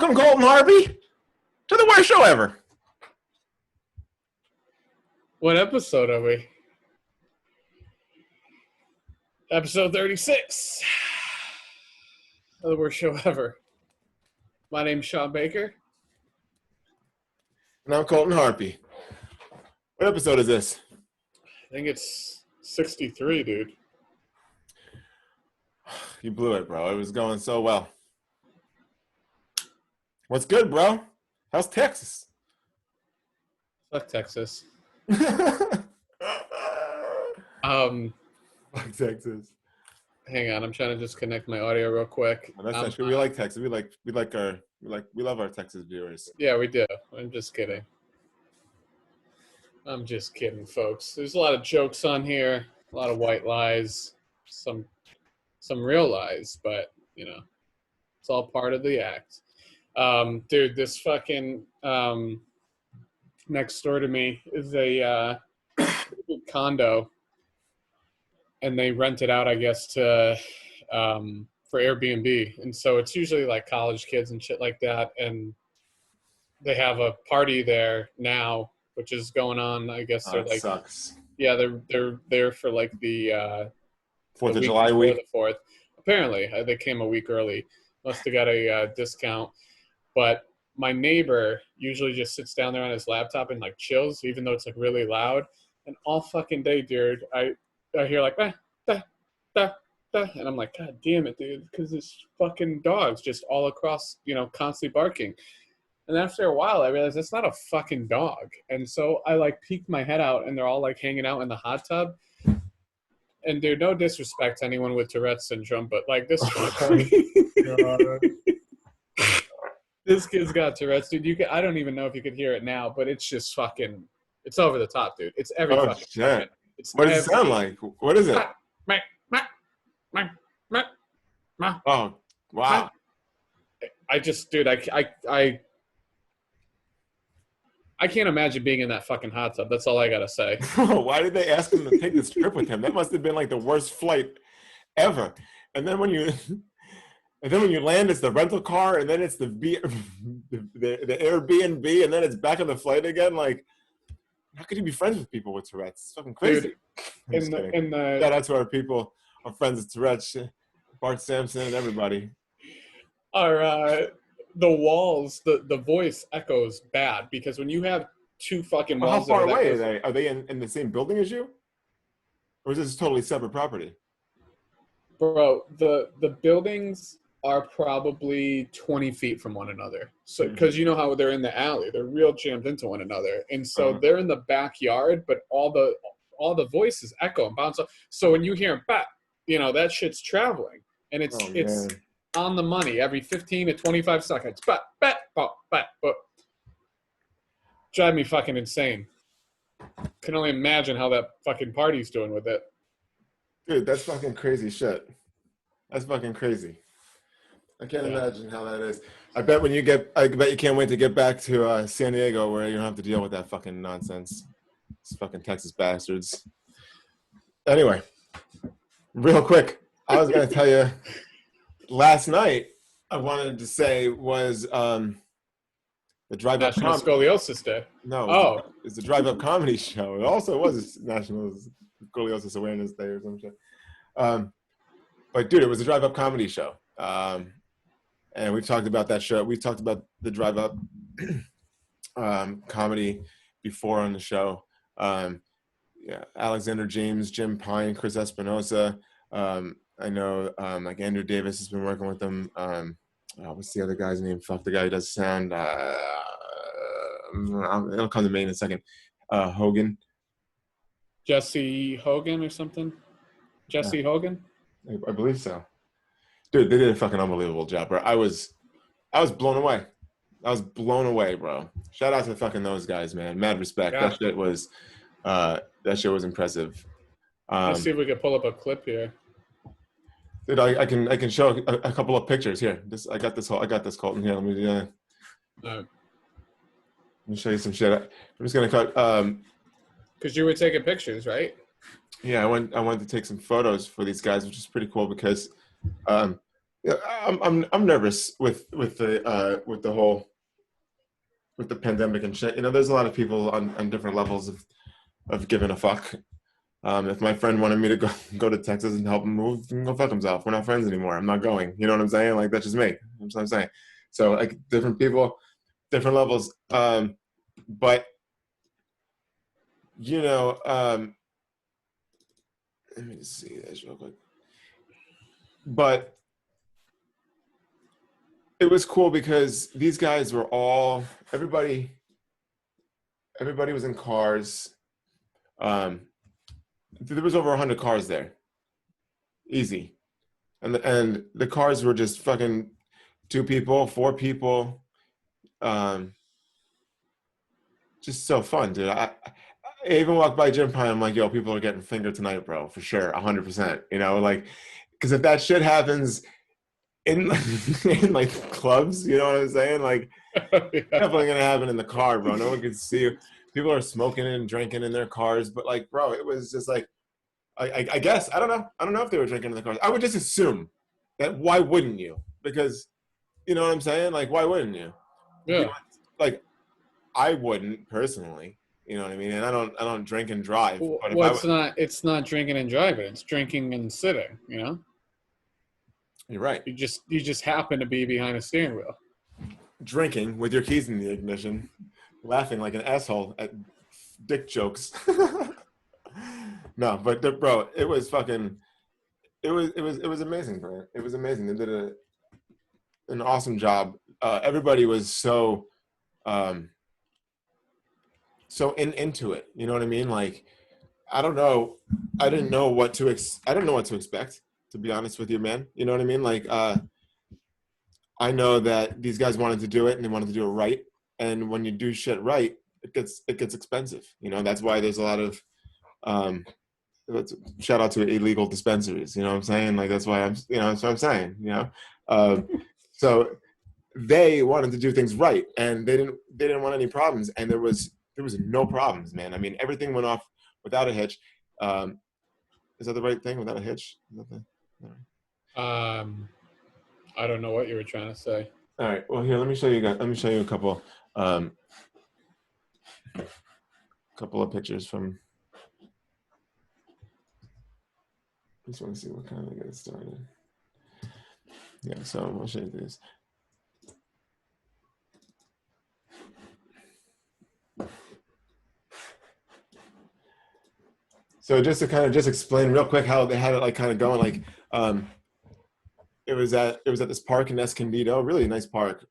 Welcome, Colton Harvey, to the worst show ever. What episode are we? Episode 36 of the worst show ever. My name's Sean Baker. And I'm Colton Harvey. What episode is this? I think it's 63, dude. You blew it, bro. It was going so well. What's good, bro? How's Texas? Fuck Texas. Fuck Um, Texas. hang on, I'm trying to just connect my audio real quick. Oh, that's not true. We like Texas. We love our Texas viewers. Yeah, we do. I'm just kidding. I'm just kidding, folks. There's a lot of jokes on here, a lot of white lies, some real lies, but you know, it's all part of the act. Dude, this fucking next door to me is a condo, and they rent it out, I guess, to for Airbnb, and so it's usually like college kids and shit like that, and they have a party there now, which is going on. I guess they're like, sucks. yeah, they're there for like the 4th of week July before week. The 4th. Apparently, they came a week early. Must have got a discount. But my neighbor usually just sits down there on his laptop and like chills, even though it's like really loud. And all fucking day, dude, I hear like, da, da, da. And I'm like, God damn it, dude, because this fucking dog's just all across, constantly barking. And after a while, I realized it's not a fucking dog. And so I like peeked my head out, and they're all like hanging out in the hot tub. And dude, no disrespect to anyone with Tourette's syndrome, but like this, this kid's got Tourette's, dude. I don't even know if you could hear it now, but it's just fucking, it's over the top, dude. It's every fucking shit. moment. What does it sound like? What is it? Oh, wow. I just, dude, I can't imagine being in that fucking hot tub. That's all I gotta say. Why did they ask him to take this trip with him? That must have been like the worst flight ever. And then when you land, it's the rental car, and then it's the Airbnb, and then it's back on the flight again. Like, how could you be friends with people with Tourette's? It's fucking crazy. Dude, shout out to our people, our friends with Tourette's, Bart Sampson, and everybody. The walls, the voice echoes bad because when you have two fucking walls. How far away are they? Are they in the same building as you? Or is this totally separate property? Bro, the buildings are probably 20 feet from one another. So, because you know how they're in the alley, they're real jammed into one another. And so they're in the backyard, but all the voices echo and bounce off. So when you hear them back, that shit's traveling. And it's on the money every 15 to 25 seconds. But drive me fucking insane. Can only imagine how that fucking party's doing with it. Dude, that's fucking crazy shit. That's fucking crazy. I can't imagine how that is. I bet you can't wait to get back to San Diego where you don't have to deal with that fucking nonsense. It's fucking Texas bastards. Anyway, real quick, I was going to tell you, last night I wanted to say was the Drive Up National Scoliosis Day. No, it's the Drive Up Comedy Show. It also was a National Scoliosis Awareness Day or some shit. But dude, it was a Drive Up Comedy Show. And we've talked about that show. We've talked about the Drive Up comedy before on the show. Alexander James, Jim Pine, Chris Espinosa. I know like Andrew Davis has been working with them. What's the other guy's name? Fuck, the guy who does sound. It'll come to me in a second. Hogan. Jesse Hogan or something? Jesse Hogan? I believe so. Dude, they did a fucking unbelievable job, bro. I was blown away. I was blown away, bro. Shout out to fucking those guys, man. Mad respect. Yeah. That shit was impressive. Let's see if we can pull up a clip here. Dude, I can show a couple of pictures here. I got this Colton here. Let me show you some shit. I'm just gonna cut. Because you were taking pictures, right? Yeah, I wanted to take some photos for these guys, which is pretty cool because Yeah, I'm nervous with the whole with the pandemic and shit. You know, there's a lot of people on different levels of giving a fuck. If my friend wanted me to go to Texas and help him move, he can go fuck himself. We're not friends anymore. I'm not going. You know what I'm saying? Like that's just me. That's what I'm saying. So like different people, different levels. But you know, let me just see this real quick. But it was cool because these guys were all everybody was in cars. Um, there was over 100 cars there, easy, and the cars were just fucking 2 people, 4 people, um, just so fun, dude. I even walked by Jim Pine. I'm like, yo, people are getting fingered tonight, bro, for sure, 100%. You know, like, because if that shit happens in in like clubs, you know what I'm saying? Like, Yeah. definitely gonna happen in the car, bro. No one can see you. People are smoking and drinking in their cars, but like, bro, it was just like, I guess I don't know. I don't know if they were drinking in the cars. I would just assume that. Why wouldn't you? Because you know what I'm saying. Like, why wouldn't you? If you Yeah. like, I wouldn't personally. You know what I mean? And I don't drink and drive. But if Well, I would, it's not drinking and driving. It's drinking and sitting. You know, you're right. you just happen to be behind a steering wheel. Drinking with your keys in the ignition, laughing like an asshole at dick jokes. No, but bro, it was fucking. It was amazing, bro. It was amazing. They did an awesome job. Everybody was um, so into it. You know what I mean? Like I don't know. I didn't know what to I don't know what to expect. To be honest with you, man. You know what I mean? Like I know that these guys wanted to do it and they wanted to do it right. And when you do shit right, it gets expensive. You know that's why there's a lot of um, shout out to illegal dispensaries. You know what I'm saying? Like that's why that's what I'm saying. Um, so they wanted to do things right, and they didn't want any problems, and there was no problems, man. I mean, everything went off without a hitch. Um, is that the right thing? Without a hitch? Um, I don't know what you were trying to say. All right. Well, here, let me show you guys. Let me show you um, couple of pictures from. I just want to see what kind of get started. Yeah. So I'll show you this. So just to kind of just explain real quick how they had it like kind of going, like it was at this park in Escondido, really nice park.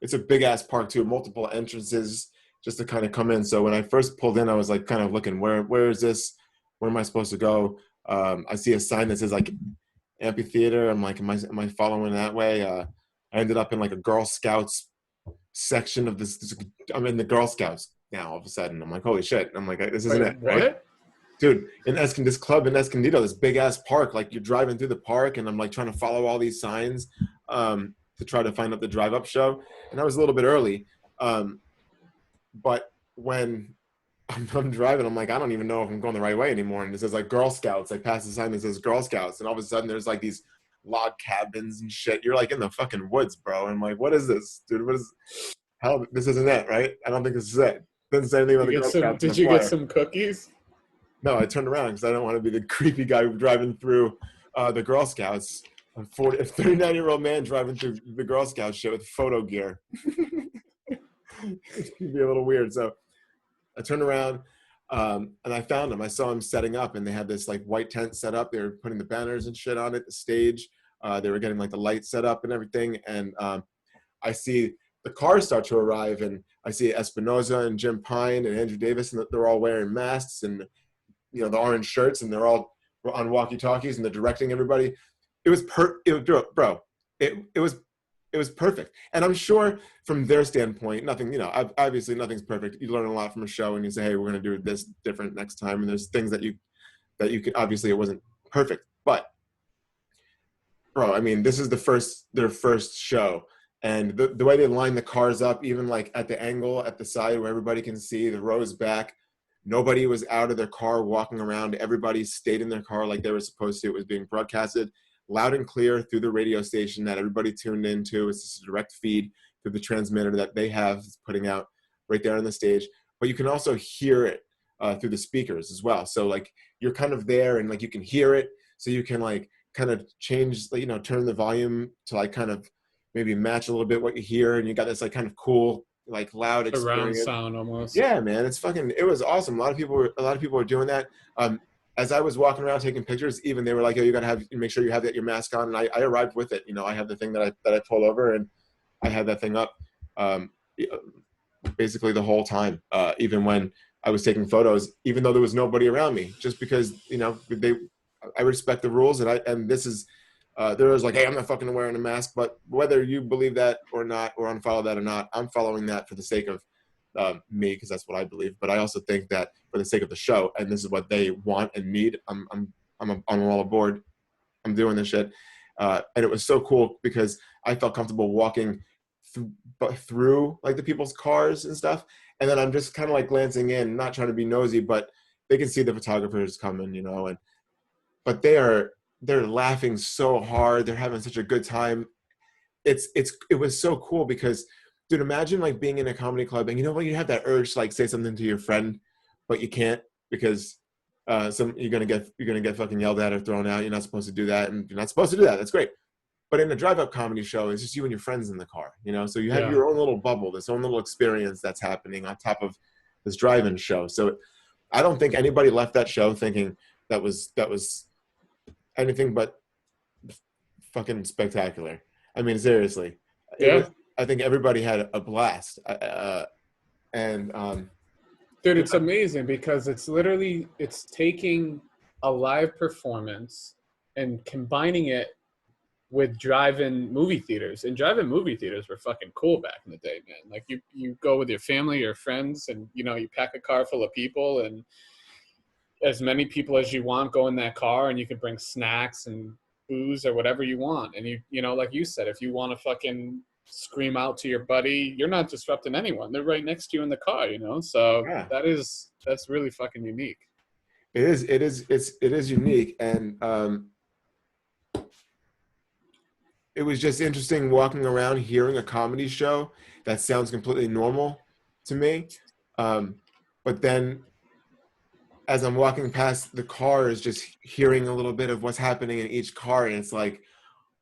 It's a big ass park too, multiple entrances just to kind of come in. So when I first pulled in, I was like kind of looking, where is this? Where am I supposed to go? I see a sign that says like amphitheater. I'm like, am I following that way? I ended up in like a Girl Scouts section of this. I'm in the Girl Scouts now. All of a sudden, I'm like, holy shit! I'm like, this isn't Wait, it, right? what? Dude, this club in Escondido, this big ass park, like you're driving through the park, and I'm like trying to follow all these signs to try to find out the drive up show, and I was a little bit early, but when I'm driving, I'm like, I don't even know if I'm going the right way anymore, and it says like Girl Scouts. I pass the sign that says Girl Scouts, and all of a sudden there's like these log cabins and shit. You're like in the fucking woods, bro. And I'm like, what is this, dude? What is hell? This isn't it, right? I don't think this is it. Doesn't say anything about the Girl Scouts in the Did you get flyer. some cookies? No, I turned around because I don't want to be the creepy guy driving through the Girl Scouts. A 39-year-old man driving through the Girl Scout shit with photo gear. It'd be a little weird. So I turned around and I found him. I saw him setting up, and they had this like white tent set up. They were putting the banners and shit on it, the stage. They were getting like the lights set up and everything. And I see the cars start to arrive, and I see Espinoza and Jim Pine and Andrew Davis, and they're all wearing masks and the orange shirts, and they're all on walkie-talkies, and they're directing everybody. It was bro. It was perfect, and I'm sure from their standpoint, nothing. Obviously nothing's perfect. You learn a lot from a show, and you say, hey, we're going to do this different next time, and there's things that you could obviously it wasn't perfect, but bro, I mean, this is their first show, and the way they line the cars up, even like at the angle at the side where everybody can see the rows back. Nobody was out of their car walking around. Everybody stayed in their car like they were supposed to. It was being broadcasted. loud and clear through the radio station that everybody tuned into. It's just a direct feed through the transmitter that they have putting out right there on the stage. But you can also hear it through the speakers as well. So like you're kind of there and like you can hear it. So you can like kind of change, you know, turn the volume to like kind of maybe match a little bit what you hear. And you got this like kind of cool, like loud Surround experience. sound almost. Yeah, man, it was awesome. A lot of people were doing that. As I was walking around taking pictures, even they were like, "Oh, you gotta make sure you have your mask on." And I arrived with it. You know, I have the thing that I pull over, and I had that thing up basically the whole time, even when I was taking photos, even though there was nobody around me, just because, you know, I respect the rules, and this is. There was like, hey, I'm not fucking wearing a mask, but whether you believe that or not, or unfollow that or not, I'm following that for the sake of me, because that's what I believe. But I also think that for the sake of the show, and this is what they want and need, I'm all aboard. I'm doing this shit, and it was so cool because I felt comfortable walking through like the people's cars and stuff, and then I'm just kind of like glancing in, not trying to be nosy, but they can see the photographers coming, you know, but they're laughing so hard, they're having such a good time. It was so cool because, dude, imagine like being in a comedy club and you know when you have that urge to like say something to your friend, but you can't because you're gonna get fucking yelled at or thrown out. You're not supposed to do that, and you're not supposed to do that. That's great. But in a drive-up comedy show, it's just you and your friends in the car, you know. So you have your own little bubble, this own little experience that's happening on top of this drive-in show. So I don't think anybody left that show thinking that was anything but fucking spectacular. I mean, seriously. I think everybody had a blast. Dude, it's amazing because it's taking a live performance and combining it with drive-in movie theaters. And drive-in movie theaters were fucking cool back in the day, man. Like you go with your family, your friends, and you know, you pack a car full of people, and as many people as you want go in that car, and you can bring snacks and booze or whatever you want. And you know, like you said, if you want to fucking scream out to your buddy, you're not disrupting anyone. They're right next to you in the car, you know? So yeah, that's really fucking unique. it is unique. And it was just interesting walking around hearing a comedy show that sounds completely normal to me. But then as I'm walking past the cars, just hearing a little bit of what's happening in each car. And it's like,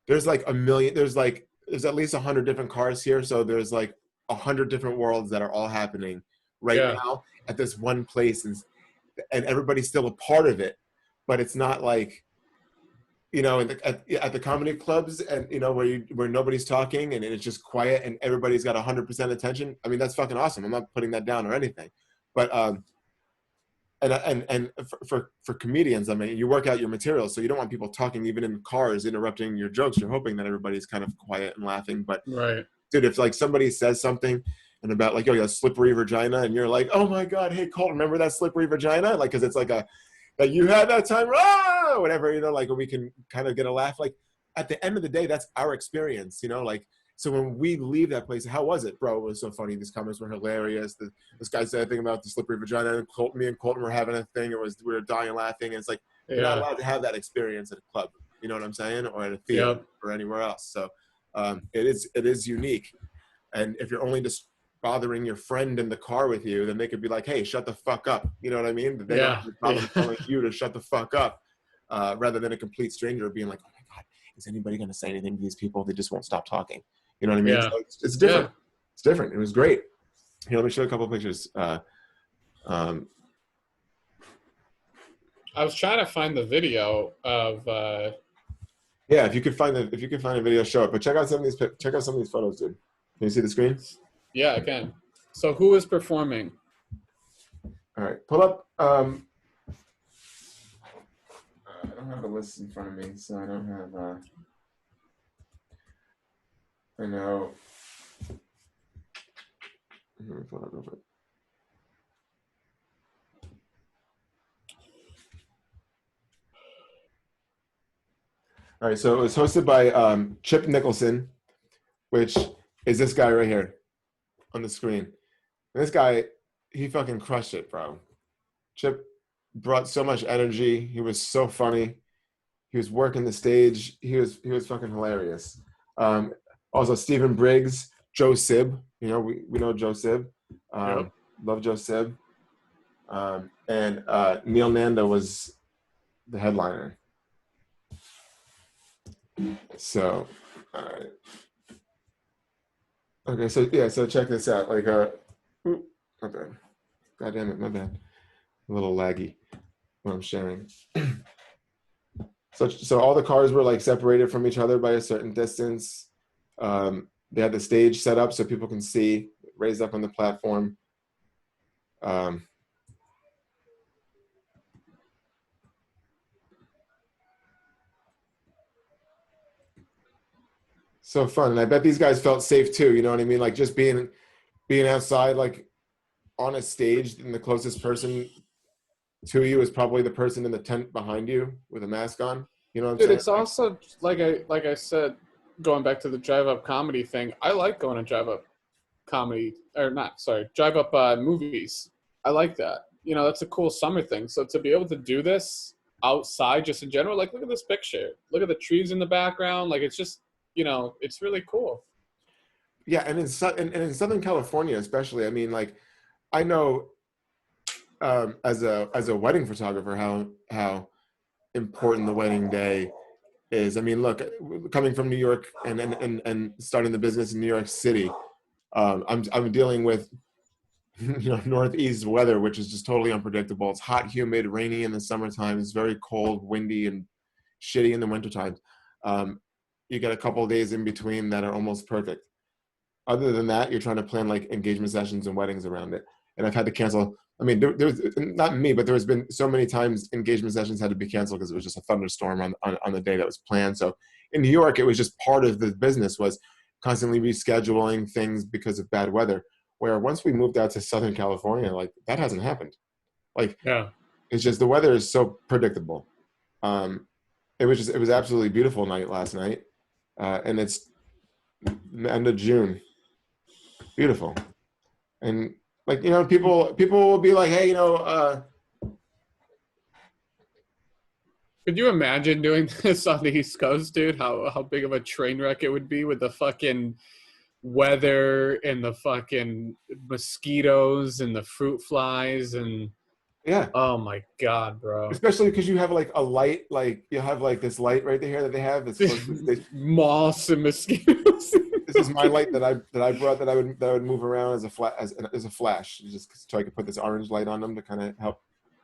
there's like there's at least 100 different cars here. So there's like 100 different worlds that are all happening right now at this one place. And everybody's still a part of it, but it's not like, you know, at the comedy clubs and, you know, where nobody's talking and it's just quiet and everybody's got 100% attention. I mean, that's fucking awesome. I'm not putting that down or anything, but, and for comedians, I mean, you work out your material, so you don't want people talking even in cars, interrupting your jokes. You're hoping that everybody's kind of quiet and laughing. But dude, if like somebody says something and about like, oh, you have slippery vagina, and you're like, oh my god, hey Colt, remember that slippery vagina? Like, because it's like that you had that time, whatever, you know, like we can kind of get a laugh. Like at the end of the day, that's our experience, you know, like. So when we leave that place, how was it, bro? It was so funny. These comments were hilarious. This guy said a thing about the slippery vagina. And me and Colton were having a thing. We were dying laughing. And it's like, you're not allowed to have that experience at a club. You know what I'm saying? Or at a theater or anywhere else. So it is unique. And if you're only just bothering your friend in the car with you, then they could be like, hey, shut the fuck up. You know what I mean? They don't have a problem telling you to shut the fuck up rather than a complete stranger being like, oh my God, is anybody going to say anything to these people? They just won't stop talking. You know what I mean? Yeah. So it's different. It's different. It was great. Here, let me show you a couple of pictures. I was trying to find the video of. Yeah, if you could find a video, show it. But check out some of these photos, dude. Can you see the screen? Yeah, I can. So who is performing? All right, pull up. I don't have the list in front of me, so I don't have. I know. Let me pull it up real quick. All right, so it was hosted by Chip Nicholson, which is this guy right here on the screen. And this guy, he fucking crushed it, bro. Chip brought so much energy. He was so funny. He was working the stage. He was fucking hilarious. Also, Stephen Briggs, Joe Sib. You know, we know Joe Sib. Yep. Love Joe Sib. And Neil Nanda was the headliner. So, all right. Okay, so yeah, so check this out. Like, my bad. God damn it, my bad. A little laggy when I'm sharing. So all the cars were like separated from each other by a certain distance. They had the stage set up so people can see, raised up on the platform. So fun, and I bet these guys felt safe too. You know what I mean? Like just being outside, like on a stage, and the closest person to you is probably the person in the tent behind you with a mask on. You know what I'm Dude, saying? it's also like I said, going back to the drive up comedy thing. I like going to drive up comedy or not. Sorry, drive up movies. I like that. You know, that's a cool summer thing. So to be able to do this outside, just in general, like look at this picture. Look at the trees in the background. Like it's just, you know, it's really cool. Yeah, and in Southern California, especially. I mean, like I know as a wedding photographer how important the wedding day is. I mean, look, coming from New York and starting the business in New York City, I'm dealing with northeast weather, which is just totally unpredictable. It's hot, humid, rainy in the summertime. It's very cold, windy, and shitty in the wintertime. You get a couple of days in between that are almost perfect. Other than that, you're trying to plan like engagement sessions and weddings around it. And I've had to cancel. I mean, there's not me, but there has been so many times engagement sessions had to be canceled because it was just a thunderstorm on the day that was planned. So in New York, it was just part of the business was constantly rescheduling things because of bad weather. Where once we moved out to Southern California, like that hasn't happened. Like Yeah. it's just the weather is so predictable. It was absolutely beautiful night last night, and it's the end of June. Beautiful, and like people will be like, hey, Could you imagine doing this on the East Coast, dude? How big of a train wreck it would be with the fucking weather and the fucking mosquitoes and the fruit flies and yeah, oh my god, bro. especially because you have like a light, like you have like this light right there that they have that's close to the station. Moths and mosquitoes. This is my light that I brought that I would move around as a flash, just so I could put this orange light on them to kind of help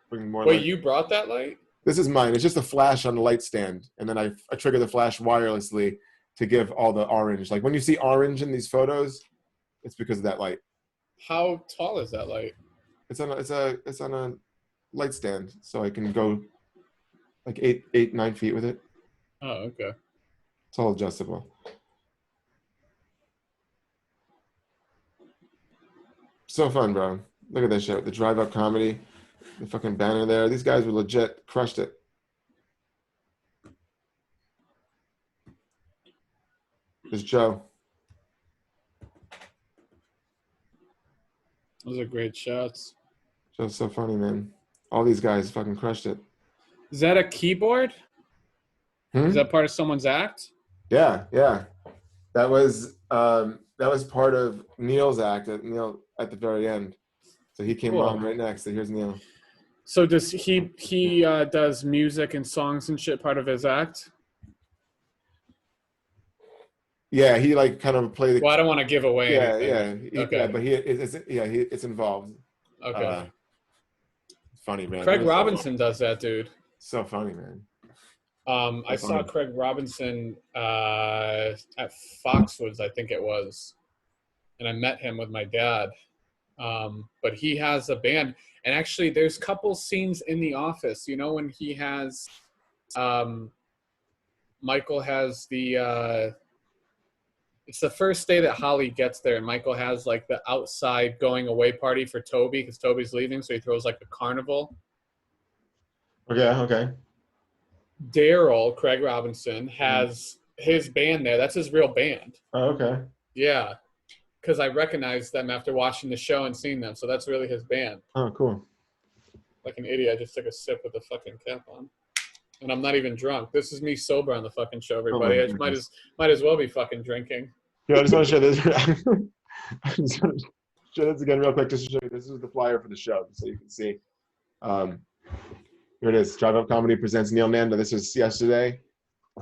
bring more Wait, light. you brought that light? This is mine. It's just a flash on the light stand, and then I trigger the flash wirelessly to give all the orange. Like when you see orange in these photos, it's because of that light. How tall is that light? It's on a light stand, so I can go like 8, 9 feet with it. Oh, okay. It's all adjustable. So fun, bro. Look at that shit. The drive up comedy, the fucking banner there. These guys were legit crushed it. There's Joe. Those are great shots. Joe's so funny, man. All these guys fucking crushed it. Is that a keyboard? Is that part of someone's act? Yeah, yeah. That was part of Neil's act at the very end. So he came Cool. on right next. So here's Neil. So does he does music and songs and shit part of his act? Yeah, he like kind of played the. Well, I don't want to give away anything. Okay. Yeah, but it's involved. Okay. Funny, man. Craig Robinson does that, dude. So funny, man. I saw Craig Robinson at Foxwoods, I think it was, and I met him with my dad. But he has a band, and actually, there's a couple scenes in The Office. You know when he has, Michael has the. It's the first day that Holly gets there, and Michael has like the outside going away party for Toby because Toby's leaving, so he throws like a carnival. Okay. Daryl, Craig Robinson, has his band there. That's his real band. Oh, okay. Yeah, because I recognized them after watching the show and seeing them, so that's really his band. Oh, cool. Like an idiot, I just took a sip with the fucking cap on. and I'm not even drunk. This is me sober on the fucking show, Oh everybody. my I goodness. might as well be fucking drinking. Here, I just want to show this. I just want to show this again real quick just to show you. This is the flyer for the show, so you can see. Um, here it is. Drive Up Comedy presents Neil Nanda. This was yesterday,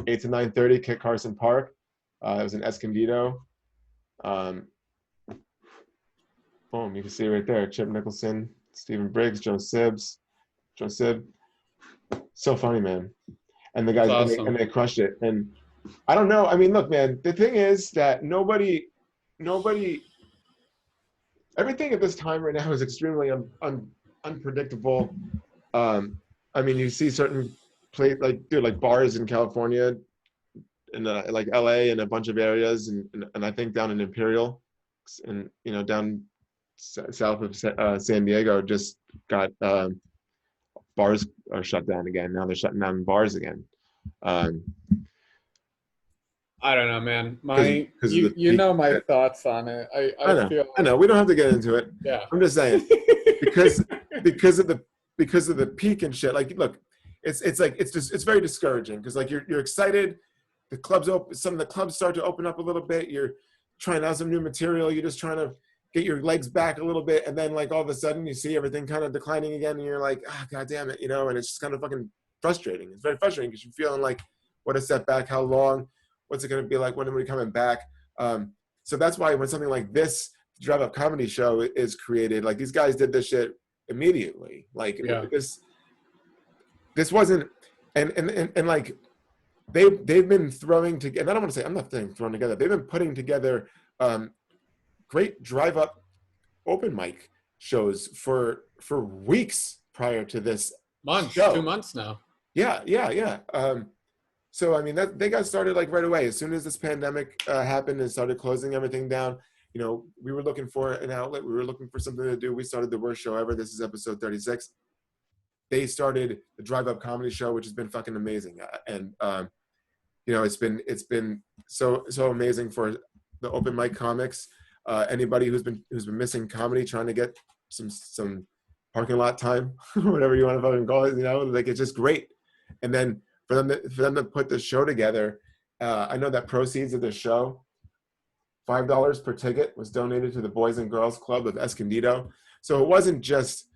8 to 9:30, Kit Carson Park. It was in Escondido. Boom, you can see right there. Chip Nicholson, Stephen Briggs, Joe Sib. So funny, man. And the guys, That's awesome. and they crushed it. And I don't know. I mean, look, man, the thing is that nobody, everything at this time right now is extremely unpredictable. I mean, you see certain like bars in California and like LA and a bunch of areas and I think down in Imperial and, you know, down south of San Diego just got bars are shut down again. Now they're shutting down bars again. I don't know, man. You know my thoughts on it. I know. We don't have to get into it. Yeah. I'm just saying because of the peak and shit. Like, look, it's very discouraging because like you're excited. The clubs open. Some of the clubs start to open up a little bit. You're trying out some new material. You're just trying to get your legs back a little bit, and then like all of a sudden you see everything kind of declining again, and you're like, ah, god damn it, you know. And it's just kind of fucking frustrating. It's very frustrating because you're feeling like, what a setback. How long? What's it going to be like? When are we coming back? So that's why when something like this Drive Up Comedy Show is created, like these guys did this shit immediately. Like this wasn't, and like they've been throwing together. And I don't want to say I'm not saying thrown together. They've been putting together great drive up open mic shows for weeks prior to this months, show. 2 months now. Yeah. So I mean, they got started like right away. As soon as this pandemic happened and started closing everything down, you know, we were looking for an outlet. We were looking for something to do. We started the worst show ever. This is episode 36. They started the Drive Up Comedy Show, which has been fucking amazing. And you know, it's been so amazing for the open mic comics. Anybody who's been missing comedy, trying to get some parking lot time, whatever you want to fucking call it, you know, like it's just great. And then for them to put this show together, I know that proceeds of the show, $5 per ticket, was donated to the Boys and Girls Club of Escondido. So it wasn't just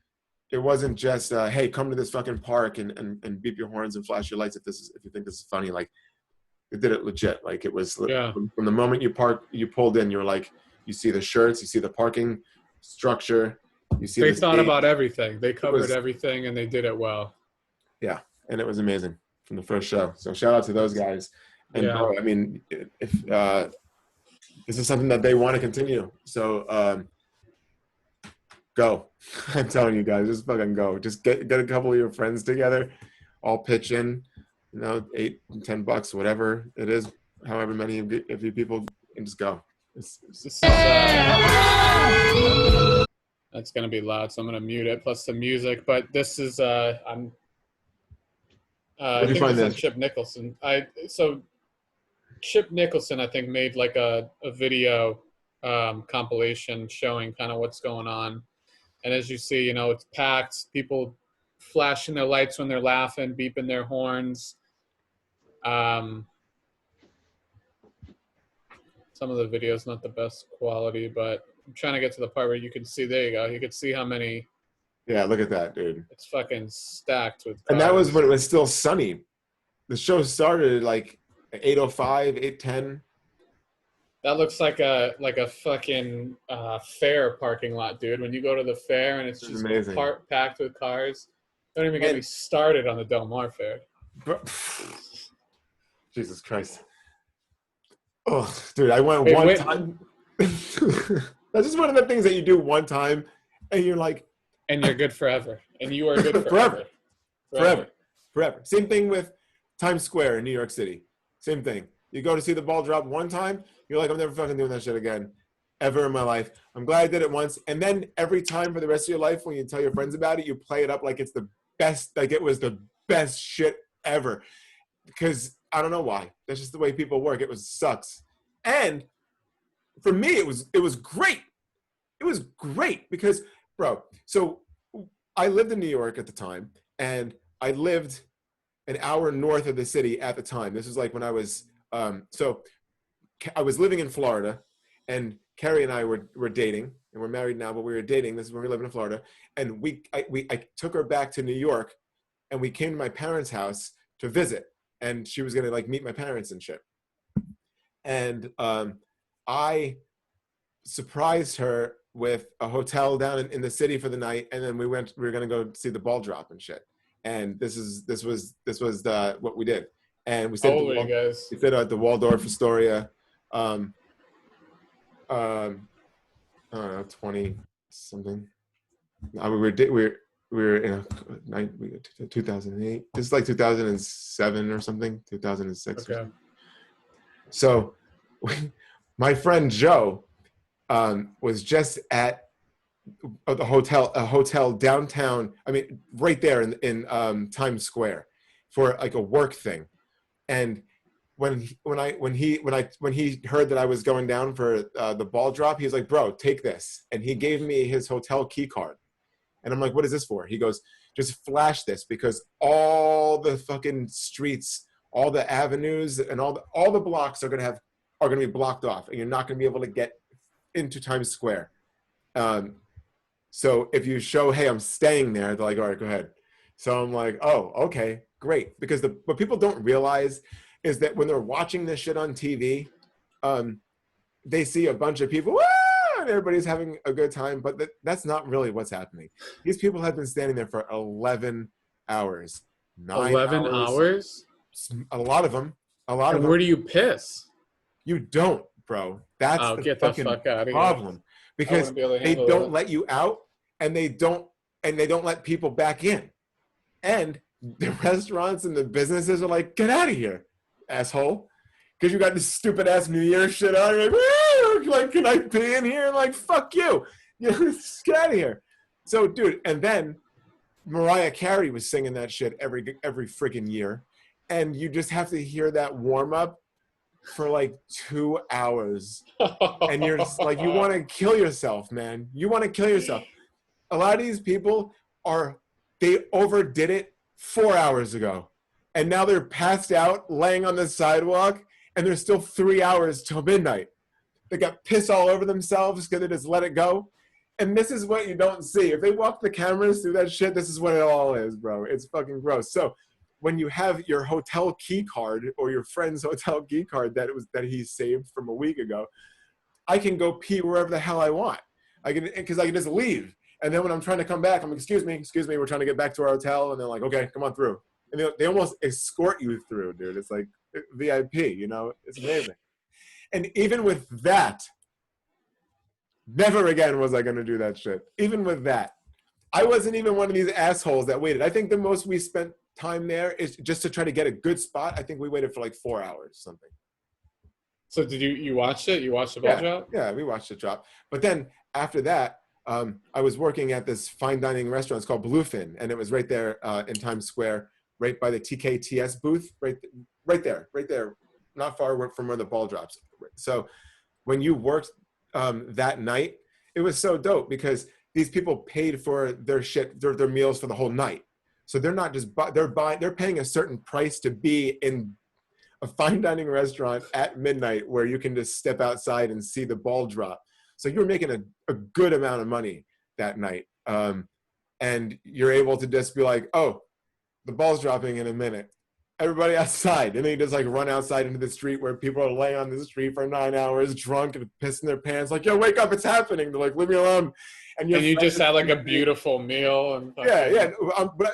hey, come to this fucking park and beep your horns and flash your lights if you think this is funny. Like, they did it legit. Like, it was from the moment you pulled in, you're like, you see the shirts, you see the parking structure, you see. They thought about everything. They covered everything, and they did it well. Yeah, and it was amazing from the first show. So shout out to those guys. And I mean, if this is something that they want to continue, so go. I'm telling you guys, just fucking go. Just get a couple of your friends together, all pitch in, you know, $8 and $10, whatever it is, however many of you people, and just go. That's gonna be loud, so I'm gonna mute it. Plus the music, but this is I think this is Chip Nicholson. So Chip Nicholson, I think, made like a video compilation showing kind of what's going on. And as you see, you know, it's packed. People flashing their lights when they're laughing, beeping their horns. Some of the video's not the best quality, but I'm trying to get to the part where you can see. There you go. You can see how many. Yeah, look at that, dude. It's fucking stacked with cars. And that was when it was still sunny. The show started at like 8:05, 8:10. That looks like a fucking fair parking lot, dude. When you go to the fair and it's just packed with cars. Don't even get me started on the Del Mar Fair. Jesus Christ. Oh, dude, I went one time. That's just one of the things that you do one time, and you're like... And you're good forever. And you are good forever. Forever. Same thing with Times Square in New York City. Same thing. You go to see the ball drop one time, you're like, I'm never fucking doing that shit again, ever in my life. I'm glad I did it once. And then every time for the rest of your life, when you tell your friends about it, you play it up like it's the best, like it was the best shit ever. Because I don't know why. That's just the way people work. It sucks. And for me, it was great. It was great because, bro, so I lived in New York at the time, and I lived an hour north of the city at the time. This was like when I was so I was living in Florida, and Carrie and I were dating, and we're married now, but we were dating. This is when we were living in Florida, and I took her back to New York, and we came to my parents' house to visit, and she was gonna like meet my parents and shit. And I surprised her with a hotel down in the city for the night, and then we were gonna go see the ball drop and shit. And this was what we did. And we How stayed old were you guys? we stayed at the Waldorf Astoria. I don't know, 20 something. We were in 2008. This is like 2007 or something, 2006. Okay. So my friend Joe was just at a hotel downtown. I mean, right there in Times Square for like a work thing. And when he heard that I was going down for the ball drop, he was like, "Bro, take this," and he gave me his hotel key card. And I'm like, "What is this for?" He goes, "Just flash this because all the fucking streets, all the avenues, and all the blocks are gonna be blocked off, and you're not gonna be able to get into Times Square. So if you show, hey, I'm staying there," they're like, "All right, go ahead." So I'm like, "Oh, okay, great." Because what people don't realize is that when they're watching this shit on TV, they see a bunch of people, "Woo!" and everybody's having a good time, but that's not really what's happening. These people have been standing there for 11 hours, 11 hours? A lot of them. And where do you piss? You don't, bro. That's Oh, the get the fucking fuck out of here. problem. Because be able to they handle don't that. let you out, and they don't let people back in. And the restaurants and the businesses are like, "Get out of here, asshole." Because you got this stupid ass New Year's shit on. You're like, "Woo!" Like, "Can I pee in here?" Like, "Fuck you." You know, just get out of here. So, dude, and then Mariah Carey was singing that shit every freaking year. And you just have to hear that warm up for like 2 hours. And you're just like, you want to kill yourself, man. You want to kill yourself. A lot of these people they overdid it 4 hours ago. And now they're passed out, laying on the sidewalk, and there's still 3 hours till midnight. They got piss all over themselves because they just let it go. And this is what you don't see. If they walk the cameras through that shit, this is what it all is, bro. It's fucking gross. So when you have your hotel key card or your friend's hotel key card that he saved from a week ago, I can go pee wherever the hell I want. Because I can just leave. And then when I'm trying to come back, I'm like, excuse me, we're trying to get back to our hotel. And they're like, "Okay, come on through." And they almost escort you through, dude. It's like VIP, you know? It's amazing. And even with that, never again was I going to do that shit. Even with that, I wasn't even one of these assholes that waited. I think the most we spent time there is just to try to get a good spot. I think we waited for like 4 hours, something. So did you watch it? You watched the ball drop? Yeah, we watched it drop. But then after that, I was working at this fine dining restaurant. It's called Bluefin, and it was right there in Times Square, right by the TKTS booth, right there, not far from where the ball drops. So when you worked that night, it was so dope because these people paid for their shit, their meals for the whole night. So they're not just they're paying a certain price to be in a fine dining restaurant at midnight where you can just step outside and see the ball drop. So you're making a good amount of money that night. And you're able to just be like, "Oh, the ball's dropping in a minute. Everybody outside." And then you just like run outside into the street where people are laying on the street for 9 hours drunk and pissing their pants like, "Yo, wake up, it's happening." They're like, "Leave me alone." And you just had like a beautiful meal. And yeah.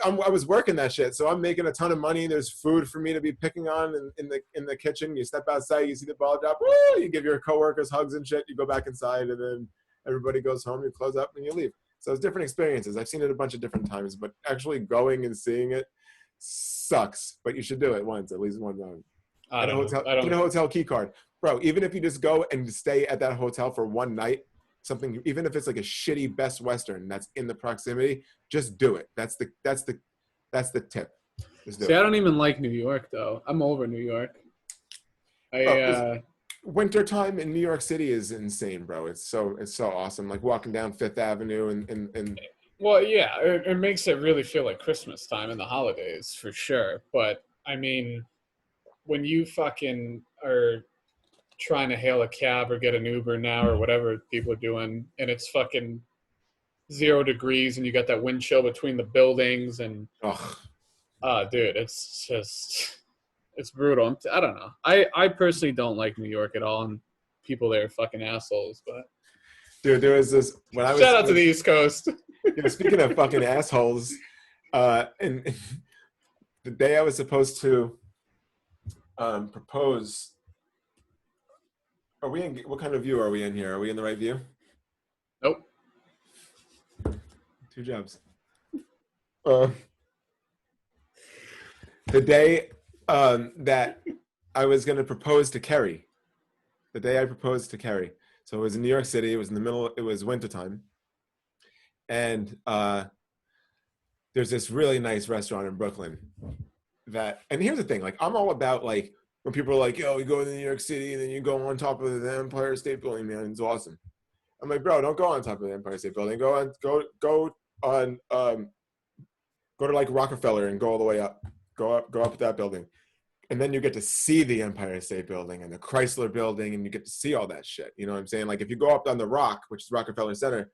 I was working that shit, so I'm making a ton of money. There's food for me to be picking on in the kitchen. You step outside, you see the ball drop. Woo! You give your coworkers hugs and shit. You go back inside, and then everybody goes home. You close up and you leave. So it's different experiences. I've seen it a bunch of different times, but actually going and seeing it sucks. But you should do it once, at least one time. I don't know. Get a hotel key card, bro. Even if you just go and stay at that hotel for one night. Something, even if it's like a shitty Best Western that's in the proximity, just do it. That's the tip. See, I don't even like New York though. I'm over New York. Wintertime in New York City is insane, bro. It's so awesome. Like walking down Fifth Avenue and Well, yeah, it makes it really feel like Christmas time and the holidays for sure. But I mean, when you fucking are trying to hail a cab or get an Uber now or whatever people are doing, and it's fucking 0 degrees and you got that wind chill between the buildings and Ugh. dude, it's just it's brutal. I don't know. I personally don't like New York at all, and people there are fucking assholes. But Dude, there was this when I was shout out to the East Coast. speaking of fucking assholes, and the day I was supposed to propose. Are we in? What kind of view are we in here? Are we in the right view? Nope. 2 jobs. The day that I was going to propose to Kerry, the day I proposed to Kerry. So it was in New York City. It was in the middle. It was wintertime, and there's this really nice restaurant in Brooklyn. And here's the thing: like, I'm all about like when people are like, "Yo, you go to New York City and then you go on top of the Empire State Building, man, it's awesome." I'm like, bro, don't go on top of the Empire State Building. Go to like Rockefeller and go all the way up. Go up that building. And then you get to see the Empire State Building and the Chrysler Building, and you get to see all that shit. You know what I'm saying? Like if you go up on the Rock, which is Rockefeller Center,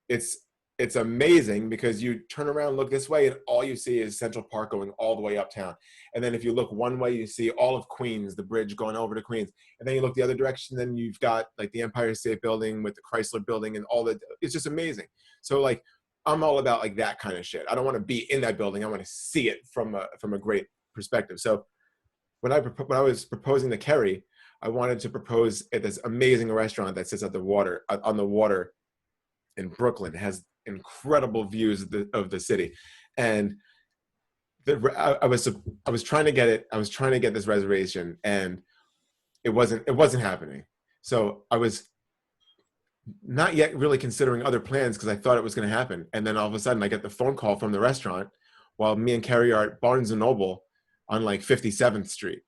it's amazing because you turn around, look this way, and all you see is Central Park going all the way uptown. And then if you look one way, you see all of Queens, the bridge going over to Queens. And then you look the other direction, then you've got like the Empire State Building with the Chrysler Building and all that. It's just amazing. So like, I'm all about like that kind of shit. I don't want to be in that building. I want to see it from a great perspective. So when I was proposing to Kerry, I wanted to propose at this amazing restaurant that sits at the water on the water in Brooklyn. It has incredible views of the city, and I was trying to get it. I was trying to get this reservation, and it wasn't happening. So I was not yet really considering other plans because I thought it was going to happen. And then all of a sudden, I get the phone call from the restaurant while me and Kerry are at Barnes and Noble on like 57th Street,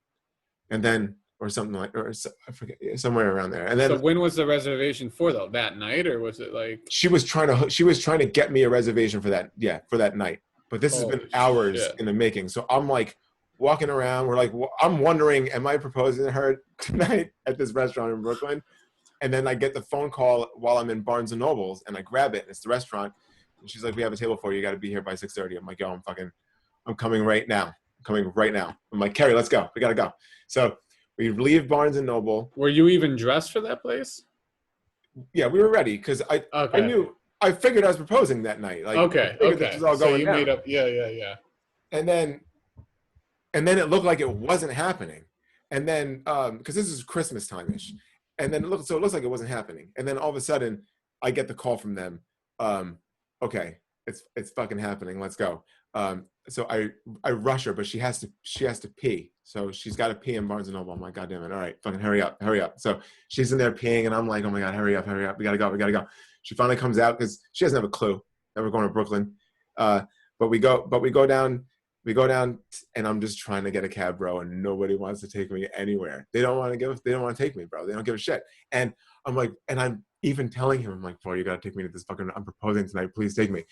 and then or something like, or I forget, somewhere around there. And then, so when was the reservation for though? That night, or was it like she was trying to get me a reservation for that, yeah, for that night. But this has been hours in the making. So I'm like walking around. We're like, I'm wondering, am I proposing to her tonight at this restaurant in Brooklyn? And then I get the phone call while I'm in Barnes and Nobles, and I grab it, and it's the restaurant. And she's like, "We have a table for you. You got to be here by 6:30." I'm like, "Yo, I'm coming right now. I'm coming right now." I'm like, "Kerry, let's go. We got to go." So we leave Barnes and Noble. Were you even dressed for that place? Yeah, we were ready because I figured I was proposing that night. Like, okay. This was all so going you down. made up. Yeah. And then it looked like it wasn't happening. And then because this is Christmas time-ish. And then it looks like it wasn't happening. And then all of a sudden, I get the call from them. Okay, it's fucking happening. Let's go. So I rush her, but she has to pee. So she's got to pee in Barnes and Noble. I'm like, God damn it! All right, fucking hurry up. So she's in there peeing, and I'm like, oh my God, hurry up! We gotta go. She finally comes out because she doesn't have a clue that we're going to Brooklyn. But we go down. And I'm just trying to get a cab, bro, and nobody wants to take me anywhere. They don't want to take me, bro. They don't give a shit. And I'm like, and I'm even telling him, I'm like, bro, you gotta take me to this fucking, I'm proposing tonight. Please take me.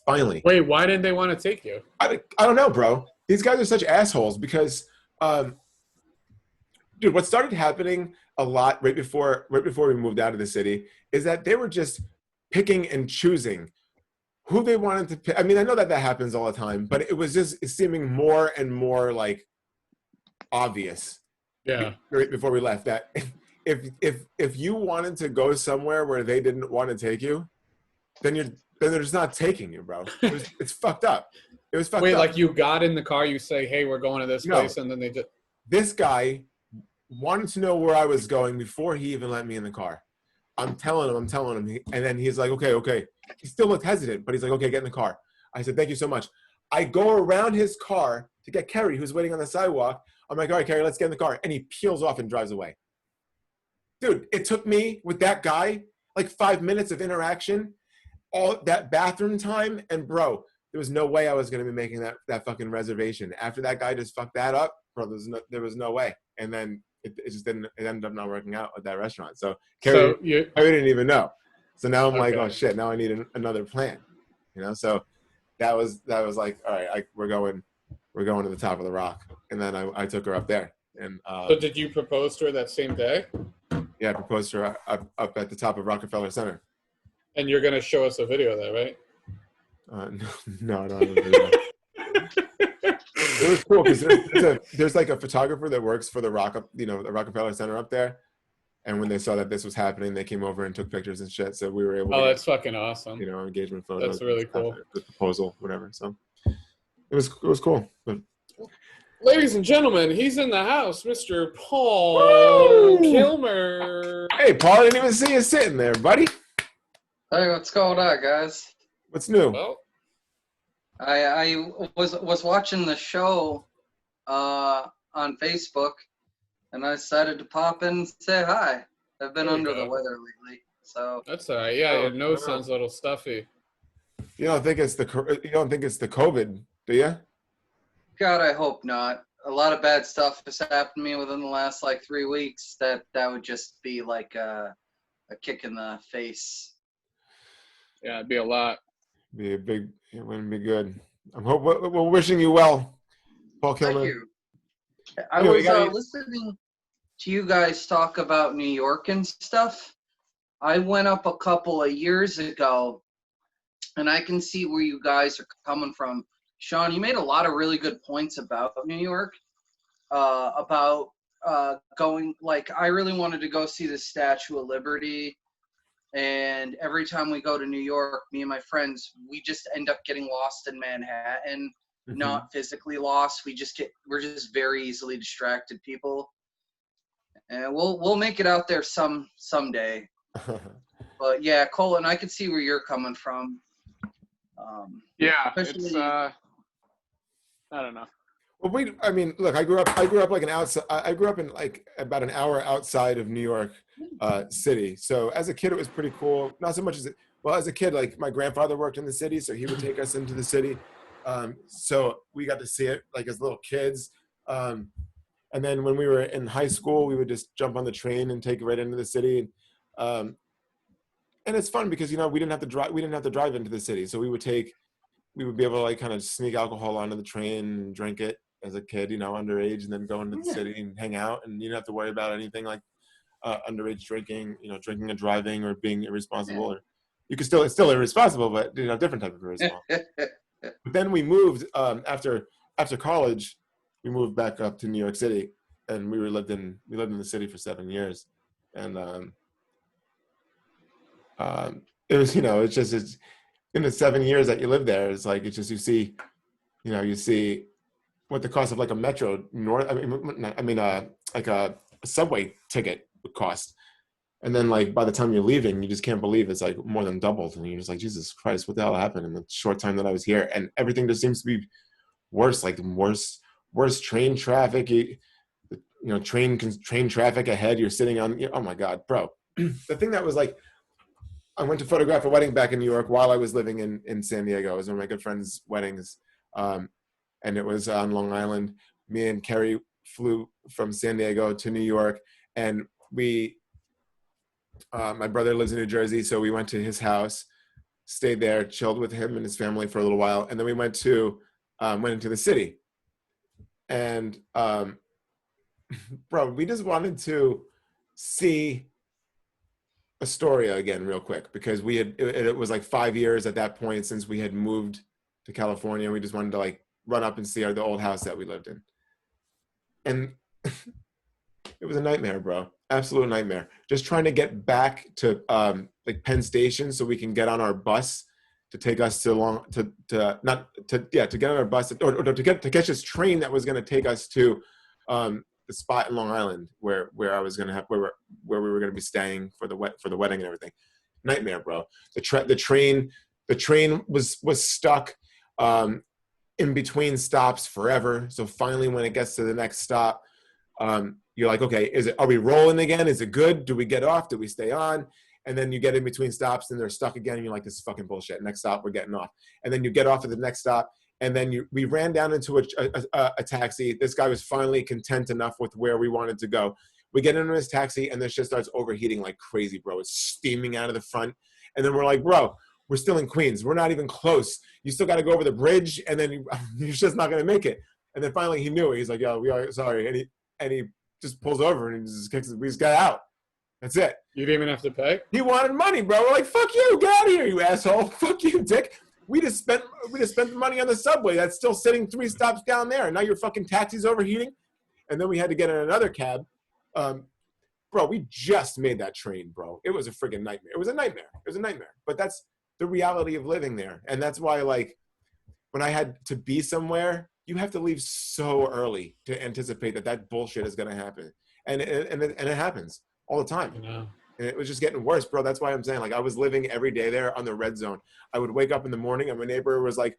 Finally. Wait, why didn't they want to take you? I don't know, bro. These guys are such assholes because, dude, what started happening a lot right before we moved out of the city is that they were just picking and choosing who they wanted to pick. I mean, I know that happens all the time, but it was just seeming more and more like obvious. Yeah. Right before we left, that if you wanted to go somewhere where they didn't want to take you, then they're just not taking you, bro. It's fucked up. It was fucked up. Wait, like you got in the car, you say, "Hey, we're going to this place," and then they just. This guy wanted to know where I was going before he even let me in the car. I'm telling him, and then he's like, okay. He still looked hesitant, but he's like, okay, get in the car. I said, thank you so much. I go around his car to get Kerry, who's waiting on the sidewalk. I'm like, all right, Kerry, let's get in the car. And he peels off and drives away. Dude, it took me with that guy like 5 minutes of interaction, all that bathroom time, and bro, there was no way I was going to be making that fucking reservation. After that guy just fucked that up, bro, there was no way. And then it just didn't. It ended up not working out at that restaurant. So Kerry didn't even know. So now I'm like, oh shit, now I need another plan. you know. So that was like, all right, we're going to the top of the rock, and then I took her up there, and So did you propose to her that same day? yeah, I proposed to her up at the top of Rockefeller Center. And you're gonna show us a video of that, right? No, no, no. It was cool because there's like a photographer that works for the the Rockefeller Center up there, and when they saw that this was happening, they came over and took pictures and shit. So we were able Oh, to that's fucking awesome. get, engagement photos. That's really cool. The proposal, whatever. So it was cool. But ladies and gentlemen, he's in the house, Mr. Paul Kilmer. Hey, Paul, I didn't even see you sitting there, buddy. Hey, what's going on, guys? What's new? Well, I was watching the show on Facebook, and I decided to pop in and say hi. I've been There we under go. the weather lately, so that's all right. Yeah, your nose sounds a little stuffy. You don't think it's the COVID, do you? God, I hope not. A lot of bad stuff has happened to me within the last 3 weeks. That would just be like a kick in the face. Yeah, it'd be a lot. It wouldn't be good. We're wishing you well, Paul Kilmer. Thank you. I Anyway, was listening to you guys talk about New York and stuff. I went up a couple of years ago, and I can see where you guys are coming from. Sean, you made a lot of really good points about New York, about going, I really wanted to go see the Statue of Liberty, and every time we go to New York, me and my friends, we just end up getting lost in Manhattan. Mhm. Not physically lost. We're just very easily distracted people. And we'll make it out there someday. But yeah, Colin, I could see where you're coming from. Yeah, Especially- it's I don't know. Well, look, I grew up like an outside. I grew up in like about an hour outside of New York City. So as a kid, it was pretty cool. Not so much as a kid, like my grandfather worked in the city, so he would take us into the city. So we got to see it like as little kids. And then when we were in high school, we would just jump on the train and take it right into the city. And it's fun because we didn't have to drive. We didn't have to drive into the city, so we would be able to kind of sneak alcohol onto the train and drink it as a kid, underage, and then go into the city and hang out, and you didn't have to worry about anything like underage drinking, drinking and driving or being irresponsible. Or you could it's still irresponsible, but different type of irresponsible. But then we moved after college. We moved back up to New York City, and we lived in the city for 7 years, and it was it's in the 7 years that you live there, it's like it's just you see what the cost of like a metro like a subway ticket would cost. And then like by the time you're leaving, you just can't believe it's like more than doubled. And you're just like, Jesus Christ, what the hell happened in the short time that I was here? And everything just seems to be worse, like worse train traffic, train traffic ahead. You're sitting on, oh my God, bro. The thing that was like, I went to photograph a wedding back in New York while I was living in San Diego. It was one of my good friend's weddings. And it was on Long Island. Me and Kerry flew from San Diego to New York, and my brother lives in New Jersey, so we went to his house, stayed there, chilled with him and his family for a little while, and then we went into the city. And bro, we just wanted to see Astoria again real quick, because it was like 5 years at that point since we had moved to California. We just wanted to like run up and see the old house that we lived in. And it was a nightmare, bro. Absolute nightmare. Just trying to get back to like Penn Station so we can get on our bus to take us to get on our bus to catch this train that was going to take us to the spot in Long Island where I was going to have where we were going to be staying for the wedding and everything. Nightmare, bro. The train was stuck in between stops forever. So finally, when it gets to the next stop, you're like, okay, are we rolling again? Is it good? Do we get off? Do we stay on? And then you get in between stops and they're stuck again. And you're like, this is fucking bullshit. Next stop, we're getting off. And then you get off at the next stop. And then we ran down into a taxi. This guy was finally content enough with where we wanted to go. We get into his taxi and this shit starts overheating like crazy, bro. It's steaming out of the front. And then we're like, bro, we're still in Queens. We're not even close. You still got to go over the bridge, and then you're just not gonna make it. And then finally he knew it. He's like, yo, we are sorry. And he just pulls over and he just kicks it. We just got out. That's it. You didn't even have to pay? He wanted money, bro. We're like, fuck you, get out of here, you asshole. Fuck you, dick. We just spent the money on the subway that's still sitting 3 stops down there, and now your fucking taxi's overheating. And then we had to get in another cab. Bro, we just made that train, bro. It was a friggin' nightmare. It was a nightmare. But that's the reality of living there. And that's why, like, when I had to be somewhere, you have to leave so early to anticipate that bullshit is going to happen. And it happens all the time. No. And it was just getting worse, bro. That's why I'm saying, like, I was living every day there on the red zone. I would wake up in the morning and my neighbor was like,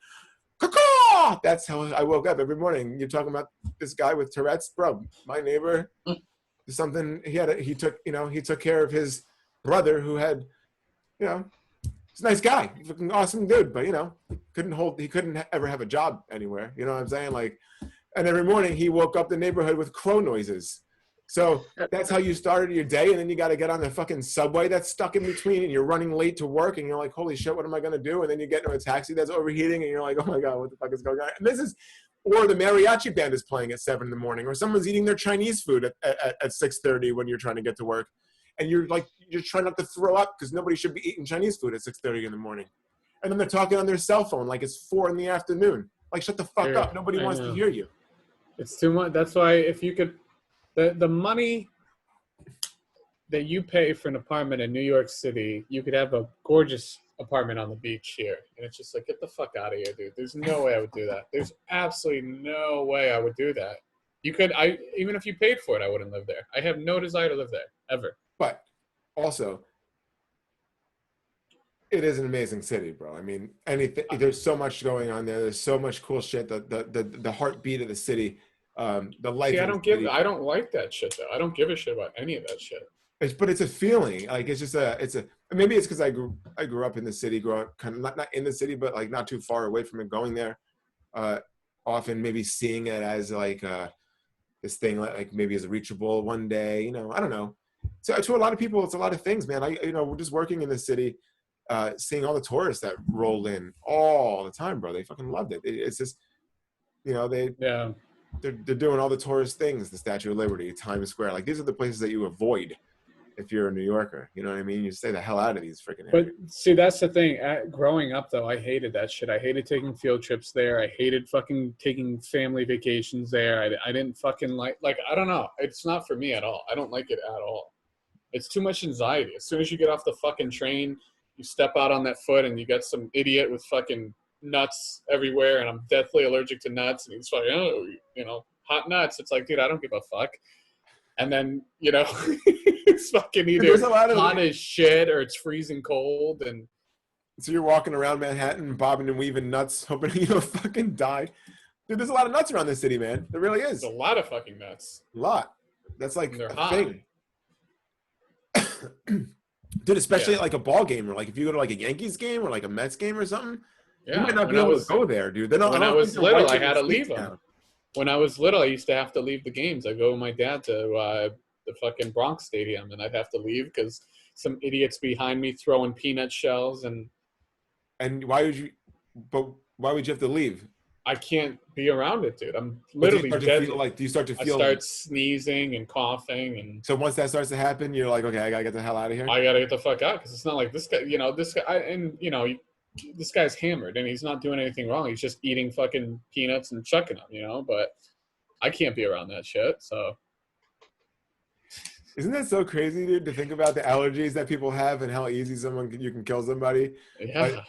caw. That's how I woke up every morning. You're talking about this guy with Tourette's, bro. My neighbor, something he took care of his brother who had, he's a nice guy, fucking awesome dude, but he couldn't ever have a job anywhere. You know what I'm saying? Like, and every morning he woke up the neighborhood with crow noises. So that's how you started your day, and then you got to get on the fucking subway that's stuck in between, and you're running late to work, and you're like, holy shit, what am I going to do? And then you get into a taxi that's overheating, and you're like, oh my God, what the fuck is going on? And or the mariachi band is playing at 7 a.m, or someone's eating their Chinese food at 6:30 when you're trying to get to work. And you're trying not to throw up because nobody should be eating Chinese food at 6:30 in the morning. And then they're talking on their cell phone like it's 4 p.m. Like, shut the fuck up. Nobody wants to hear you. It's too much. That's why if you could, the money that you pay for an apartment in New York City, you could have a gorgeous apartment on the beach here. And it's just like, get the fuck out of here, dude. There's no way I would do that. There's absolutely no way I would do that. Even if you paid for it, I wouldn't live there. I have no desire to live there, ever. But also, it is an amazing city, bro. I mean, there's so much going on there. There's so much cool shit. The heartbeat of the city, the life. See, I don't like that shit though. I don't give a shit about any of that shit. But it's a feeling. Like, it's just maybe it's because I grew up in the city, kind of not in the city, but like not too far away from it. Going there, often maybe seeing it as like this thing like maybe is reachable one day. I don't know. So to a lot of people, it's a lot of things, man. We're just working in the city, seeing all the tourists that roll in all the time, bro. They fucking loved it. It's just, they're doing all the tourist things, the Statue of Liberty, Times Square. Like, these are the places that you avoid if you're a New Yorker. You know what I mean? You stay the hell out of these freaking areas. But see, that's the thing. Growing up, though, I hated that shit. I hated taking field trips there. I hated fucking taking family vacations there. I didn't fucking like, I don't know. It's not for me at all. I don't like it at all. It's too much anxiety. As soon as you get off the fucking train, you step out on that foot and you got some idiot with fucking nuts everywhere, and I'm deathly allergic to nuts, and he's like, hot nuts. It's like, dude, I don't give a fuck. And then, it's fucking either hot as shit or it's freezing cold. And so you're walking around Manhattan, bobbing and weaving nuts, hoping you don't fucking die. Dude, there's a lot of nuts around this city, man. There really is. There's a lot of fucking nuts. A lot. That's like they're a hot. thing. Dude, especially at like a ball game, or like if you go to like a Yankees game or like a Mets game or something, you might not be able to go there, dude. When I was little, I had to leave them. When I was little, I used to have to leave the games. I'd go with my dad to the fucking Bronx Stadium, and I'd have to leave because some idiots behind me throwing peanut shells. And why would you have to leave? I can't be around it, dude. I'm literally dead. Do you start to feel? I start sneezing and coughing, and so once that starts to happen, you're like, okay, I gotta get the hell out of here. I gotta get the fuck out, because it's not like this guy. This guy's hammered and he's not doing anything wrong. He's just eating fucking peanuts and chucking them, But I can't be around that shit. So. Isn't that so crazy, dude, to think about the allergies that people have and how easy you can kill somebody? Yeah.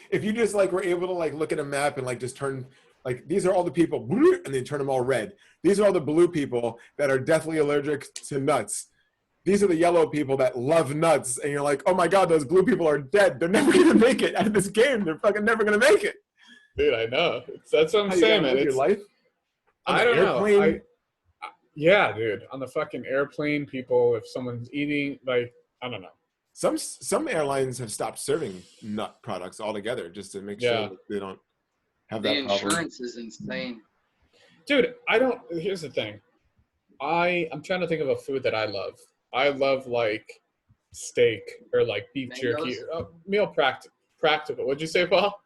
If you just like were able to like look at a map and like just turn like these are all the people and they turn them all red. These are all the blue people that are deathly allergic to nuts. These are the yellow people that love nuts, and you're like, oh my God, those blue people are dead. They're never gonna make it out of this game. They're fucking never gonna make it. Dude, I know. That's what I'm saying, man. Your life? I don't know. Yeah, dude. On the fucking airplane, people, if someone's eating, like, I don't know. Some airlines have stopped serving nut products altogether just to make sure that they don't have that problem. The insurance is insane. Dude, here's the thing. I'm trying to think of a food that I love. I love like steak or like beef jerky. Mangoes? Meal practical. What'd you say, Paul?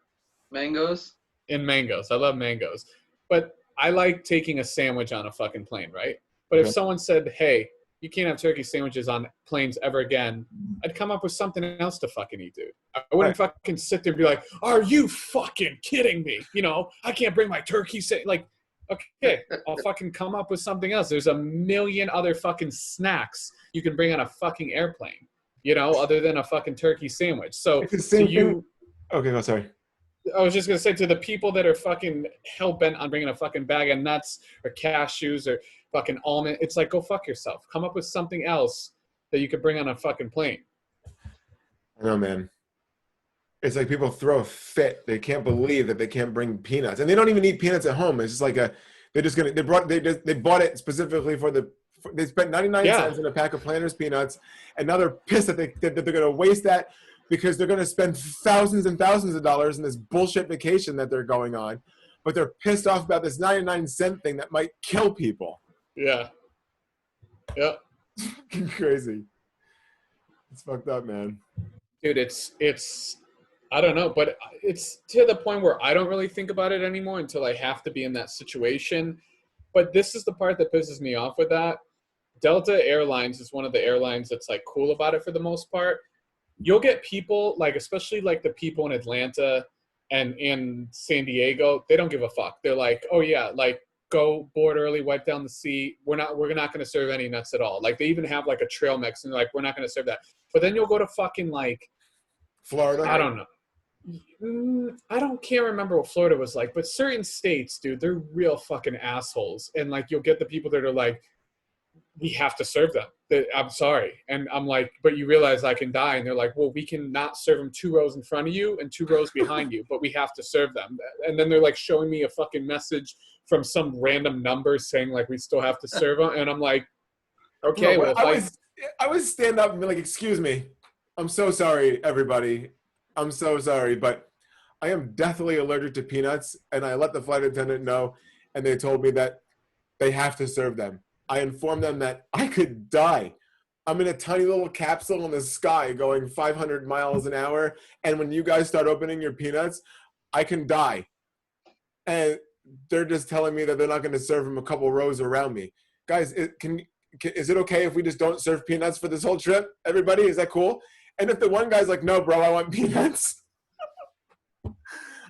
Mangoes? And mangoes. I love mangoes. But I like taking a sandwich on a fucking plane, right? But if Okay. someone said, hey, you can't have turkey sandwiches on planes ever again, I'd come up with something else to fucking eat, dude. I wouldn't fucking sit there and be like, are you fucking kidding me? You know, I can't bring my turkey like, okay, I'll fucking come up with something else. There's a million other fucking snacks you can bring on a fucking airplane, you know, other than a fucking turkey sandwich. So It's the same to you, thing. Okay, no, sorry. I was just gonna say to the people that are fucking hell bent on bringing a fucking bag of nuts or cashews or fucking almond, it's like, go fuck yourself. Come up with something else that you could bring on a fucking plane. I know, man. It's like people throw a fit. They can't believe that they can't bring peanuts, and they don't even eat peanuts at home. It's just like they bought it specifically they spent 99 cents on a pack of Planters peanuts, and now they're pissed that they're going to waste that because they're going to spend thousands and thousands of dollars in this bullshit vacation that they're going on, but they're pissed off about this 99-cent thing that might kill people. Yeah. Yeah. Crazy. It's fucked up, man. Dude, it's I don't know, but it's to the point where I don't really think about it anymore until I have to be in that situation. But this is the part that pisses me off with that. Delta Airlines is one of the airlines that's like cool about it for the most part. You'll get people like, especially like the people in Atlanta and in San Diego, they don't give a fuck. They're like, oh yeah, like go board early, wipe down the seat. We're not going to serve any nuts at all. Like they even have like a trail mix and they're like, we're not going to serve that. But then you'll go to fucking like Florida. I don't know. Can't remember what Florida was like, but certain states, dude, they're real fucking assholes. And like, you'll get the people that are like, we have to serve them. I'm sorry. And I'm like, but you realize I can die. And they're like, well, we can not serve them 2 rows in front of you and 2 rows behind you, but we have to serve them. And then they're like showing me a fucking message from some random number saying like, we still have to serve them. And I'm like, okay, No, well, I would stand up and be like, excuse me. I'm so sorry, everybody. I'm so sorry, but I am deathly allergic to peanuts, and I let the flight attendant know, and they told me that they have to serve them. I informed them that I could die. I'm in a tiny little capsule in the sky going 500 miles an hour, and when you guys start opening your peanuts, I can die. And they're just telling me that they're not going to serve them a couple rows around me. Guys, is it okay if we just don't serve peanuts for this whole trip? Everybody, is that cool? And if the one guy's like, no, bro, I want peanuts. I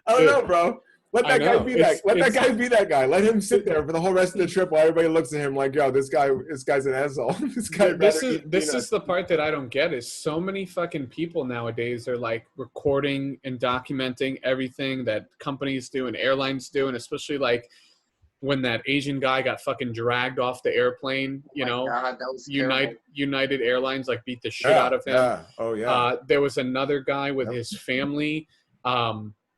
don't know, bro. Let that guy be that. Let that guy be that guy. Let him sit there for the whole rest of the trip while everybody looks at him like, yo, this guy's an asshole. This is the part that I don't get is so many fucking people nowadays are like recording and documenting everything that companies do and airlines do, and especially like when that Asian guy got fucking dragged off the airplane, you know, God, that was United Airlines like beat the shit out of him. Yeah. Oh yeah. There was another guy with his family.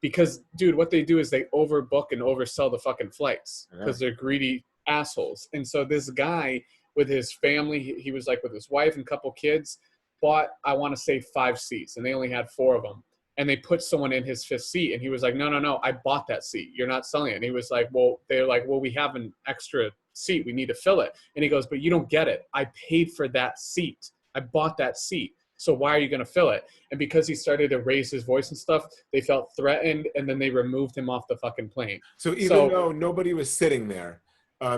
Because, dude, what they do is they overbook and oversell the fucking flights because they're greedy assholes. And so this guy with his family, he was like with his wife and couple kids, bought, I want to say 5 seats, and they only had 4 of them. And they put someone in his 5th seat, and he was like, no, I bought that seat. You're not selling it. And he was like, they're like, we have an extra seat. We need to fill it. And he goes, but you don't get it. I paid for that seat. I bought that seat. So why are you going to fill it? And because he started to raise his voice and stuff, they felt threatened, and then they removed him off the fucking plane. So even though nobody was sitting there,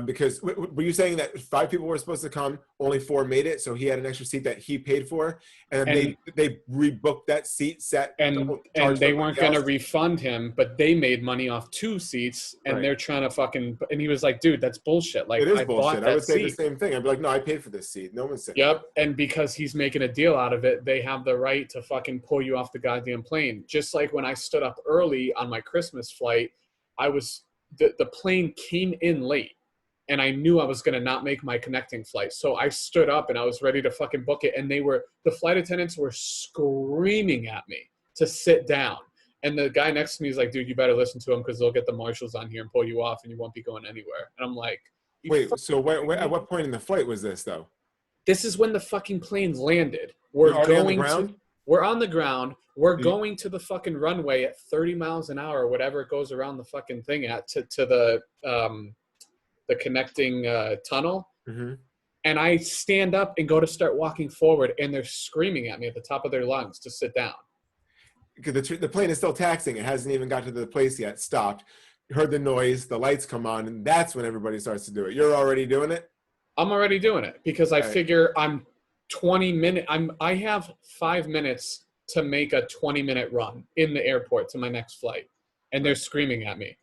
because were you saying that 5 people were supposed to come, only 4 made it, so he had an extra seat that he paid for, and they rebooked that seat set, and they weren't going to refund him, but they made money off 2 seats, and they're trying to fucking, and he was like, dude, that's bullshit. Like, it is I bullshit. I would say seat. the same thing. I'd be like, no, I paid for this seat. No one's sitting. Yep, and because he's making a deal out of it, they have the right to fucking pull you off the goddamn plane. Just like when I stood up early on my Christmas flight, the plane came in late. And I knew I was going to not make my connecting flight. So I stood up and I was ready to fucking book it. And the flight attendants were screaming at me to sit down. And the guy next to me is like, dude, you better listen to him because they'll get the marshals on here and pull you off and you won't be going anywhere. And I'm like, wait, so at what point in the flight was this though? This is when the fucking plane landed. We're on the ground. We're going to the fucking runway at 30 miles an hour, whatever it goes around the fucking thing at, to the connecting tunnel. Mm-hmm. And I stand up and go to start walking forward, and they're screaming at me at the top of their lungs to sit down. Because the plane is still taxiing. It hasn't even got to the place yet. Stopped. You heard the noise. The lights come on, and that's when everybody starts to do it. You're already doing it? I'm already doing it because I Right. figure I'm 20 minutes. I have 5 minutes to make a 20-minute run in the airport to my next flight, and they're screaming at me.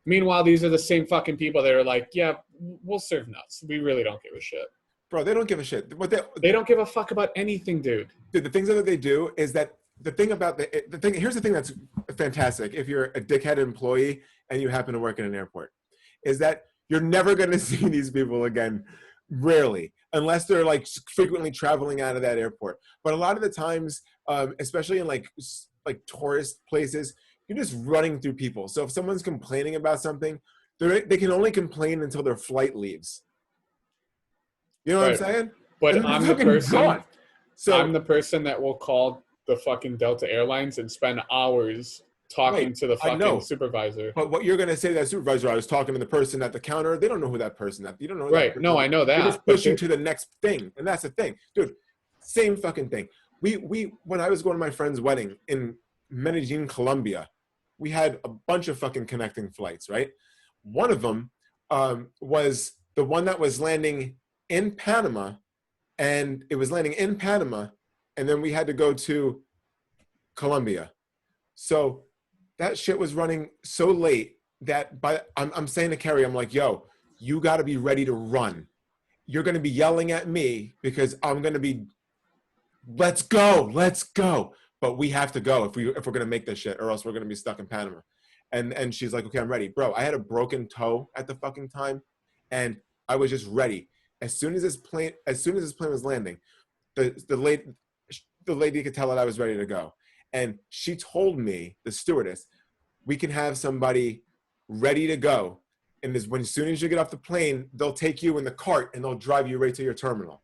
Meanwhile, these are the same fucking people that are like, yeah, we'll serve nuts. We really don't give a shit. Bro, they don't give a shit. What They don't give a fuck about anything, dude. the things that they do is that the thing about the thing, here's the thing that's fantastic. If you're a dickhead employee and you happen to work in an airport, is that you're never going to see these people again. Rarely, unless they're like frequently traveling out of that airport. But a lot of the times, especially in like tourist places, you're just running through people. So if someone's complaining about something, they can only complain until their flight leaves. You know what I'm saying? But And I'm they're the fucking person. gone. So I'm the person that will call the fucking Delta Airlines and spend hours talking Right, to the I know. fucking supervisor. but what you're gonna say to that supervisor, I was talking to the person at the counter, they don't know who that person is. You don't know who that Right? person No, is. I know You're that. just But pushing to the next thing. And that's the thing. Dude, same fucking thing. We when I was going to my friend's wedding in Medellin, Colombia, we had a bunch of fucking connecting flights, right? One of them was the one that was landing in Panama, and it was landing in Panama, and then we had to go to Colombia. So that shit was running so late that I'm saying to Kerry, I'm like, yo, you got to be ready to run. You're going to be yelling at me because I'm going to be, let's go. But we have to go if we're going to make this shit, or else we're going to be stuck in Panama. And she's like, okay, I'm ready. Bro, I had a broken toe at the fucking time, and I was just ready. As soon as this plane was landing, the lady could tell that I was ready to go. And she told me, the stewardess, we can have somebody ready to go. And as soon as you get off the plane, they'll take you in the cart and they'll drive you right to your terminal.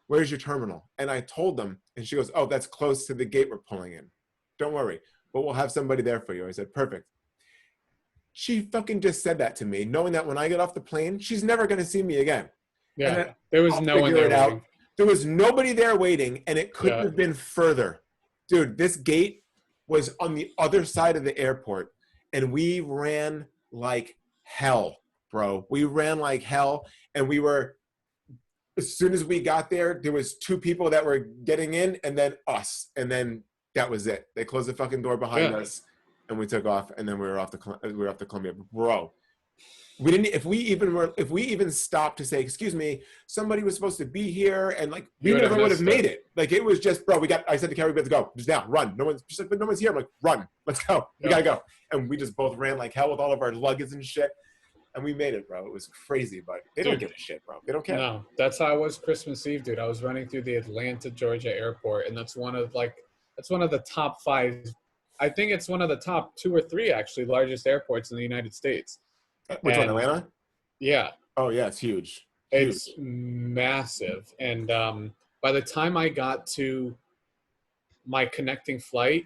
Where's your terminal? And I told them, and she goes, oh, that's close to the gate we're pulling in. Don't worry, but we'll have somebody there for you. I said, perfect. She fucking just said that to me, knowing that when I get off the plane, she's never going to see me again. yeah, then there was I'll no one figure there it out. waiting. There was nobody there waiting, and it couldn't Yeah. have been further. Dude, this gate was on the other side of the airport, and we ran like hell, bro. We ran like hell, and we were, as soon as we got there, there was 2 people that were getting in, and then us, and then that was it. They closed the fucking door behind Yeah. us, and we took off, and then we were off to Columbia. Bro, we didn't. If we even stopped to say, "Excuse me, somebody was supposed to be here," and like we You would've never would have missed made it. Like it was just, bro. I said to Carrie, "We have to go. Just now, run." No one's just like, but no one's here. I'm like, run. Let's go. We Yeah. gotta go. And we just both ran like hell with all of our luggage and shit, and we made it, bro. It was crazy, but they don't Dude. give a shit, bro. They don't care. No, that's how I was Christmas Eve, dude. I was running through the Atlanta, Georgia airport, and that's one of the top 5. I think it's one of the top 2 or 3 actually largest airports in the United States. Which one, And- Atlanta? Yeah, Oh yeah, it's huge. it's massive. And by the time I got to my connecting flight,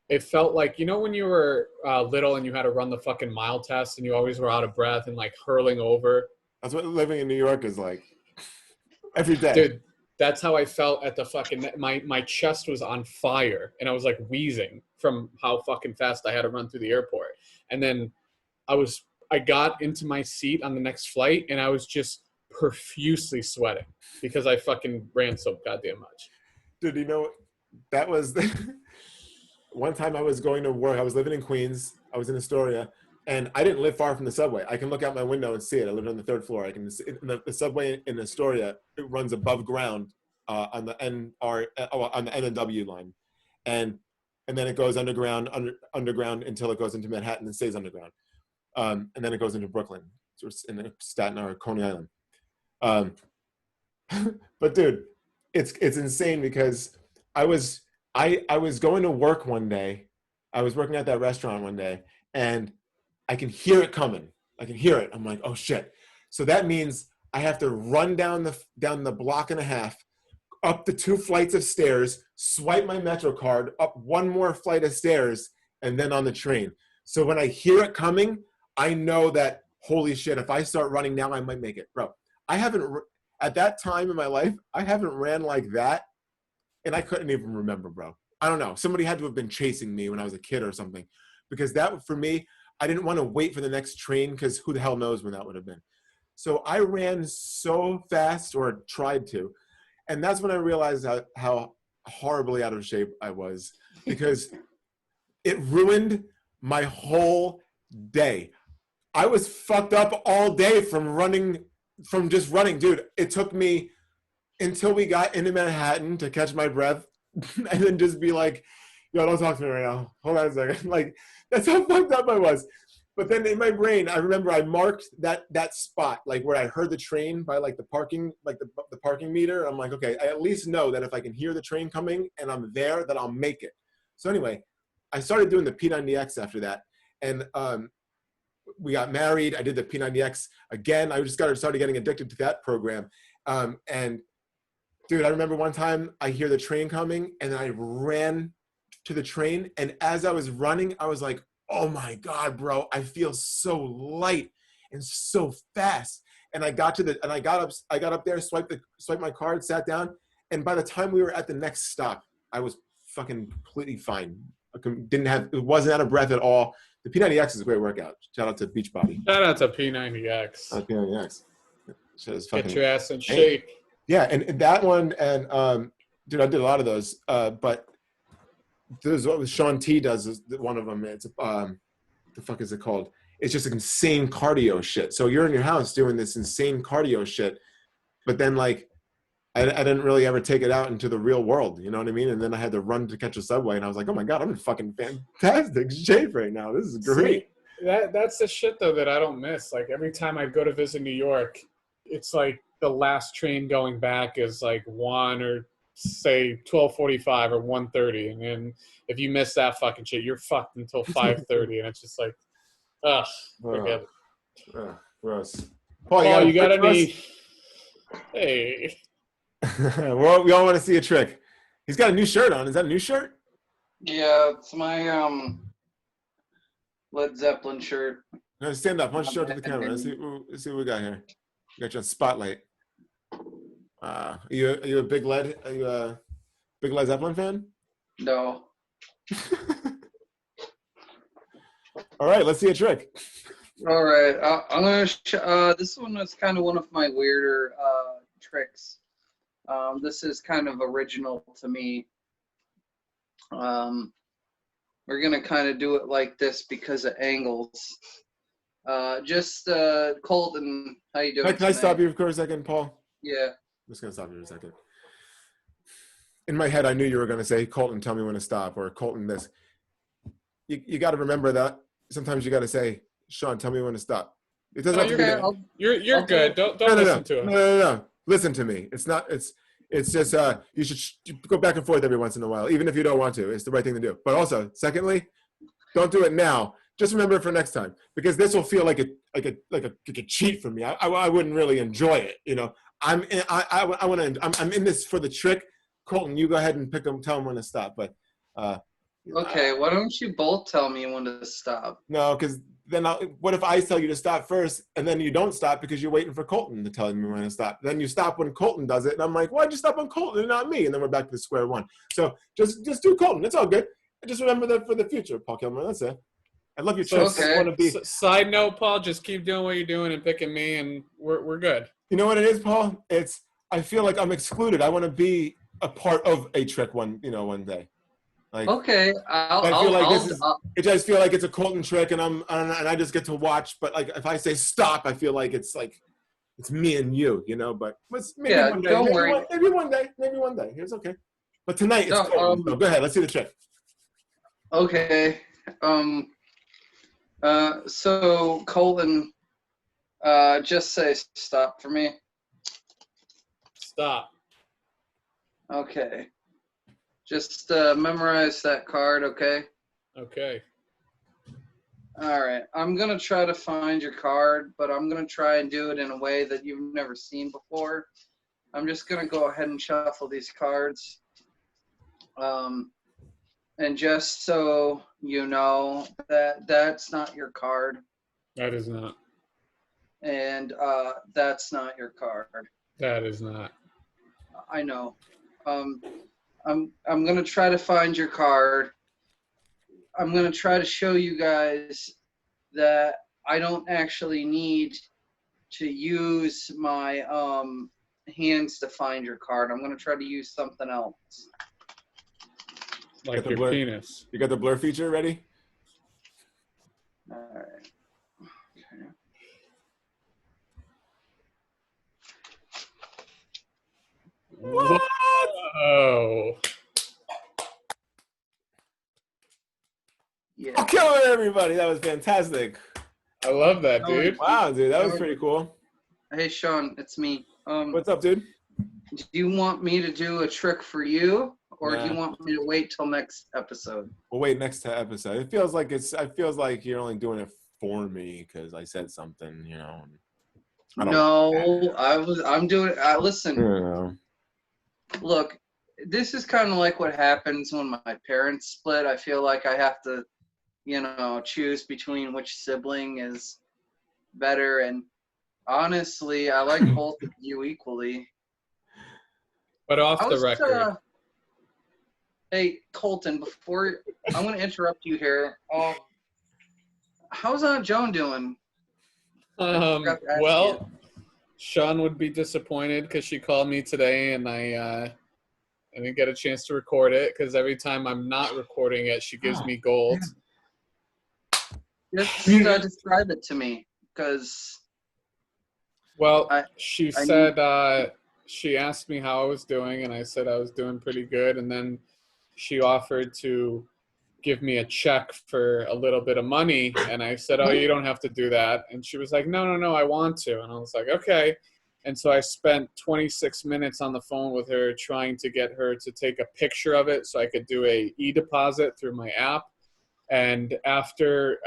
it felt like, you know, when you were little and you had to run the fucking mile test and you always were out of breath and like hurling over. That's what living in New York is like. Every day. Dude, that's how I felt at the fucking, my chest was on fire and I was like wheezing from how fucking fast I had to run through the airport. And then I got into my seat on the next flight and I was just profusely sweating because I fucking ran so goddamn much. Dude, you know, that was one time I was going to work. I was living in Queens. I was in Astoria, and I didn't live far from the subway. I can look out my window and see it. I lived on the 3rd floor. I can see the subway in Astoria. It runs above ground on the on the N&W line, and then it goes underground until it goes into Manhattan and stays underground, and then it goes into Brooklyn, so in Staten or Coney Island. But dude, it's insane because I was going to work one day. I was working at that restaurant one day, and I can hear it coming. I can hear it. I'm like, oh shit. So that means I have to run down the block and a half, up the 2 flights of stairs, swipe my Metro card, up 1 more flight of stairs, and then on the train. So when I hear it coming, I know that, holy shit, if I start running now, I might make it. Bro, at that time in my life, I haven't ran like that, and I couldn't even remember, bro. I don't know. Somebody had to have been chasing me when I was a kid or something, because that, for me, I didn't want to wait for the next train, because who the hell knows when that would have been. So I ran so fast, or tried to, and that's when I realized how horribly out of shape I was, because it ruined my whole day. I was fucked up all day from just running. Dude, it took me until we got into Manhattan to catch my breath and then just be like, yo, don't talk to me right now. Hold on a second. Like, that's how fucked up I was. But then in my brain, I remember I marked that spot, like where I heard the train by like the parking, like the parking meter. I'm like, okay, I at least know that if I can hear the train coming and I'm there, that I'll make it. So anyway, I started doing the P90X after that. And we got married. I did the P90X again. I just started getting addicted to that program. And dude, I remember one time I hear the train coming and I ran to the train. And as I was running, I was like, oh my God, bro, I feel so light and so fast. And I got up there, swiped my card, sat down. And by the time we were at the next stop, I was fucking completely fine. It wasn't out of breath at all. The P90X is a great workout. Shout out to Beachbody. Shout out to P90X. P90X. Get your ass in shape. Yeah, and that one, and dude, I did a lot of those. But there's what Sean T does is one of them. It's the fuck is it called? It's just insane cardio shit. So you're in your house doing this insane cardio shit, but then like I didn't really ever take it out into the real world. You know what I mean? And then I had to run to catch a subway, and I was like, oh my God, I'm in fucking fantastic shape right now. This is great. See, that's the shit though that I don't miss. Like every time I go to visit New York, it's like the last train going back is like 1 or say 12:45 or 1:30, and then if you miss that fucking shit, you're fucked until 5:30, and it's just like, ugh, forget it. Gross. Paul, you got any? Hey. Well, we all want to see a trick. He's got a new shirt on. Is that a new shirt? Yeah, it's my Led Zeppelin shirt. No, stand up. Why don't you show it to the camera? Let's see what we got here. We got you on spotlight. Are you a big Led Zeppelin fan? No. All right, let's see a trick. All right, I'm gonna. This one is kind of one of my weirder tricks. This is kind of original to me. We're gonna kind of do it like this because of angles. Colton, how you doing? Can I stop you for a second, Paul? Yeah. I'm just gonna stop you for a second. In my head, I knew you were gonna say, Colton, tell me when to stop, or Colton this. You got to remember that sometimes you got to say, Sean, tell me when to stop. It doesn't have to be that. You're good. Don't listen to him. No. Listen to me. It's just you should go back and forth every once in a while, even if you don't want to. It's the right thing to do. But also, secondly, don't do it now. Just remember it for next time, because this will feel like a cheat for me. I wouldn't really enjoy it. You know, I'm in this for the trick. Colton, you go ahead and tell him when to stop. But okay, why don't you both tell me when to stop? No, because then what if I tell you to stop first, and then you don't stop because you're waiting for Colton to tell me when to stop? Then you stop when Colton does it, and I'm like, why'd you stop on Colton and not me? And then we're back to square one. So just do Colton. It's all good. Just remember that for the future, Paul Kilmer. That's it. I love your tricks. Okay. Side note, Paul, just keep doing what you're doing and picking me, and we're good. You know what it is, Paul? I feel like I'm excluded. I want to be a part of a trick one day. Like, okay, I just feel like it's a Colton trick, and I just get to watch. But like, if I say stop, I feel like it's me and you, you know. But maybe one day, don't worry. Maybe one day. It's okay. But tonight it's Colton. So go ahead. Let's see the trick. Okay. So Colton, just say stop for me. Stop. Okay. Just memorize that card, okay? Okay. All right. I'm going to try to find your card, but I'm going to try and do it in a way that you've never seen before. I'm just going to go ahead and shuffle these cards. And just so you know, that's not your card. That is not. and that's not your card. That is not. I know. I'm gonna try to find your card. I'm gonna try to show you guys that I don't actually need to use my hands to find your card. I'm gonna try to use something else. Like Got the your blur. penis. You got the blur feature ready? All right. Okay. What? Oh. Yeah. Oh, killing everybody. That was fantastic. I love that, dude. Wow, dude, that was pretty cool. Hey, Sean, it's me. What's up, dude? Do you want me to do a trick for you, or do you Nah. want me to wait till next episode? We'll wait next episode. It feels like you're only doing it for me because I said something, you know. I don't No, I'm doing. Listen, you know. look, this is kind of like what happens when my parents split. I feel like I have to, choose between which sibling is better. And honestly, I like both of you equally. But off the record. Hey, Colton, I'm going to interrupt you here. How's Aunt Joan doing? forgot to ask Well, Sean would be disappointed because she called me today and I didn't get a chance to record it because every time I'm not recording it, she gives me gold. Just describe it to me, because Well, I she I said she asked me how I was doing, and I said I was doing pretty good. And then she offered to give me a check for a little bit of money, and I said, "Oh, you don't have to do that." And she was like, "No, I want to." And I was like, "Okay." And so I spent 26 minutes on the phone with her trying to get her to take a picture of it so I could do a e-deposit through my app. And after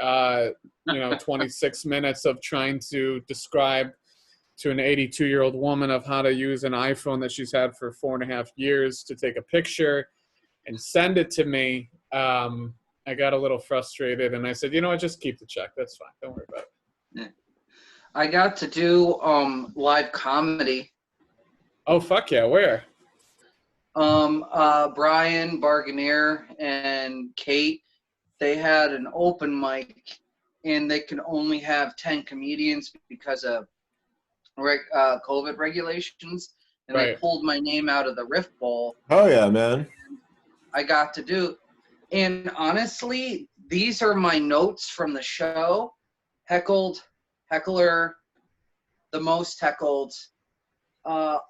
26 minutes of trying to describe to an 82-year-old woman of how to use an iPhone that she's had for 4.5 years to take a picture and send it to me, I got a little frustrated and I said, just keep the check. That's fine. Don't worry about it. I got to do live comedy. Oh, fuck yeah. Where? Brian Barganier and Kate, they had an open mic, and they can only have 10 comedians because of COVID regulations, and Right. they pulled my name out of the Riff Bowl. Oh yeah, man. I got to do, and honestly, these are my notes from the show. Heckled, heckler, the most heckled.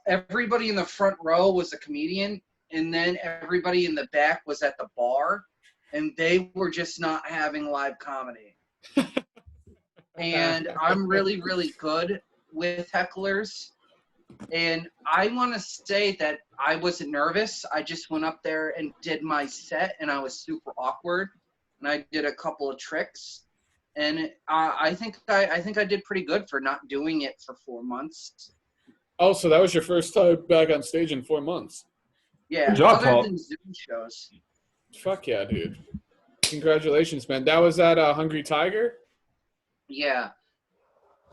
Everybody in the front row was a comedian, and then everybody in the back was at the bar, and they were just not having live comedy. And I'm really, really good with hecklers. And I want to say that I wasn't nervous. I just went up there and did my set, and I was super awkward. And I did a couple of tricks, and I think I did pretty good for not doing it for 4 months. Oh, so that was your first time back on stage in 4 months. Yeah, Good job, other Paul. than Zoom shows. Fuck yeah, dude. Congratulations, man. That was at Hungry Tiger? Yeah.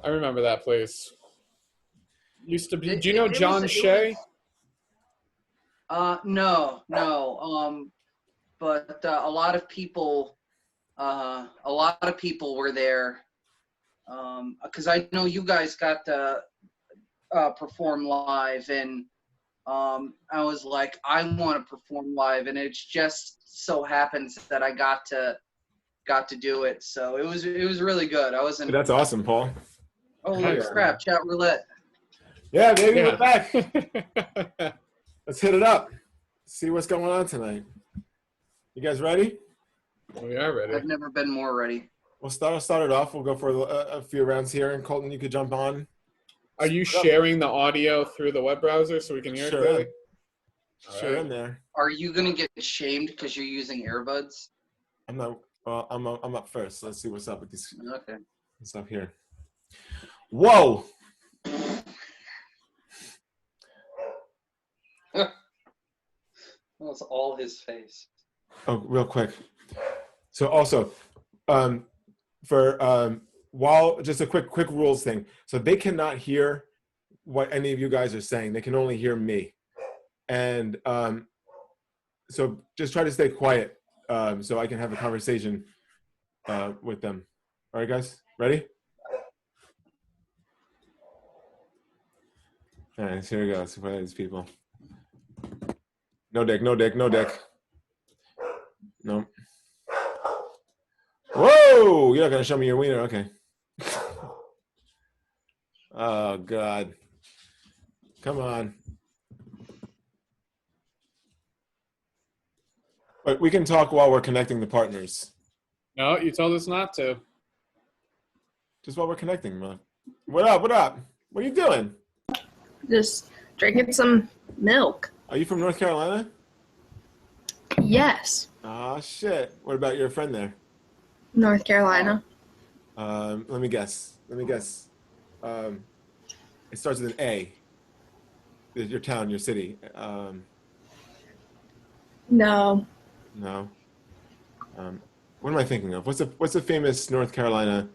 I remember that place. Used to be. Do you It know was- John it Shea? No. But a lot of people were there. Because I know you guys got to perform live, and I was like, I want to perform live, and it just so happens that I got to do it. So it was really good. I wasn't. That's awesome, Paul. Holy Nice. crap! Chat roulette. Yeah, baby, Yeah. we're back. Let's hit it up. See what's going on tonight. You guys ready? We are ready. I've never been more ready. We'll start it off. We'll go for a few rounds here, and Colton, you could jump on. Are you sharing the audio through the web browser so we can hear Sure it clearly? am. Sure in there. Are you gonna get shamed because you're using earbuds? I'm not. I'm up first. Let's see what's up with this. Okay. What's up here? Whoa! That's all his face. Oh, real quick. So also, for while just a quick rules thing. So they cannot hear what any of you guys are saying. They can only hear me. And so just try to stay quiet so I can have a conversation with them. All right, guys, ready? All right, so here we go. Let's play these people. No dick, no dick, no dick. No. Whoa! You're not gonna show me your wiener, okay? Oh God! Come on. But we can talk while we're connecting the partners. No, you told us not to. Just while we're connecting, man. What up? What up? What are you doing? Just drinking some milk. Are you from North Carolina? Yes, Oh shit! What about your friend there? North Carolina. Let me guess. It starts with an A. Your town, your city. No, No. What am I thinking of? What's the famous North Carolina?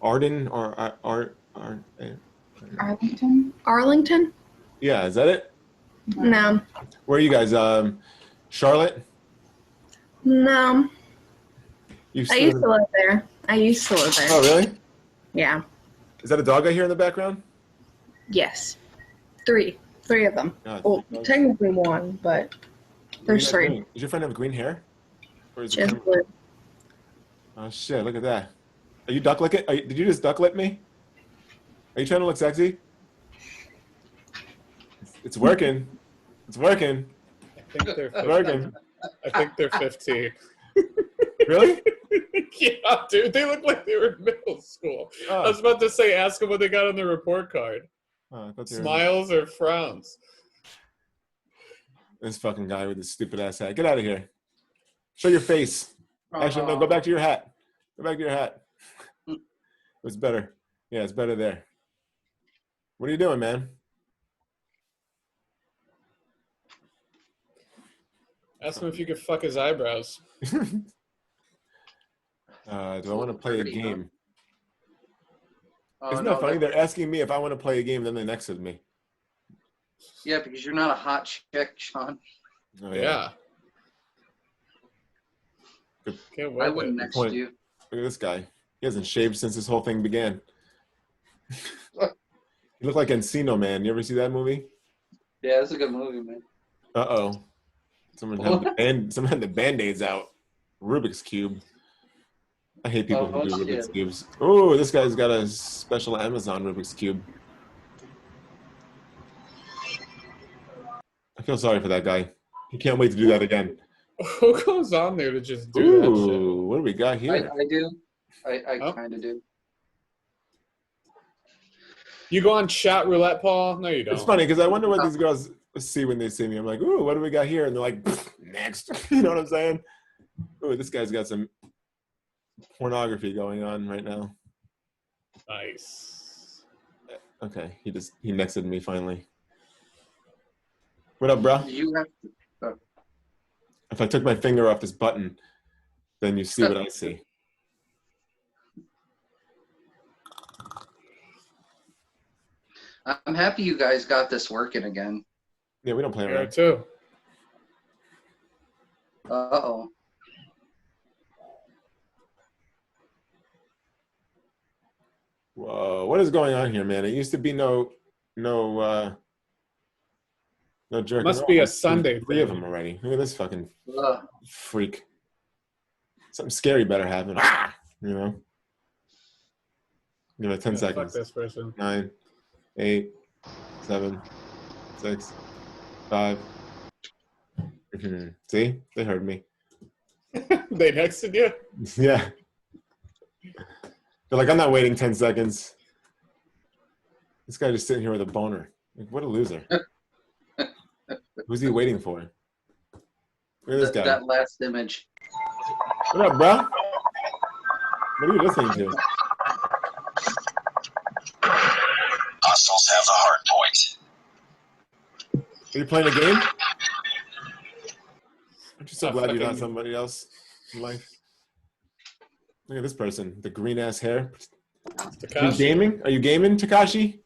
Arden or Arlington. Arlington? Yeah, is that it? No, Where are you guys? Charlotte? no. You I used to live there. Oh, really? Yeah. Is that a dog I hear in the background? Yes. Three of them. God, Well, three dogs. technically one, but What are you there's guys three. doing? Does your friend have green hair? Or is it Just camera- blue. Oh shit! Look at that. Are you duck licking? Did you just duck lip me? Are you trying to look sexy? It's working. It's working. I think they're It's working. I think they're 15. Really? Yeah, dude, they look like they were in middle school. I Oh, was about to say, ask them what they got on their report card. I thought they were- Smiles or frowns? This fucking guy with his stupid ass hat. Get out of here. Show your face. Actually, no, go back to your hat. Go back to your hat. It's better. Yeah, it's better there. What are you doing, man? Ask him if you could fuck his eyebrows. Do I want to play a Dirty, huh? game? Oh, Isn't no, that funny? They're asking me if I want to play a game, then they nexted me. Yeah, because you're not a hot chick, Sean. Oh, Yeah. Good. Can't I wait. wouldn't next point. you. Look at this guy. He hasn't shaved since this whole thing began. He looked like Encino Man. You ever see that movie? Yeah, it's a good movie, man. Uh-oh. Someone had the Band-Aids out. Rubik's Cube. I hate people who do Oh, Rubik's shit. Cubes. Oh, this guy's got a special Amazon Rubik's Cube. I feel sorry for that guy. He can't wait to do that again. Who goes on there to just do that shit? Ooh, what do we got I here? do. I Oh. kind of do. You go on chat roulette, Paul? No, you don't. It's funny because I wonder what these girls see when they see me. I'm like, ooh, what do we got here? And they're like, next. You know what I'm saying? Ooh, this guy's got some pornography going on right now. Nice. Okay, he nexted me finally. What up, bro? You have If I took my finger off this button, then you see what I see. I'm happy you guys got this working again. Yeah, we don't play Here around. too. Uh-oh. Whoa, what is going on here, man? It used to be no jerking. Must be a off. Sunday Three of thing. them already. Look at this fucking Ugh. freak. Something scary better happen. Ah! You know? Give it 10 Yeah, seconds. Fuck this person. 9, 8, 7, 6, 5. Mhm. See? They heard me. They texted you? Yeah. They're like, I'm not waiting 10 seconds. This guy just sitting here with a boner. Like, what a loser. Who's he waiting for? Look at this guy. That last image. What up, bro? What are you listening to? Hostiles have the hard point. Are you playing a game? Aren't you so Oh, glad you're not fucking- somebody else in life? Look at this person, the green ass hair. Are you Takashi. gaming? Are you gaming, Takashi?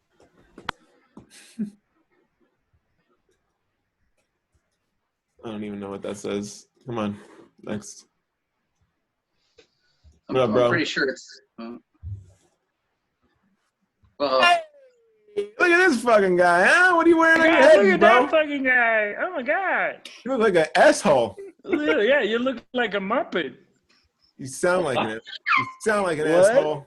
I don't even know what that says. Come on, next. What up, bro? I'm pretty sure it's. Well, Hey, look at this fucking guy, huh? What are you wearing on your God, head, look at bro? that fucking guy. Oh my God. You look like an asshole. Yeah, you look like a Muppet. You sound like an. You sound like an What? asshole.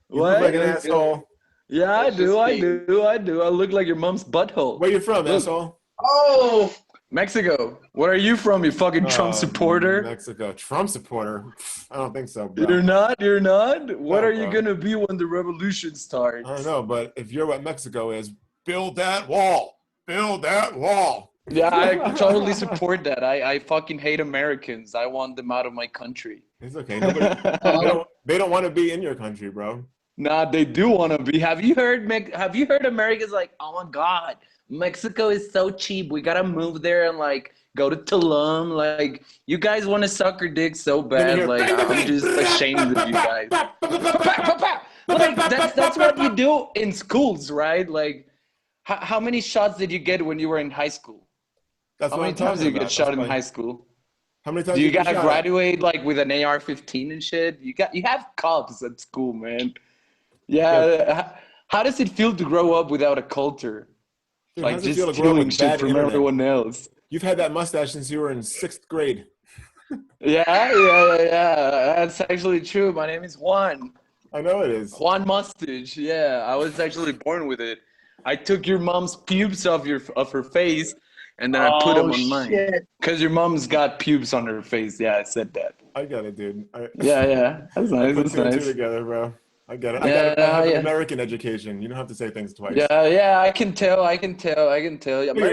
You What? look like an asshole. Yeah, I That's do. just I me. do. I do. I look like your mom's butthole. Where you from, Look. asshole? oh, Mexico. Where are you from, you fucking Trump supporter? Mexico. Trump supporter? I don't think so, bro. You're not? You're not? What No, are you bro. going to be when the revolution starts? I don't know, but if you're what Mexico is, build that wall. Build that wall. Yeah, I totally support that. I fucking hate Americans. I want them out of my country. It's okay. Nobody, they don't want to be in your country, bro. Nah, they do want to be. Have you heard Americans like, oh my God, Mexico is so cheap. We got to move there and like go to Tulum. Like, you guys want to suck your dick so bad. Like, I'm just ashamed of you guys. Like, that's what you do in schools, right? Like, how many shots did you get when you were in high school? That's How what many I'm times talking did you about. get shot That's in why- high school? How many times Do you did get gotta shot? graduate like with an AR-15 and shit? You have cops at school, man. Yeah. How does it feel to grow up without a culture? Dude, how Like does it just feel to grow up stealing with shit bad from internet? everyone else. You've had that mustache since you were in 6th grade. Yeah. That's actually true. My name is Juan. I know it is. Juan Mustache. Yeah, I was actually born with it. I took your mom's pubes off her face, and then I put them on mine. shit. Cause your mom's got pubes on her face. Yeah, I said that. I get it, dude. Yeah. That's I nice. put That's two and two nice. together, bro. I get it. I Yeah, have an yeah. American education. You don't have to say things twice. Yeah, I can tell. Americans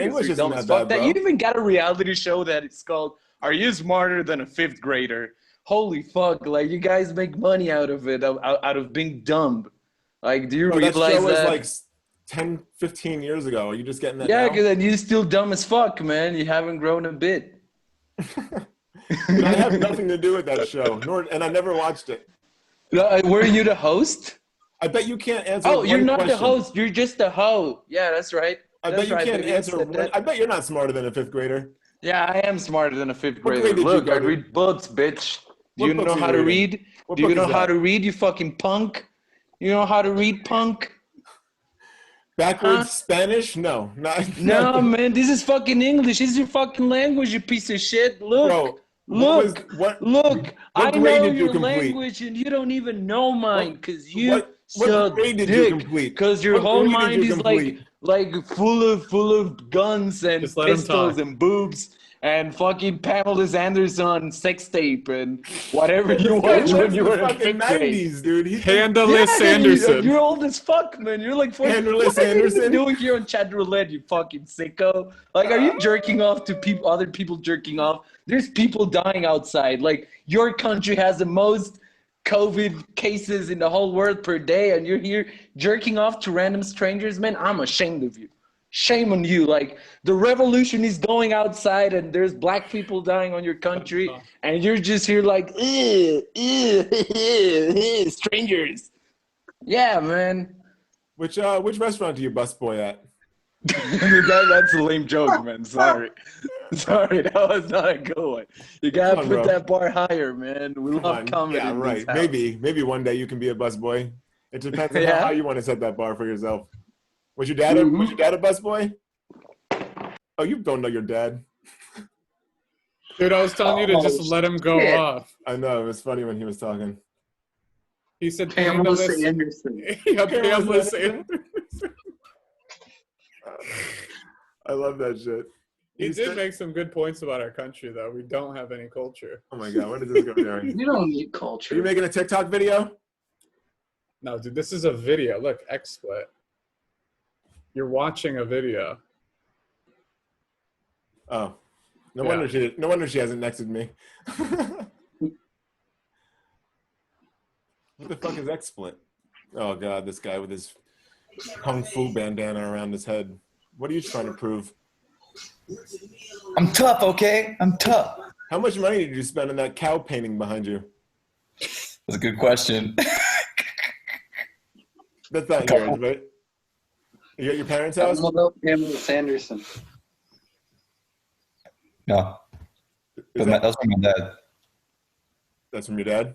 English are isn't dumb that as fuck. bad, bro. You even got a reality show that it's called "Are You Smarter Than a Fifth Grader?" Holy fuck! Like you guys make money out of it, out of being dumb. Like, do you Bro, that realize show was that? like 10, 15 years ago. Are you just getting that Yeah, now? because then you're still dumb as fuck, man. You haven't grown a bit. And I have nothing to do with that show, and I never watched it. Were you the host? I bet you can't answer. Oh, you're one not the question. host. You're just the hoe. Yeah, that's right. I That's bet you right, can't baby. answer. Said that. I bet you're not smarter than a 5th grader. Yeah, I am smarter than a fifth What grader. grade did you Look, go I to? read books, bitch. Do What you books know are you how to reading? read? What Do you book know is how that? to read, you fucking punk? You know how to read, punk? Backwards Huh? Spanish? No, not. No, man, this is fucking English. This is your fucking language, you piece of shit. Look, Bro, look, what look. I grade know did you your complete? language and you don't even know mine because you what suck grade did you dick. complete? Because your What whole grade did mind you is complete? like full of guns and Just let him pistols talk. and boobs and fucking Pamela Anderson sex tape and whatever you This guy watched lives when you in the were in fucking 5th grade. 90s, dude. He's Handaless Yeah, Anderson. You're old as fuck, man. You're like 40. Handless What are you Anderson? even doing here on Chat Roulette, you fucking sicko? Like, are you jerking off to people, other people jerking off? There's people dying outside. Like, your country has the most COVID cases in the whole world per day, and you're here jerking off to random strangers, man. I'm ashamed of you. Shame on you. Like, the revolution is going outside, and there's black people dying on your country, and you're just here like, strangers. Yeah, man. Which restaurant do you busboy at? That's a lame joke, man. Sorry. Sorry, that was not a good one. You gotta Come on, put bro. that bar higher, man. We Come love on. comedy. Yeah, in this right. house. Maybe one day you can be a busboy. It depends on Yeah. how you want to set that bar for yourself. Was your dad Mm-hmm. was your dad a busboy? Oh, you don't know your dad. Dude, I was telling you to just Oh, let him go shit. off. I know, it was funny when he was talking. He said Pamela handless. Anderson. Yeah, Pamela Anderson. Anderson. I love that shit. He He did said- make some good points about our country, though. We don't have any culture. Oh my god, where did this go, Darren? You don't need Are culture. you making a TikTok video? No, dude, this is a video. Look, XSplit. You're watching a video. Oh. No Yeah. wonder she hasn't nexted me. What the fuck is XSplit? Oh god, this guy with his kung fu bandana around his head. What are you trying to prove? I'm tough, okay? I'm tough. How much money did you spend on that cow painting behind you? That's a good question. That's not yours, right? You at your parents' house? Pamela Sanderson. No, Is but that- that was from my dad. that's from your dad?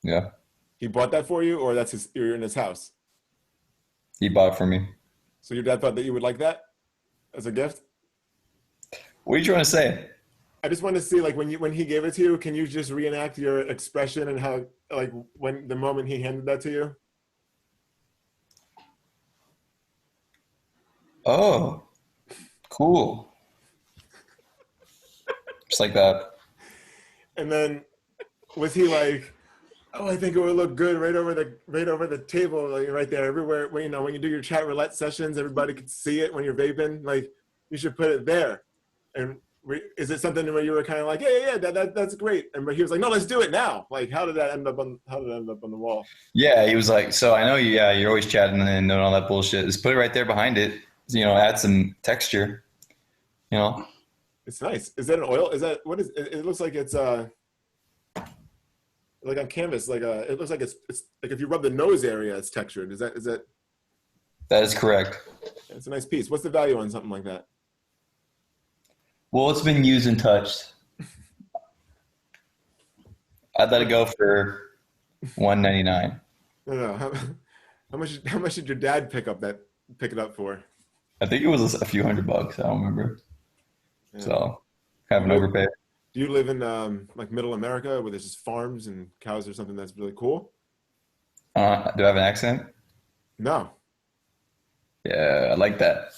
Yeah, He bought that for you, or that's his? You're in his house. he bought it for me. So your dad thought that you would like that as a gift. What are you trying to say? I just want to see, like, when he gave it to you, can you just reenact your expression and how, like, when the moment he handed that to you? Oh, cool. Just like that. And then was he like, "Oh, I think it would look good right over the table, like, right there, everywhere. When, when you do your chat roulette sessions, everybody could see it when you're vaping. Like, you should put it there." And is it something where you were kind of like, "Yeah, that's great," and but he was like, "No, let's do it now." Like, how did that end up on the wall? Yeah, he was like, so I know you. Yeah, you're always chatting and doing all that bullshit. Just put it right there behind it. Add some texture. It's nice. Is that an oil? Is that what is? It looks like it's like on canvas. Like it looks like it's like if you rub the nose area, it's textured. Is that? That is correct. It's a nice piece. What's the value on something like that? Well, it's been used and touched. I'd let it go for $199. No. How much did your dad pick it up for? I think it was a few $100. I don't remember. Yeah. So haven't overpaid. Do you live in like middle America where there's just farms and cows or something that's really cool? Do I have an accent? No, Yeah, I like that.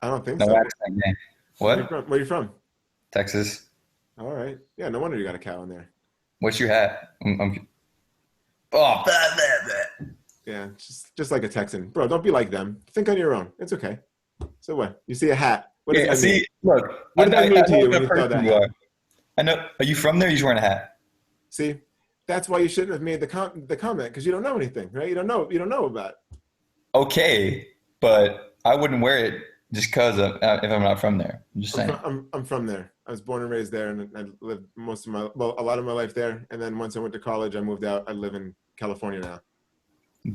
I don't think No so. accent. Yeah. What? Where are you from? Texas. All right. Yeah, no wonder you got a cow in there. What's your hat? Oh, Yeah, just like a Texan. Bro, don't be like them. Think on your own. It's okay. So what? You see a hat. What does yeah, that mean? see, look. What did that mean to know you what when you saw person that you hat? are. I know. Are you from there? Or you're just wearing a hat. See? That's why you shouldn't have made the comment, because you don't know anything, right? You don't know about it. Okay, but I wouldn't wear it just because if I'm not from there. I'm just saying. I'm from there. I was born and raised there, and I lived a lot of my life there. And then once I went to college, I moved out. I live in California now.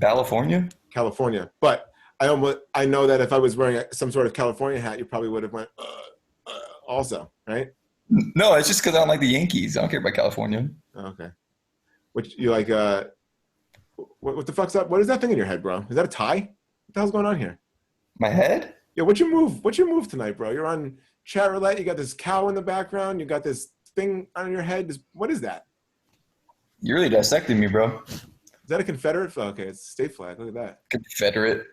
California? California. But I know that if I was wearing some sort of California hat, you probably would have went also, right? No, it's just because I don't like the Yankees. I don't care about California. Oh, okay. Which you like? What the fuck's up? What is that thing in your head, bro? Is that a tie? What the hell's going on here? My head? Yeah, what's your move? What's your move tonight, bro? You're on chat roulette. You got this cow in the background. You got this thing on your head. What is that? You really dissected me, bro. Is that a Confederate flag? Okay, it's a state flag. Look at that. Confederate.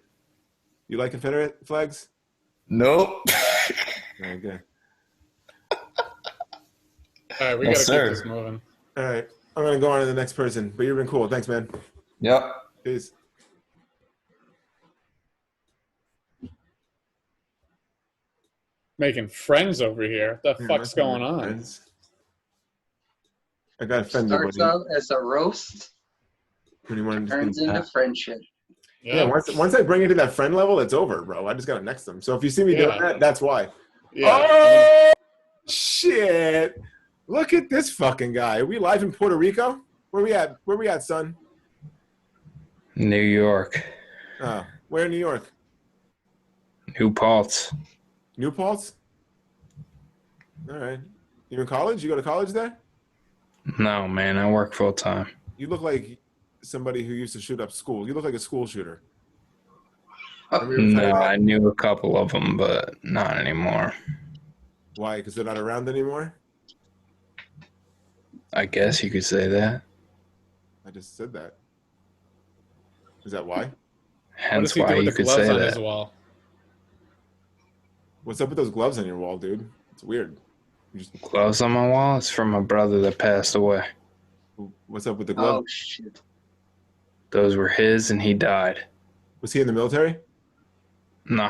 You like Confederate flags? Nope. Very good. All right, we No, gotta sir. keep this moving. All right, I'm gonna go on to the next person. But you've been cool. Thanks, man. Yep. Peace. Making friends over here. What the Yeah, fuck's my going on? friends. I got offended. Starts out as a roast, When you wanted to turns speak. into friendship. Yeah, once I bring it to that friend level, it's over, bro. I just gotta next them. So if you see me doing Yeah. that, that's why. Yeah. Oh shit! Look at this fucking guy. Are we live in Puerto Rico? Where we at? Where we at, son? New York, Where in New York? New Paltz. New Paltz? All right. You in college? You go to college there? No, man, I work full time. You look like somebody who used to shoot up school. You look like a school shooter. No, I knew a couple of them, but not anymore. Why? Because they're not around anymore? I guess you could say that. I just said that. Is that why? What Hence does he why do with you the could gloves say on his that. wall? What's up with those gloves on your wall, dude? It's weird. You just, Gloves on my wall? It's from my brother that passed away. what's up with the Oh gloves? shit! Those were his, and he died. Was he in the military? No,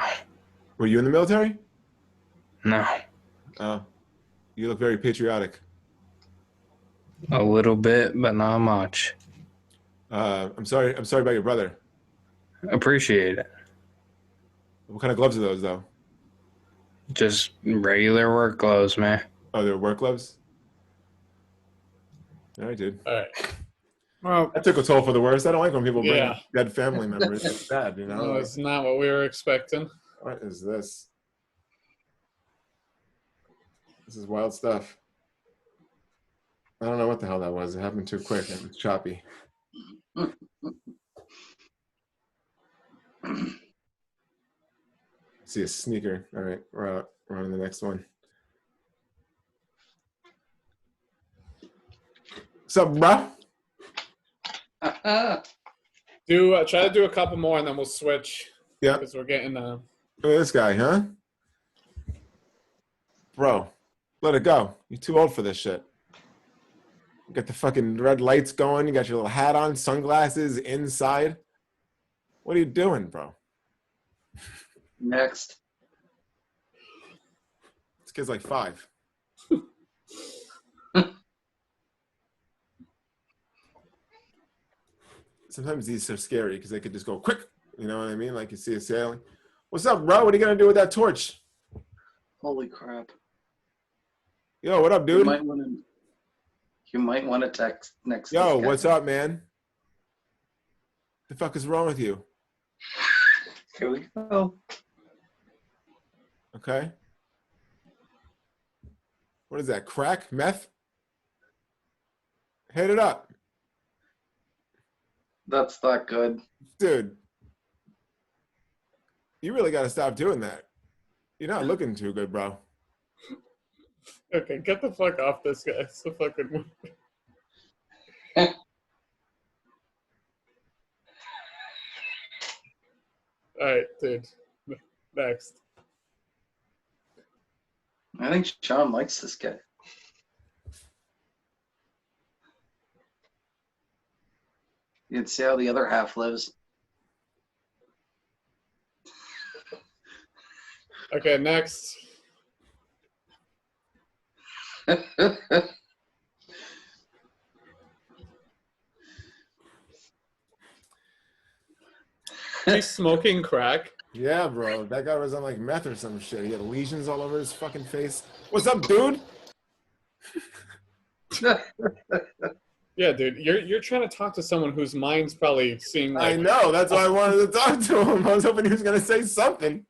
Were you in the military? no. Oh, you look very patriotic. A little bit, but not much. I'm sorry about your brother. Appreciate it. What kind of gloves are those, though? Just regular work clothes, man. Oh, they're work gloves? All right, dude. All right. Well, That took a toll for the worse. I don't like when people bring Yeah. up dead family members. It's sad, you know. no, Like, it's not what we were expecting. what is this? This is wild stuff. I don't know what the hell that was. It happened too quick and choppy. See a sneaker. All right, we're on the next one. What's up, bro? Try to do a couple more and then we'll switch. Yeah. Because we're getting Look at this guy, huh? Bro, let it go. You're too old for this shit. You got the fucking red lights going. You got your little hat on, sunglasses inside. What are you doing, bro? Next. This kid's like 5. Sometimes these are scary because they could just go quick. You know what I mean? Like you see a sailing. What's up, bro? What are you gonna do with that torch? Holy crap. Yo, what up, dude? You might want to text next. Yo, what's up, man? The fuck is wrong with you? Here we go. Okay. What is that? Crack? Meth? Hit it up. That's not good. Dude. You really got to stop doing that. You're not looking too good, bro. Okay, get the fuck off this guy. It's a fucking. Alright, dude. Next. I think Sean likes this guy. You can see how the other half lives. Okay, next. He's smoking crack. Yeah, bro. That guy was on like meth or some shit. He had lesions all over his fucking face. What's up, dude? Yeah, dude, you're trying to talk to someone whose mind's probably seeing like. I know. That's why I wanted to talk to him. I was hoping he was going to say something.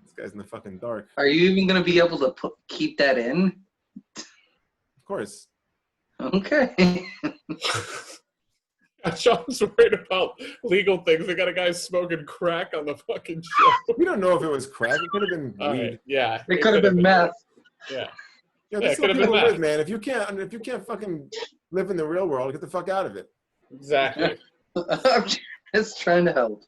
This guy's in the fucking dark. Are you even going to be able to keep that in? Of course. Okay. Sean's worried about legal things. They got a guy smoking crack on the fucking show. We don't know if it was crack. It could have been All weed. right, yeah. It could have been meth. Yeah. Yeah, Yeah, this it is what could have people been live, meth. man. If you can't fucking live in the real world, get the fuck out of it. Exactly. I'm just trying to help.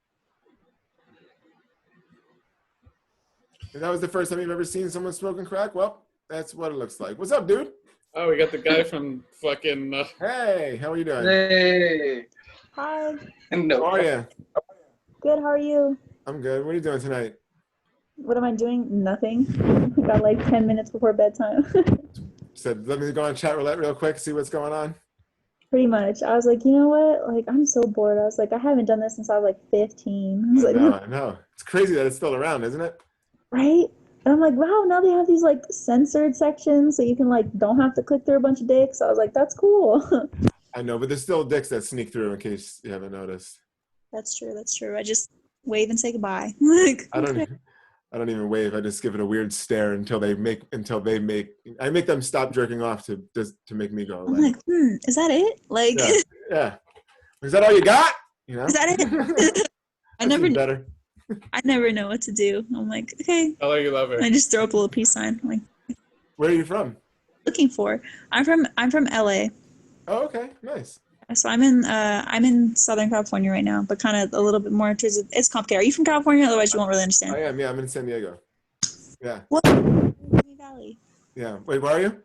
If that was the first time you've ever seen someone smoking crack, well, that's what it looks like. What's up, dude? Oh, we got the guy from fucking. Hey, how are you doing? Hey. Hi. No. How are you? Good. How are you? I'm good. What are you doing tonight? What am I doing? Nothing. I got like 10 minutes before bedtime. Said, let me go on chat roulette real quick, see what's going on. Pretty much. I was like, you know what? Like, I'm so bored. I was like, I haven't done this since I was like 15. I was like, I know. It's crazy that it's still around, isn't it? right? And I'm like, wow, now they have these like censored sections so you can like don't have to click through a bunch of dicks. I was like, that's cool. I know, but there's still dicks that sneak through in case you haven't noticed. That's true. That's true. I just wave and say goodbye. Like, I don't even wave. I just give it a weird stare until they make I make them stop jerking off to make me go. I'm like, is that it? Like, yeah, yeah. Is that all you got? You know? is that it? I That never, seems better. I never know what to do. I'm like, okay. Tell her you love her. I just throw up a little peace sign. I'm like, Where are you from? looking for. I'm from LA. Oh, okay, nice. So I'm in Southern California right now, but kind of a little bit more towards it's complicated. Are you from California? Otherwise, you won't really I understand. am. Yeah, I'm in San Diego. Yeah, What? Simi Valley. yeah. Wait, where are you?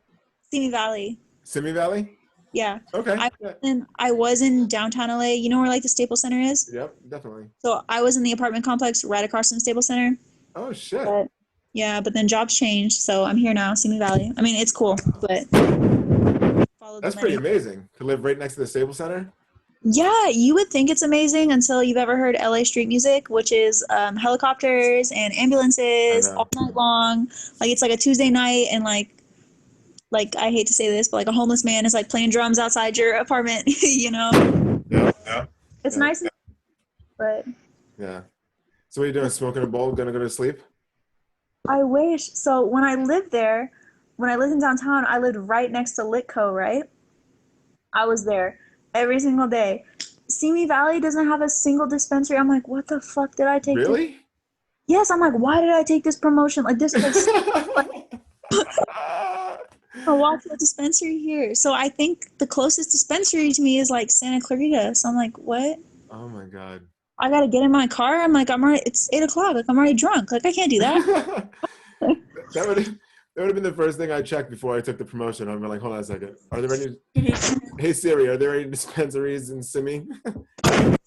Simi Valley. Simi Valley. Yeah. Okay. I- Yeah. I was in downtown LA. You know where like the Staples Center is? Yep, definitely. So I was in the apartment complex right across from the Staples Center. Oh shit. But yeah, but then jobs changed, so I'm here now, Simi Valley. I mean, it's cool, but follow the That's pretty money. amazing to live right next to the Staples Center. Yeah, you would think it's amazing until you've ever heard LA street music, which is helicopters and ambulances I know. all night long. Like it's like a Tuesday night, and like like I hate to say this, but like a homeless man is like playing drums outside your apartment, you know? Yeah. It's Yeah. nice, but Yeah. So what are you doing? Smoking a bowl? Gonna go to sleep? I wish. So when I lived there, when I lived in downtown, I lived right next to Litco, right? I was there every single day. Simi Valley doesn't have a single dispensary. I'm like, what the fuck did I take? Really? Yes, I'm like, why did I take this promotion? Like this place. I walked to the dispensary here. So I think the closest dispensary to me is like Santa Clarita. So I'm like, what? Oh my god. I gotta get in my car. I'm like, I'm already. It's 8:00. Like I'm already drunk. Like I can't do that. That would have been the first thing I checked before I took the promotion. I'm like, hold on a second. Are there any? Hey Siri, are there any dispensaries in Simi?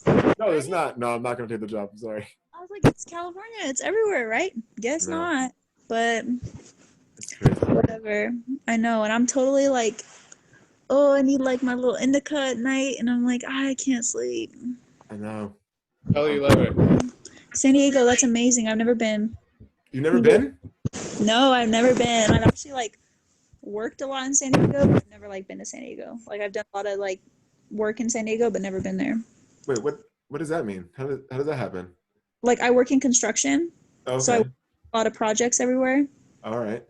No, there's not. No, I'm not gonna take the job. I'm sorry. I was like, it's California. It's everywhere, right? Guess No. not. But It's crazy. whatever. I know, and I'm totally like, oh, I need like my little indica at night, and I'm like, I can't sleep. I know. Kelly, you love it. San Diego, that's amazing. I've never been. You've never been? No, I've never been. I've actually like worked a lot in San Diego, but I've never like been to San Diego. Like I've done a lot of like work in San Diego, but never been there. Wait, what does that mean? How does that happen? Like I work in construction, Okay. so I work a lot of projects everywhere. All right.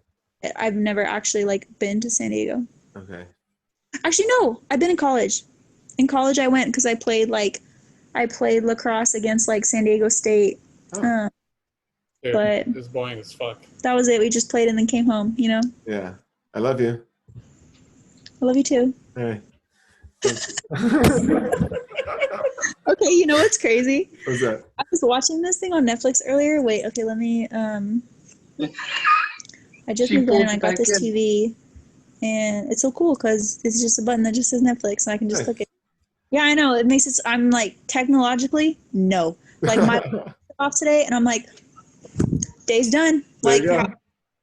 I've never actually like been to San Diego. Okay. Actually, no, I've been in college. In college, I went because I played lacrosse against like San Diego State. Oh. Dude, But- it's boring as fuck. That was it. We just played and then came home. You know. Yeah. I love you. I love you too. Hey. Okay, you know what's crazy? What's that? I was watching this thing on Netflix earlier. Wait, okay, let me. I just She moved in and pulled I it got back this in. TV, and it's so cool because it's just a button that just says Netflix, and I can just Nice. click it. Yeah, I know. It makes it. I'm like technologically no. Like my off today, and I'm like, day's done. There Like you go.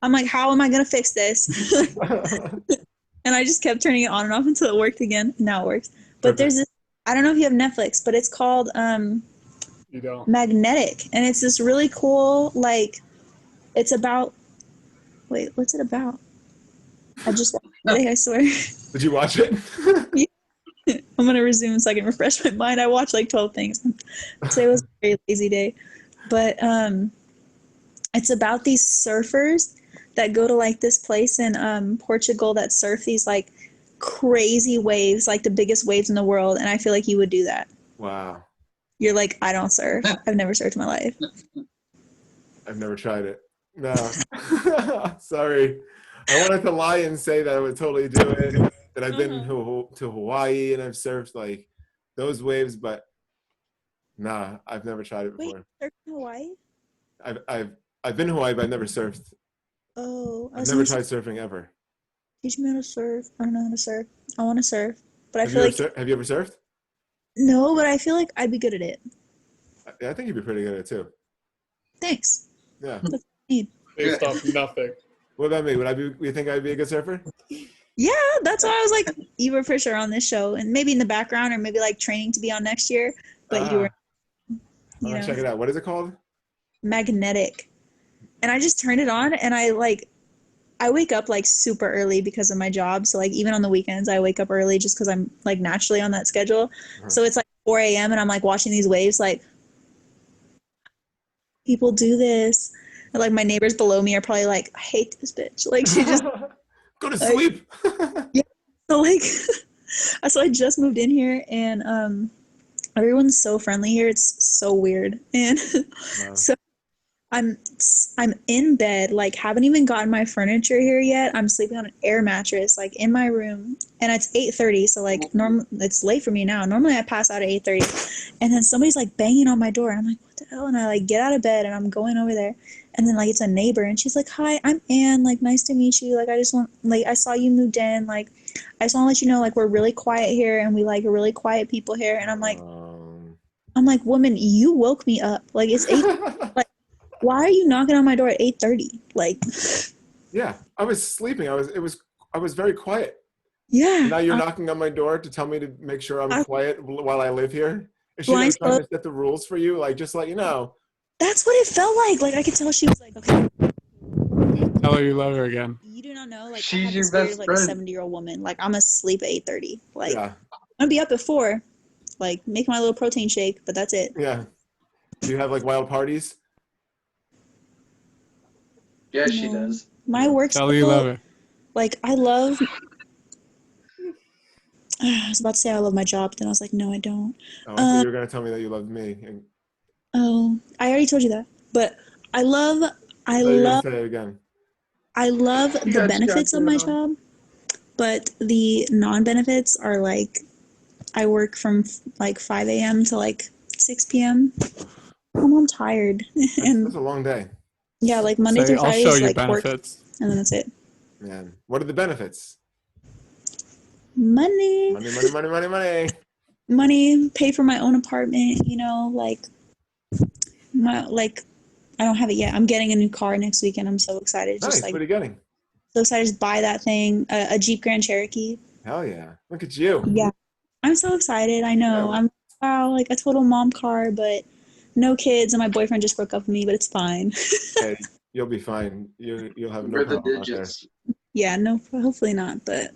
I'm like, how am I gonna fix this? And I just kept turning it on and off until it worked again. Now it works. But there's this. I don't know if you have Netflix, but it's called You don't. Magnetic, and it's this really cool like. It's about. Wait, what's it about? I just watched it today, I swear. Did you watch it? I'm gonna resume so I can refresh my mind. I watched like 12 things. Today was a very lazy day, but it's about these surfers that go to like this place in Portugal that surf these like crazy waves, like the biggest waves in the world, and I feel like you would do that. Wow. You're like, I don't surf. I've never surfed in my life. I've never tried it. No. Sorry. I wanted to lie and say that I would totally do it. That I've been to Hawaii and I've surfed like those waves, but nah, I've never tried it Wait, before. surf in Hawaii? I've been to Hawaii, but I've never surfed. Oh, I I've was never gonna tried surfing ever. teach me how to surf. I don't know how to surf. I want to surf, but I Have feel you like ever have you ever surfed? no, but I feel like I'd be good at it. I think you'd be pretty good at it too. Thanks. Yeah. Based off nothing. What about me? You think I'd be a good surfer? Yeah, that's why I was like, you were for sure on this show, and maybe in the background, or maybe like training to be on next year. But you were, I'm you gonna know, check it out. What is it called? Magnetic. And I just turned it on, and I wake up like super early because of my job. So like even on the weekends, I wake up early just because I'm like naturally on that schedule. Uh-huh. So it's like 4 a.m. and I'm like watching these waves, like people do this. And like my neighbors below me are probably like, I hate this bitch. Like she just Go to sleep. so like so I just moved in here, and everyone's so friendly here. It's so weird. And Wow. so I'm in bed, like haven't even gotten my furniture here yet. I'm sleeping on an air mattress, like in my room, and it's 8:30. So like it's late for me now. Normally I pass out at 8:30, and then somebody's like banging on my door, and I'm like, what the hell? And I like get out of bed and I'm going over there, and then like it's a neighbor, and she's like, hi, I'm Ann. Like nice to meet you. Like I just want like I saw you moved in. Like I just want to let you know like we're really quiet here, and we like really quiet people here. And I'm like, woman, you woke me up. Like it's 8. Why are you knocking on my door at 8:30? Like, Yeah, I was sleeping. I was very quiet. yeah. Now you're knocking on my door to tell me to make sure I'm quiet while I live here. Is she Blind like trying to spot. set the rules for you? Like just let you know. That's what it felt like. Like I could tell she was like, okay, Tell her you love her again. you do don't know, like I She's have the your spirit best of like a friend. 70-year-old woman. Like I'm asleep at 8:30. Like Yeah, I'm gonna be up at 4, like make my little protein shake, but that's it. yeah. Do you have like wild parties? Yeah, she No. does. My work Tell her you love her. like I love I was about to say I love my job, then I was like, no, I don't. Oh, I thought you were gonna tell me that you loved me. And Oh, I already told you that. But I love I thought you were gonna say it again. I love You the got benefits of my going on. job, but the non-benefits are like I work from like 5 a.m. to like 6 p.m. I'm tired. That's And a long day, yeah, like Monday Say, through I'll Friday show is you like work, benefits. and then that's it. man. What are the benefits? Money, Money, money, money, money, money. money, pay for my own apartment, you know, like I don't have it yet. I'm getting a new car next weekend. I'm so excited. Nice. Just like What are you getting? so excited to buy that thing, a Jeep Grand Cherokee. Hell yeah! Look at you. Yeah. I'm so excited. I know. Yeah. I'm wow, like a total mom car, but no kids, and my boyfriend just broke up with me, but it's fine. Hey, you'll be fine. You'll have no We're the problem out there. digits. Yeah, no, hopefully not, but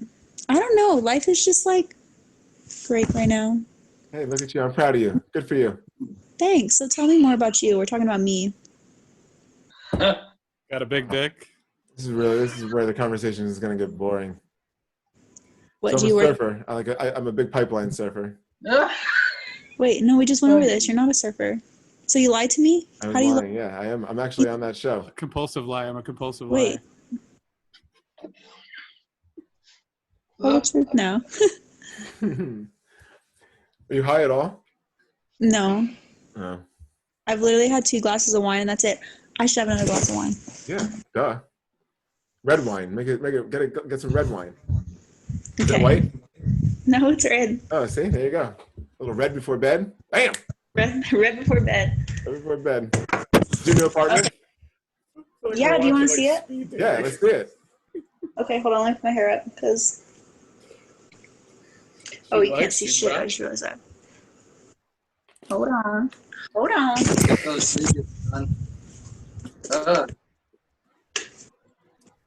I don't know. Life is just like great right now. Hey, look at you. I'm proud of you. Good for you. Thanks. So tell me more about you. We're talking about me. Got a big dick. This is where the conversation is gonna get boring. What So do I'm you a work? surfer. I'm a big pipeline surfer. Wait, no, we just went over this. You're not a surfer. So you lied to me? I How was do you lying. Yeah, I am. I'm actually on that show. Compulsive lie. I'm a compulsive Wait. liar. tell the truth now? Are you high at all? No. Oh. I've literally had 2 glasses of wine and that's it. I should have another glass of wine. Yeah. Duh. Red wine. Get some red wine. Is Okay. it white? No, it's red. Oh, see, there you go. A little red before bed. Bam. Red before bed. Red before bed. Is your new apartment? Yeah, do you want to see it? Yeah, let's see it. Okay, hold on. Let me put my hair up because. Oh, you can't likes see you, shit. bro. I just realized that. Hold on. Hold on. Those digits, son.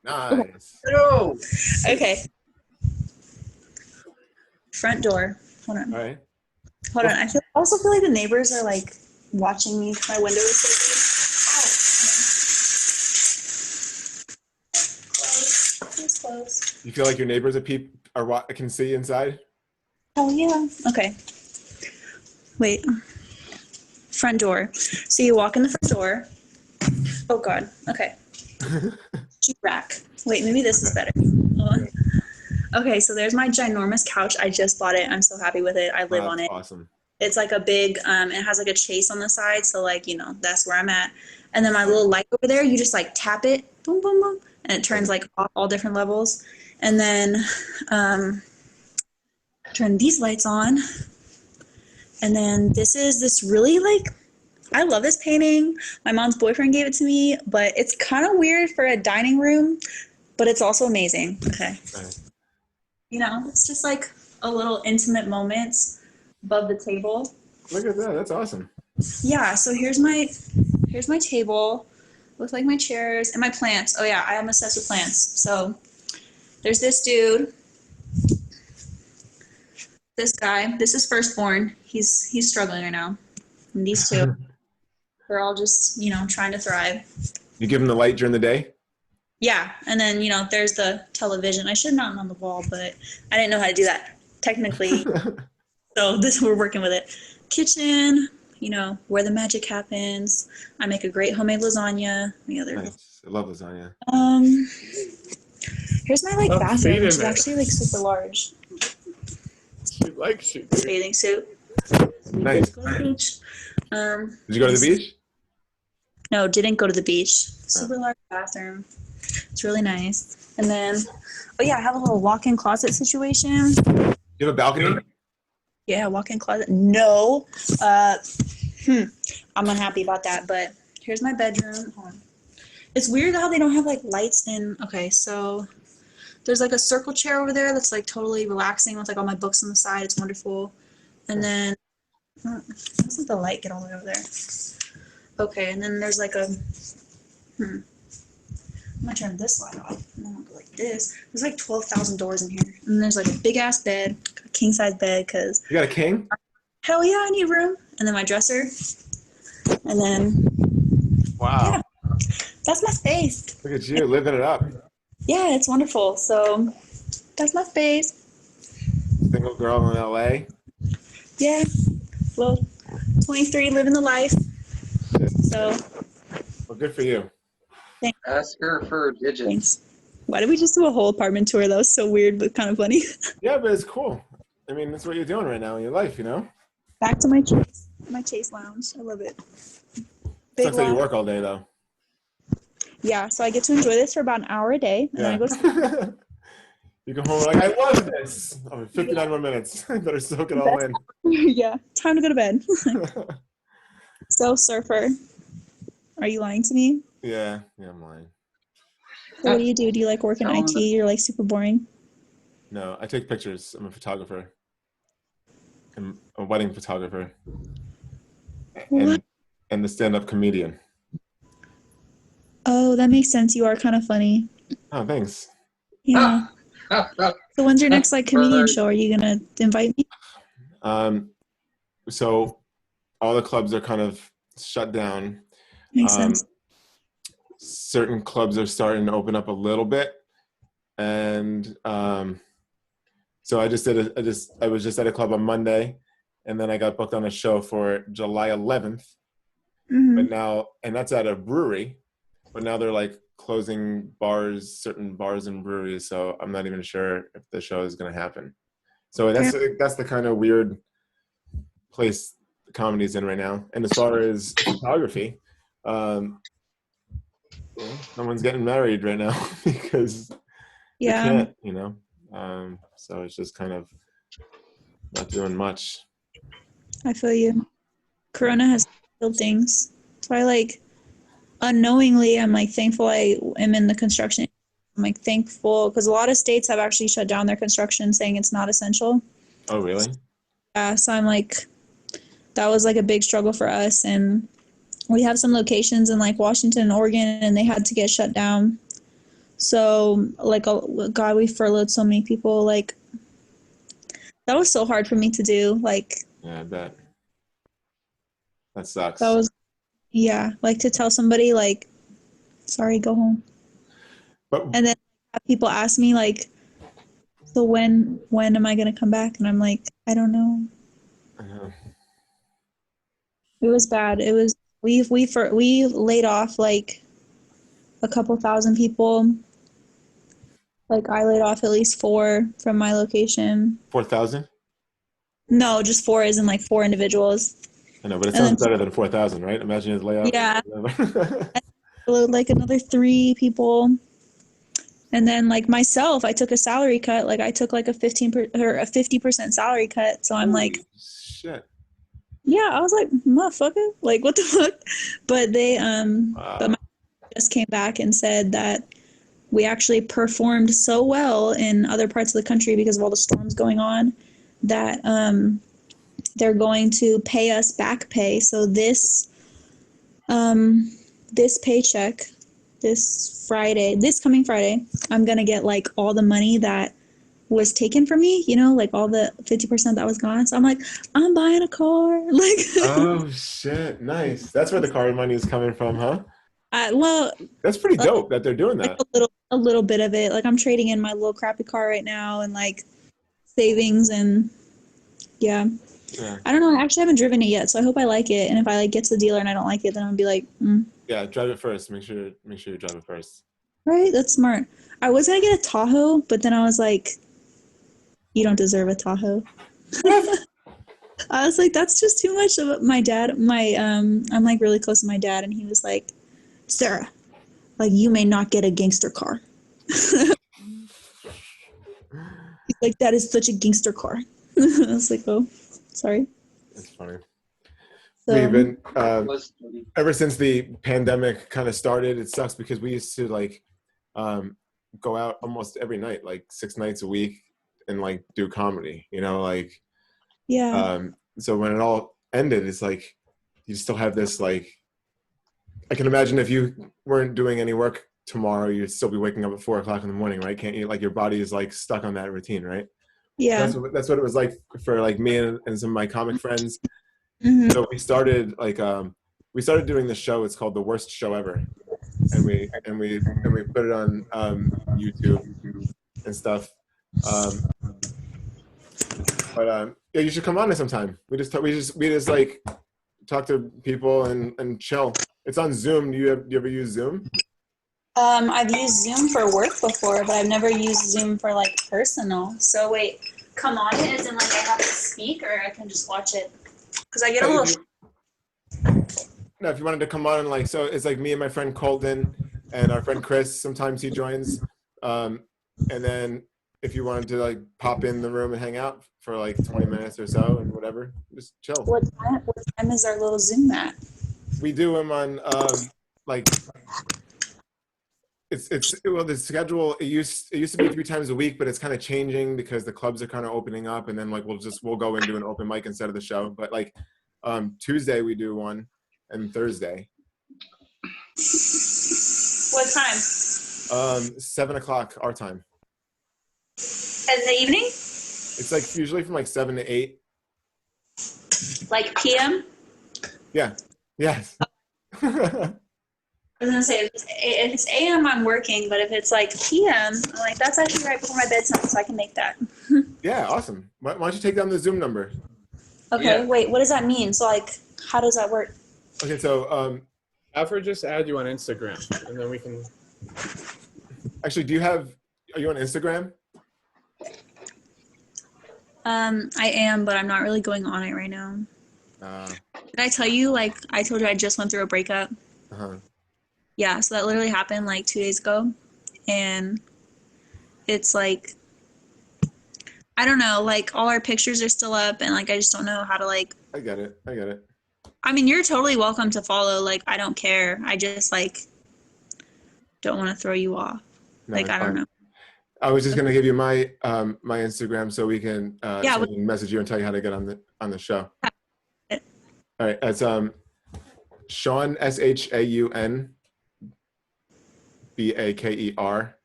Nice. No. Okay. Front door. Hold on. All right. Hold on. I also feel like the neighbors are like watching me because my window is so big. It's closed. You feel like your neighbors can see inside? Oh yeah. Okay. Wait. Front door. So you walk in the front door. Oh God. Okay. Sheet rack. Wait, maybe this is better. Hold on. Okay, so there's my ginormous couch. I just bought it. I'm so happy with it. I live Wow, on that's it. awesome. It's like a big, it has like a chase on the side. So like, you know, that's where I'm at. And then my little light over there, you just like tap it, boom, boom, boom. And it turns like off all different levels. And then turn these lights on. And then this really like, I love this painting. My mom's boyfriend gave it to me, but it's kind of weird for a dining room, but it's also amazing. Okay. Nice. You know, it's just like a little intimate moments above the table. Look at that. That's awesome. Yeah, so here's my table. Looks like my chairs and my plants. Oh yeah, I am obsessed with plants. So there's this dude. This guy. This is firstborn. He's struggling right now. And these two. They're all just, you know, trying to thrive. You give them the light during the day? Yeah, and then, you know, there's the television. I should mount it on the wall, but I didn't know how to do that technically. So we're working with it. Kitchen, you know, where the magic happens. I make a great homemade lasagna. Nice. I love lasagna. Here's my like Oh, bathroom, feed which is him it. actually like super large. She likes you, dude. Bathing suit. Nice. Go to the beach. Did you go to the beach? No, didn't go to the beach. Super large bathroom. It's really nice. And then, oh yeah, I have a little walk-in closet situation. You have a balcony? Yeah, walk-in closet. No. I'm unhappy about that, but here's my bedroom. Hold on. It's weird how they don't have like lights in. Okay, so there's like a circle chair over there that's like totally relaxing with like all my books on the side. It's wonderful. And then, let's let the light get all the way over there. Okay, and then there's like a, I'm gonna turn this light off. I don't want the light. this. There's like 12,000 doors in here. And there's like a big ass bed, a king size bed, because You got a king? hell yeah, I need room. And then my dresser. And then Wow. that's my space. Look at you living it up. Yeah, it's wonderful. So that's my space. Single girl in LA. Yeah. Well, 23, living the life. So Well, good for you. Ask her for digits. thanks. Why did we just do a whole apartment tour? That was so weird, but kind of funny. Yeah, but it's cool. I mean, that's what you're doing right now in your life, you know? Back to my Chase lounge. I love it. Big Sucks that you lounge. work all day, though. Yeah, so I get to enjoy this for about an hour a day, and then I go to You go home like, I love this. Oh, 59 more minutes. Better soak it all in. yeah, time to go to bed. So, Surfer, are you lying to me? Yeah, I'm lying. So what do you do? Do you like work in IT? You're like super boring. No, I take pictures. I'm a photographer. I'm a wedding photographer. What? And the stand-up comedian. Oh, that makes sense. You are kind of funny. Oh, thanks. Yeah. So when's your next like comedian Bird. show? Are you gonna invite me? So all the clubs are kind of shut down. Makes sense. Certain clubs are starting to open up a little bit, and so I was just at a club on Monday, and then I got booked on a show for July 11th. Mhm. But now, and that's at a brewery, but now they're like closing bars, certain bars and breweries. So I'm not even sure if the show is going to happen. So that's the kind of weird place the comedy's in right now. And as far as photography, no one's getting married right now because Yeah. they can't, you know. So it's just kind of not doing much. I feel you. Corona has killed things. So I like unknowingly I'm like thankful I am in the construction. I'm like thankful because a lot of states have actually shut down their construction saying it's not essential. Oh, really? Yeah, so I'm like that was like a big struggle for us, and we have some locations in like Washington and Oregon and they had to get shut down. So like God, we furloughed so many people. Like that was so hard for me to do. Like Yeah, I bet. That sucks. that was yeah, like to tell somebody like sorry, go home. But And then have people ask me like, so when am I gonna come back? And I'm like, I don't know. It was bad. It was we laid off like a couple thousand people. Like I laid off at least 4 from my location. 4,000? No, just 4 as in like 4 individuals. I know, but it And sounds then- better than 4,000, right? Imagine his layoff. Yeah. Like another 3 people. And then like myself, I took a salary cut. Like I took like a 50% salary cut. So I'm like, Shit. yeah, I was like, motherfucker, like what the fuck? But they Wow. but my just came back and said that we actually performed so well in other parts of the country because of all the storms going on that they're going to pay us back pay. So this paycheck, this coming Friday, I'm gonna get like all the money that was taken from me, you know, like all the 50% that was gone. So I'm like, I'm buying a car. Like Oh, shit. Nice. That's where the car money is coming from, huh? well, That's pretty dope that they're doing like that. a little bit of it. Like I'm trading in my little crappy car right now and like savings and yeah. Yeah. I don't know. I actually haven't driven it yet, so I hope I like it. And if I like get to the dealer and I don't like it, then I'm gonna be like, Yeah, drive it first. Make sure you drive it first. right, that's smart. I was gonna get a Tahoe, but then I was like, you don't deserve a Tahoe. I was like, that's just too much of my dad. I'm like really close to my dad, and he was like, Sarah, like you may not get a gangster car. He's like, that is such a gangster car. I was like, oh, sorry. That's funny. So, We've been Was- ever since the pandemic kind of started. It sucks because we used to like go out almost every night, like 6 nights a week, and like do comedy. You know, like yeah. so when it all ended, it's like you still have this like. I can imagine if you weren't doing any work tomorrow you'd still be waking up at 4 o'clock in the morning, right? Can't you? Like your body is like stuck on that routine, right? Yeah. That's what it was like for like me and some of my comic friends. Mhm. So we started doing this show. It's called The Worst Show Ever, and we put it on YouTube and stuff. Yeah, you should come on sometime. We just like talk to people and chill. It's on Zoom. Do you ever use Zoom? I've used Zoom for work before, but I've never used Zoom for like personal. So wait, come on it as in like I have to speak, or I can just watch it? Because I get a little. No, if you wanted to come on and like, so it's like me and my friend Colton and our friend Chris. Sometimes he joins, and then if you wanted to like pop in the room and hang out for like 20 minutes or so and whatever, just chill. What time is our little Zoom at? We do them on like well, the schedule it used to be 3 times a week, but it's kind of changing because the clubs are kind of opening up, and then like we'll go and do an open mic instead of the show. But like Tuesday we do one, and Thursday. What time? 7 o'clock our time. In the evening? It's like usually from like 7 to 8. Like PM? Yeah. Yes. I was gonna say if it's AM, I'm working, but if it's like PM, I'm like that's actually right before my bedtime, so I can make that. Yeah, awesome. Why don't you take down the Zoom number? Okay, Yeah. wait, what does that mean? So like, how does that work? Okay, so Have her just add you on Instagram, and then we can. actually, are you on Instagram? I am, but I'm not really going on it right now. Did I tell you? Like, I told you I just went through a breakup. Uh-huh. Yeah, so that literally happened like 2 days ago, and it's like, I don't know, like all our pictures are still up, and like I just don't know how to like. I get it. I mean, you're totally welcome to follow. Like, I don't care. I just like don't want to throw you off. No, Like, it's I don't fine. know. I was just gonna give you my my Instagram so we can Yeah, so I can message you and tell you how to get on the show. All right, it's Shaun SHAUN BAKER,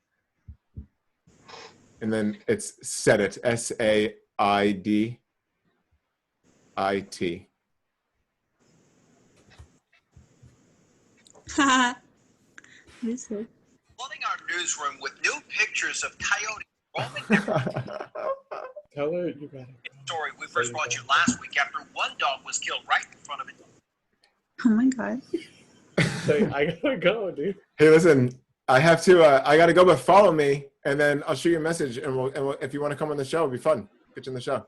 and then it's Saidit SAIDIT. Haha. What is it? Flooding our newsroom with new pictures of coyote roaming the Tell her you got it. story we first brought you last week after one dog was killed right in front of it. Oh my god. Say, I gotta go, dude. Hey, listen, I have to. I gotta go, but follow me, and then I'll shoot you a message, and we'll if you want to come on the show, it'll be fun. Get you in the show.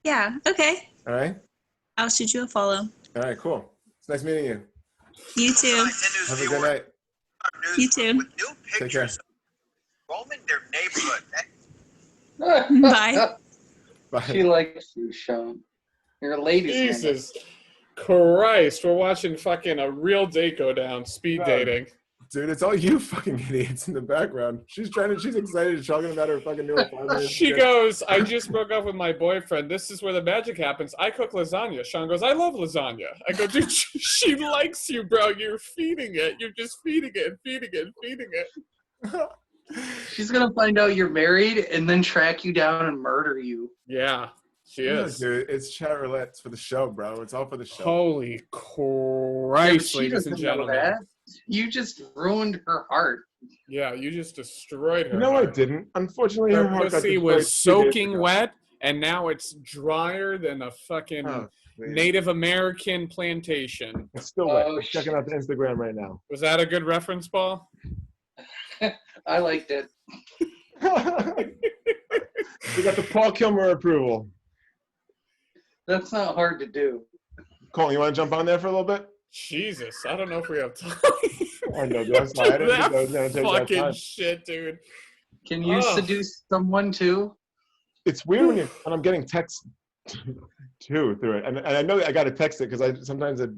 Yeah. Okay. All right. I'll shoot you a follow. All right. Cool. It's nice meeting you. You too. Have a good night. You too. With new Take care. pictures of roaming their neighborhood. Bye. Bye. She likes you, Sean. You're a ladies' man. Jesus Christ, we're watching fucking a real date go down, speed Bro. dating. Dude, it's all you fucking idiots in the background. She's excited, she's talking about her fucking new apartment. She goes, I just broke up with my boyfriend. This is where the magic happens. I cook lasagna. Sean goes, I love lasagna. I go, dude, she likes you, bro. You're feeding it. You're just feeding it, feeding it, feeding it. She's gonna find out you're married and then track you down and murder you. Yeah, she is. Dude, it's chat roulette. It's for the show, bro. It's all for the show. Holy Yeah, but Christ, she ladies and doesn't know gentlemen. that. You just ruined her heart. Yeah, you just destroyed her. No, I heart. didn't. Unfortunately, her Her heart got pussy destroyed was 2 days soaking ago. wet, and now it's drier than a fucking Oh, please. Native American plantation. It's still wet. Oh, We're checking out the Instagram right now. Was that a good reference, Paul? I liked it. We got the Paul Kilmer approval. That's not hard to do. Colin, you want to jump on there for a little bit? Jesus, I don't know if we have time. I know, that's fine. I didn't think that I was gonna take that fucking time. shit, dude. Can you Oh. seduce someone too? It's weird when I'm getting texts too through it, and I know I got to text it because sometimes it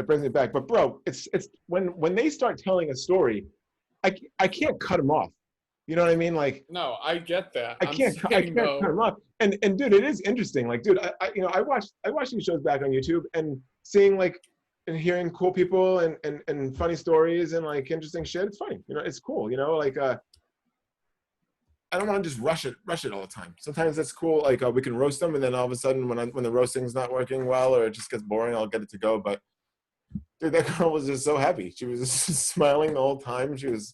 brings me back. But bro, it's when they start telling a story, I can't cut them off. You know what I mean? Like No, I get that. I can't cut them off. And dude, it is interesting. Like, dude, I watch these shows back on YouTube and seeing like and hearing cool people and funny stories and like interesting shit, it's funny. You know, it's cool. You know, like I don't want to just rush it all the time. Sometimes that's cool. Like we can roast them, and then all of a sudden, when the roasting's not working well or it just gets boring, I'll get it to go. But dude, that girl was just so happy. She was just smiling the whole time. She was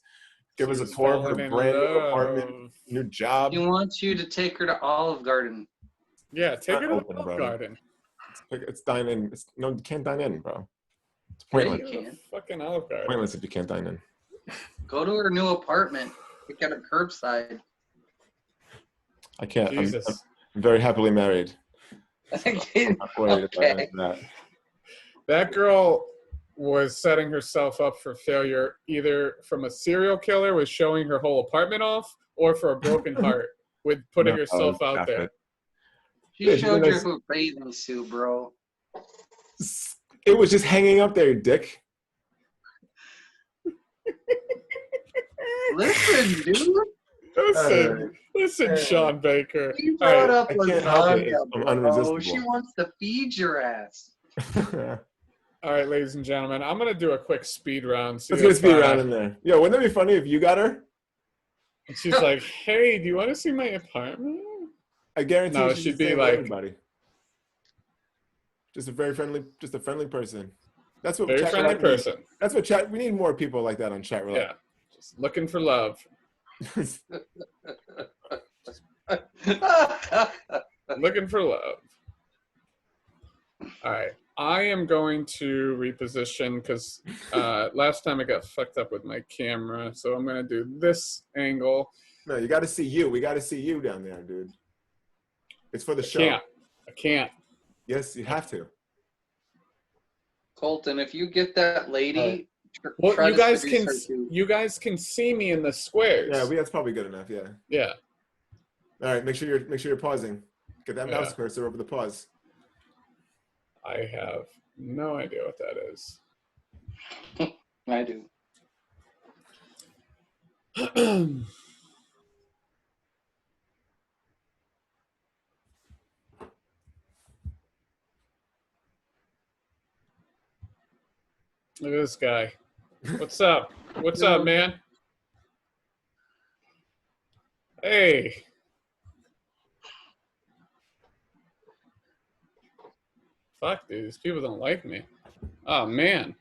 give us a tour of her falling in brand new love. apartment, new job. He wants you to take her to Olive Garden. Yeah, take not her to open, the bro. garden. It's dine in. No, you can't dine in, bro. It's Yeah, pointless. you Take her to can. fucking Olive Garden. Pointless if you can't dine in. Go to her new apartment. Pick out a curbside. I can't. Jesus. I'm very happily married. Okay. I'm not worried about that. That girl was setting herself up for failure either from a serial killer with showing her whole apartment off or for a broken heart with putting No, herself out stop there. it. She Yeah, she's showed a you nice- her bathing suit, bro. It was just hanging up there, dick. Listen, dude. Listen, Sean Baker. You All right, brought up I can't help it. lasagna, I'm bro. unresistible. She wants to feed your ass. all right, ladies and gentlemen, I'm gonna do a quick speed round. See Let's get a if, speed round in there. Yo, wouldn't that be funny if you got her? and she's like, "Hey, do you want to see my apartment?" I guarantee No, you it she's should the be same like- with everybody. Just a friendly person. That's what Very chat friendly roulette needs. person. That's what chat. We need more people like that on chat Yeah, roulette. just looking for love. Looking for love. All right. I am going to reposition because last time I got fucked up with my camera. So I'm going to do this angle. No, you got to see you. We got to see you down there, dude. It's for the show. I can't. Yes, you have to. Colton, if you get that lady, Well, try you to guys seduce can her too. see me in the squares. Yeah, that's probably good enough. Yeah. Yeah. All right, make sure you're pausing. Get that mouse Yeah. cursor over the pause. I have no idea what that is. I do. Look at this guy. What's up? What's up, man? Hey. Fuck, dude. These people don't like me. Oh, man.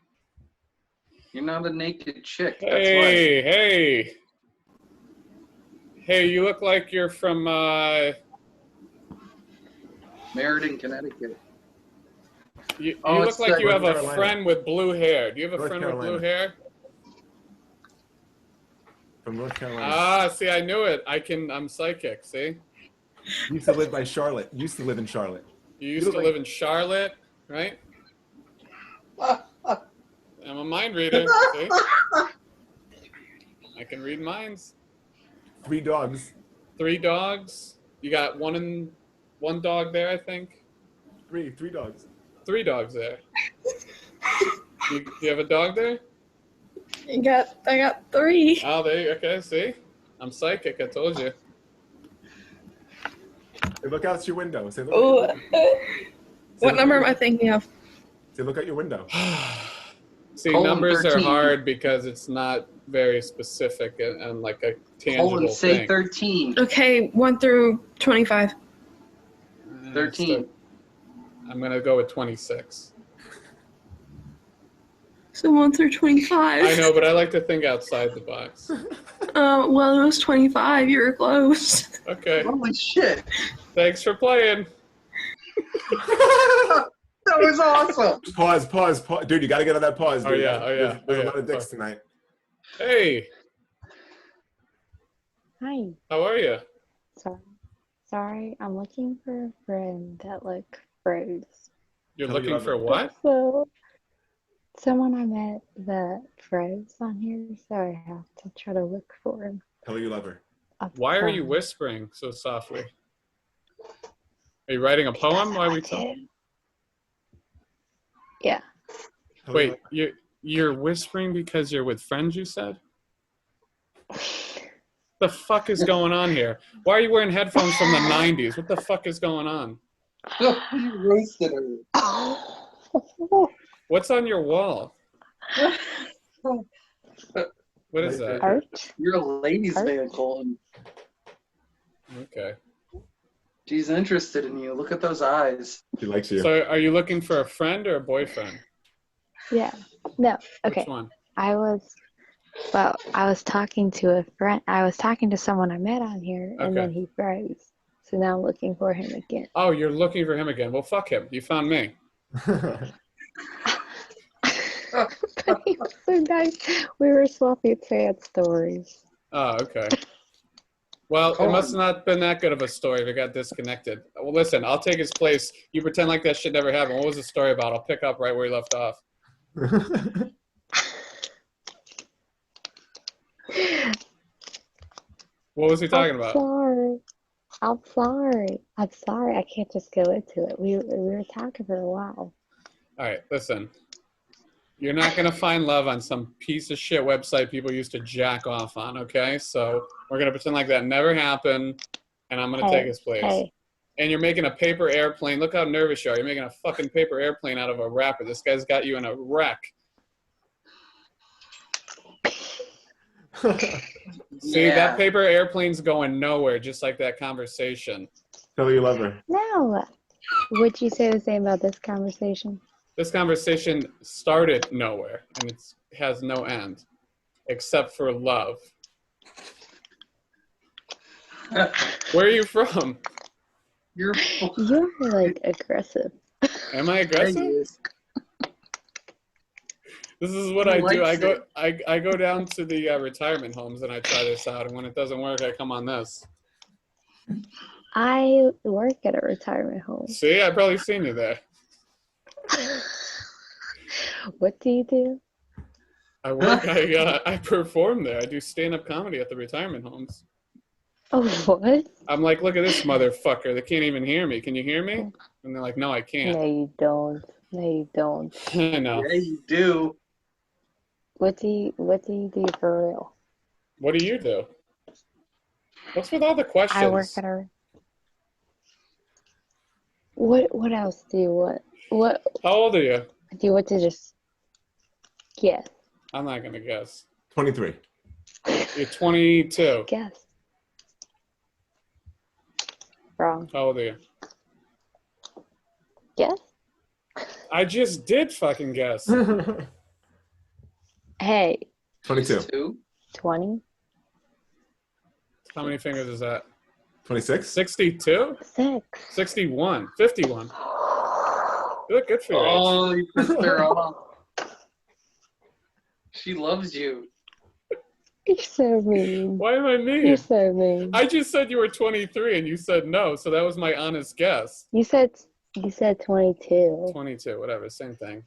You're not a naked chick. That's Hey, hey. Hey, you look like you're from, why. Meriden, Connecticut. you Oh, look it's like you North have a Carolina. friend with blue hair. Do you have a North friend with blue Carolina. hair? From North Carolina. Ah, see, I knew it. I'm psychic, see? Used to live by Charlotte. Used to live in Charlotte. You used look to like- live in Charlotte, right? I'm a mind reader, see? I can read minds. 3 dogs. 3 dogs. You got one dog there, I think. 3 dogs. 3 dogs there. Do you have a dog there? I got 3. Oh, okay, see? I'm psychic, I told you. Hey, look out your window. Say, look, Oh, say, what look number out am I thinking of? Say, look out your window. See, Colon numbers 13. are hard because it's not very specific and like a tangible Colton, say thing. 13. Okay, 1 through 25. 13. I'm going to go with 26. So 1 through 25. I know, but I like to think outside the box. Well, it was 25. You were close. Okay. Holy shit. Thanks for playing. That was awesome. Pause. Dude, you got to get on that pause, Oh, dude. yeah, There's a yeah. lot of dicks tonight. Hey, Hi. how are you? Sorry, I'm looking for a friend that froze. You're Tell me looking about for it. what? So, someone I met that froze on here, so I have to try to look for him. Tell her you love her. Why are you whispering so softly? Are you writing a poem while we talk? Yeah. Tell her you Wait, you're whispering because you're with friends, you said? The fuck is going on here? Why are you wearing headphones from the 90s? What the fuck is going on? You roasted her. Oh. What's on your wall? What is that? Art? You're a ladies' Art? man, Colton. Okay. She's interested in you. Look at those eyes. She likes you. So are you looking for a friend or a boyfriend? Yeah. No. Okay. Which one? I was talking to a friend. I was talking to someone I met on here, and then Okay. he froze. So now I'm looking for him again. Oh, you're looking for him again. Well, fuck him. You found me. But he was so nice. We were swapping sad stories. Oh, okay. Well, it must not have been that good of a story if it got disconnected. Well, listen, I'll take his place. You pretend like that shit never happened. What was the story about? I'll pick up right where you left off. What was he talking about? Sorry. I'm sorry. I'm sorry. I can't just go into it. We were talking for a while. All right, listen. You're not going to find love on some piece of shit website people used to jack off on, okay? So we're going to pretend like that never happened, and I'm going to take his place. Hey. And you're making a paper airplane. Look how nervous you are. You're making a fucking paper airplane out of a rapper. This guy's got you in a wreck. See, Yeah. that paper airplane's going nowhere, just like that conversation. Tell her you love her. No. Would you say the same about this conversation? This conversation started nowhere, and it has no end, except for love. Where are you from? You're You're like aggressive. Am I aggressive? This is what He I do. likes I go down to the retirement homes and I try this out, and when it doesn't work, I come on this. I work at a retirement home. See, I've probably seen you there. What do you do? I work. I perform there. I do stand-up comedy at the retirement homes. Oh, what? I'm like, look at this motherfucker. They can't even hear me. Can you hear me? And they're like, no, I can't. No, you don't. No, you don't. I know. Yeah, you do. What do you do for real? What do you do? What's with all the questions? I work at a. What else do you want? What How old are you? do you want to just guess? I'm not gonna guess. 23. You're 22. Guess. Wrong. How old are you? Guess. I just did fucking guess. Hey. 22. 20. How many fingers is that? 26. 62? 6. 61. 51. You look good for your age. Oh, you pissed her off. She loves you. You're so mean. Why am I mean? You're so mean. I just said you were 23 and you said no, so that was my honest guess. You said 22. 22, whatever, same thing.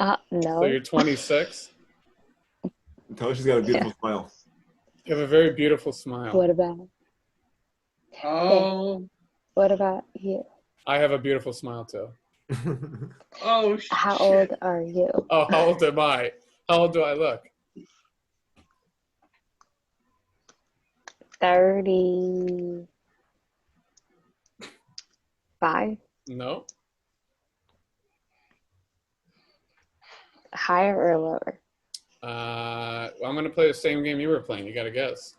No. So you're 26? Tell her she's got a beautiful smile. You have a very beautiful smile. What about? Oh. What about you? I have a beautiful smile too. Oh, shit. How old are you? Oh, how old am I? How old do I look? 35? No. Higher or lower? I'm going to play the same game you were playing. You got to guess.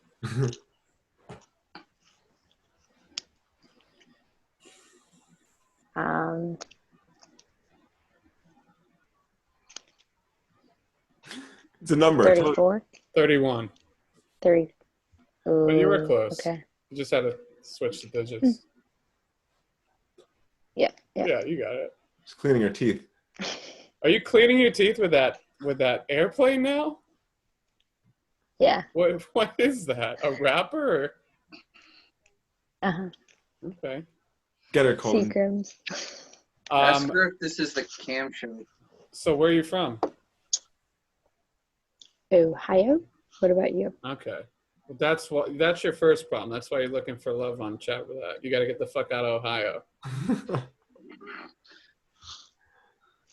It's a number. 34? 31. 30. But you were Ooh, close. Okay. You just had to switch the digits. Yeah. Yeah, you got it. She's cleaning her teeth. Are you cleaning your teeth with that airplane now? Yeah. What is that? A rapper? Or? Uh-huh. Okay. Get her, Colton. Seagrams. Ask her if this is the cam show. So where are you from? Ohio? What about you? Okay. Well, that's your first problem. That's why you're looking for love on Chat with that. You got to get the fuck out of Ohio.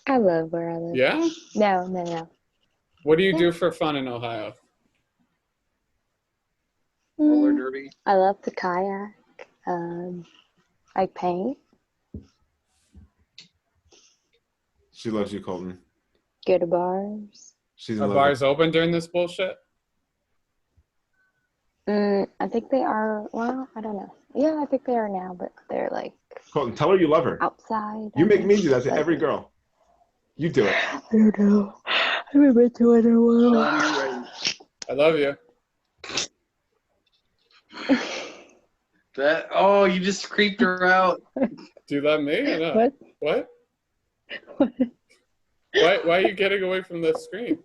I love where I live. Yeah? No. What do you do for fun in Ohio? Roller derby. I love to kayak. I paint. She loves you, Colton. Go to bars. She's in Are love. bars open during this bullshit? I think they are. Well, I don't know. Yeah, I think they are now, but they're like Colton, tell her you love her. outside. You I make think. me do that to Like, every girl. You do it. I don't know. I haven't been to it in a while. Sean, you're right. I love you. That, oh, you just creeped her out. Do you love me or not? What? What? What? Why are you getting away from the screen?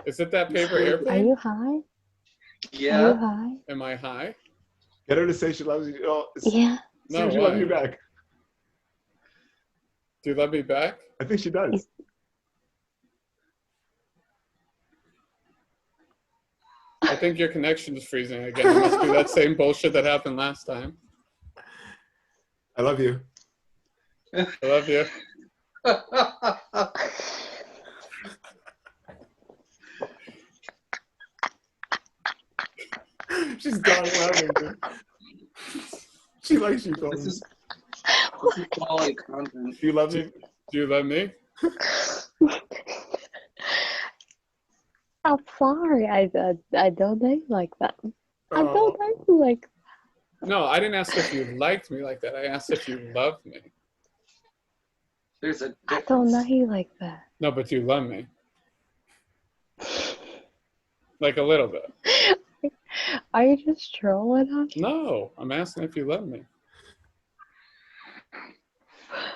Is it that paper Are airplane? you high? Are you Yeah. high? Am I high? Get her to say she loves you. Oh, Yeah. see No, if she loves you why? back. Do you love me back? I think she does. I think your connection is freezing again. It must be that same bullshit that happened last time. I love you. I love you. She's dying laughing, dude. She likes you, Colton. This is quality content. You love me? Do you love me? I'm sorry. I don't know you like that. I Oh. don't know you like No, I didn't ask if you liked me like that. I asked if you loved me. There's a I don't know difference. you like that. No, but you love me. Like a little bit. Are you just trolling us? No, I'm asking if you love me.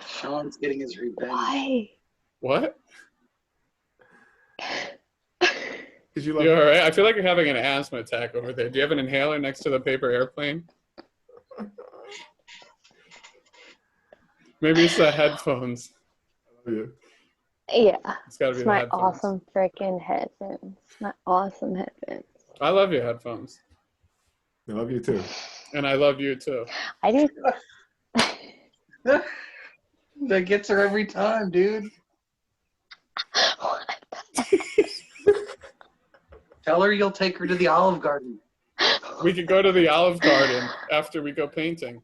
Sean's getting his revenge. Why? What? Did you love You me? alright? I feel like you're having an asthma attack over there. Do you have an inhaler next to the paper airplane? Maybe it's the headphones. I love you. Yeah. It's gotta be It's the my headphones. awesome freaking headphones. My awesome headphones. I love your headphones. I love you too. And I love you too. I do. That gets her every time, dude. Tell her you'll take her to the Olive Garden. We could go to the Olive Garden after we go painting.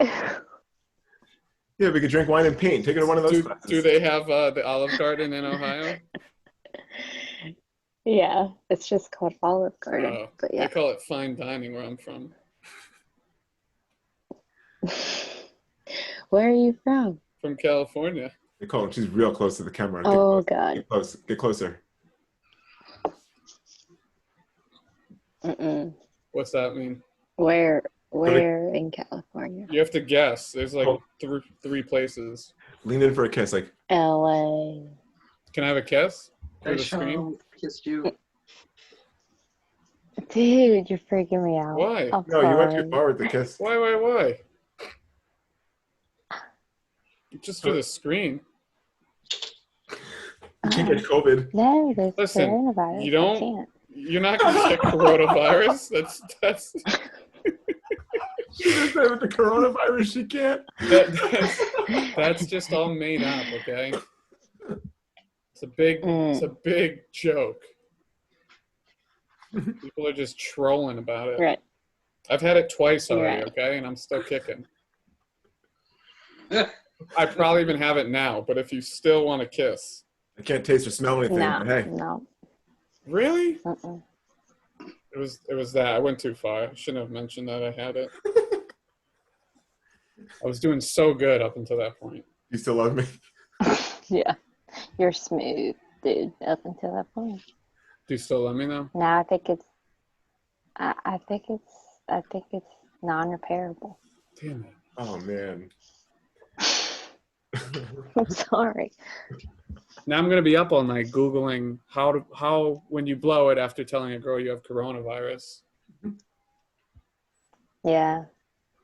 Yeah, we could drink wine and paint. Take her to one of those classes. Do they have the Olive Garden in Ohio? Yeah, it's just called Olive Garden. Oh, But they yeah. call it fine dining where I'm from. Where are you from? From California. Nicole, she's real close to the camera. Oh, Get God. close. Get closer. Mm-mm. What's that mean? Where in California? You have to guess. There's like Oh. three places. Lean in for a kiss. Like, LA. Can I have a kiss? Through Hey, the screen? Sean kissed you. Dude, you're freaking me out. Why? I'm no, you went too sorry. far with the kiss. Why? Just for the screen. You can't get COVID. No, there's Listen, coronavirus. you don't- I can't. You're not gonna get coronavirus. That's She just said with the coronavirus, she can't. that's just all made up, okay? It's a big joke. People are just trolling about it. Right. I've had it twice already, Right. okay, and I'm still kicking. I probably even have it now, but if you still want to kiss, I can't taste or smell anything. No, But hey, no. really? Uh-uh. It was that I went too far. I shouldn't have mentioned that I had it. I was doing so good up until that point. you still love me? Yeah. You're smooth, dude, up until that point. Do you still love me now? Now I think it's non-repairable. Damn it. Oh man. I'm sorry. Now I'm gonna be up all night Googling how when you blow it after telling a girl you have coronavirus. Yeah.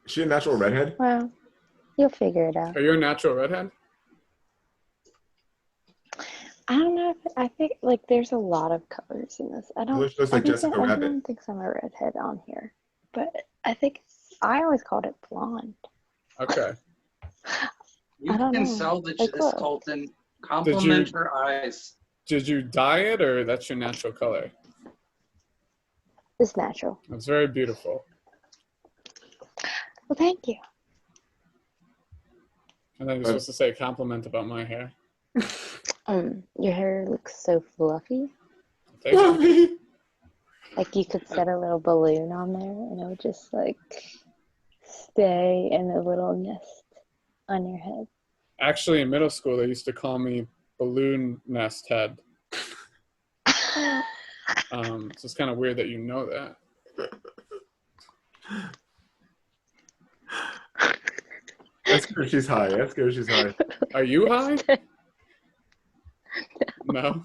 Is she a natural redhead? Well, you'll figure it out. Are you a natural redhead? I don't know. I think like there's a lot of colors in this. I don't. Looks just like Jessica Rabbit. Everyone thinks I'm a redhead on here, but I think I always called it blonde. Okay. You I don't can know. salvage Like, this, look. Colton. Compliment her eyes. Did you dye it or that's your natural color? It's natural. It's very beautiful. Well, thank you. And then you're supposed to say a compliment about my hair. Your hair looks so fluffy. Thank you. Fluffy. Like you could set a little balloon on there and it would just like stay in a little nest on your head. Actually, in middle school, they used to call me Balloon Nest Head. So it's kind of weird that you know that. That's good. She's high. That's good. She's high. Are you high? No.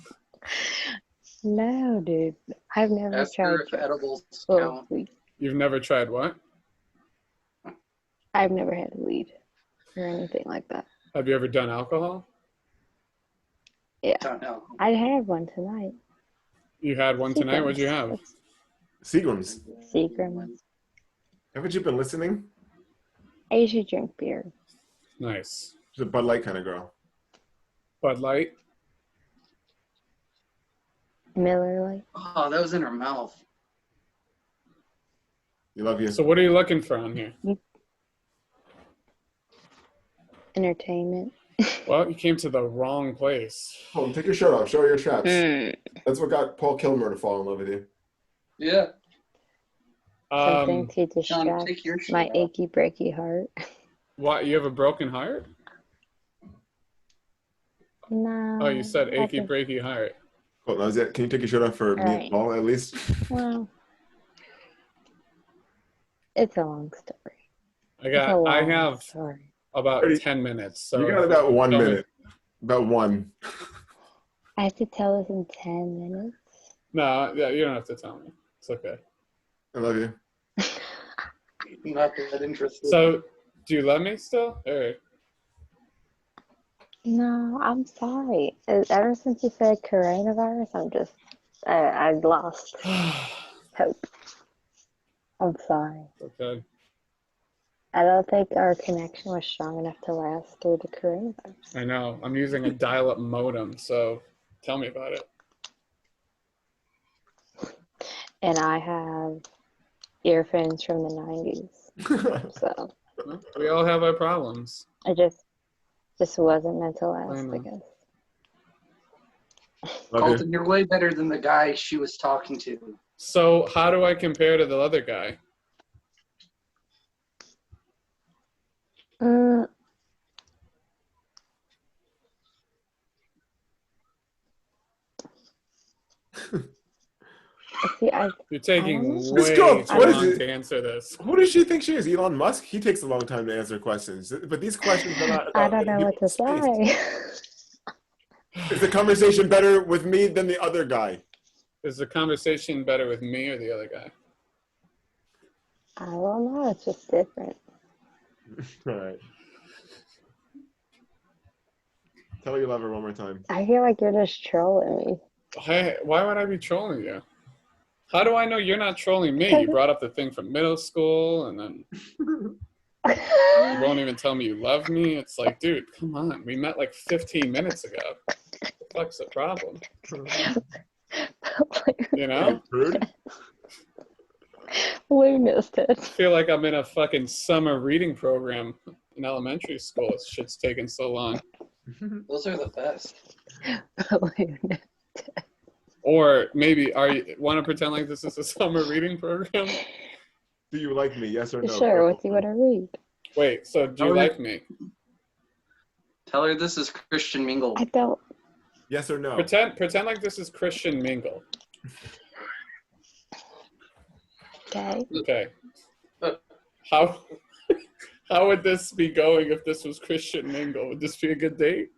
No, dude. I've never Ask tried her if edibles well, count. weed. You've never tried what? I've never had weed or anything like that. Have you ever done alcohol? Yeah. Don't know. I had one tonight. You had one tonight? What'd you have? Seagrams. Seagrams. Haven't you been listening? I usually drink beer. Nice. She's a Bud Light kind of girl. Bud Light? Miller Lite. Oh, that was in her mouth. You love you. So what are you looking for on here? Entertainment. Well, you came to the wrong place. Hold on, take your shirt off. Show her your straps. That's what got Paul Kilmer to fall in love with you. Yeah. Something to John, distract take your shirt my off. achy breaky heart. What, you have a broken heart? No. Oh, you said I achy think- breaky heart. Cool. Now, can you take your shirt off for me and Alright. Paul, at least? Well, it's a long story. I It's a long have story. about 30 10 minutes. So You got about 1 tell me- minute. About one. I have to tell this in 10 minutes. No, yeah, you don't have to tell me. It's okay. I love you. Not that interested. So, do you love me still? Or No, I'm sorry. Ever since you said coronavirus, I lost hope. I'm sorry. okay. I don't think our connection was strong enough to last through the coronavirus. I know. I'm using a dial-up modem, so tell me about it. And I have earphones from the 90s. So Well, we all have our problems. it just wasn't meant to last, know. I guess. Love you. Colton, you're way better than the guy she was talking to. So, how do I compare to the other guy? See, You're taking This way girl, too what is long it? to answer this. Who does she think she is? Elon Musk? He takes a long time to answer questions. But these questions are not I about don't know what to space. say. Is the conversation better with me than the other guy? Is the conversation better with me or the other guy? I don't know. It's just different. All right. Tell her you love her one more time. I feel like you're just trolling me. Hey, why would I be trolling you? How do I know you're not trolling me? You brought up the thing from middle school, and then you won't even tell me you love me. It's like, dude, come on. We met like 15 minutes ago. What the fuck's the problem? You know? Rude. We missed it. I feel like I'm in a fucking summer reading program in elementary school. This shit's taking so long. Those are the best. Or maybe, want to pretend like this is a summer reading program? Do you like me? Yes or no? Sure, what do you want to read? Wait, so do you like me? Tell her this is Christian Mingle. I don't. Yes or no? Pretend like this is Christian Mingle. Okay. Okay. How would this be going if this was Christian Mingle? Would this be a good date?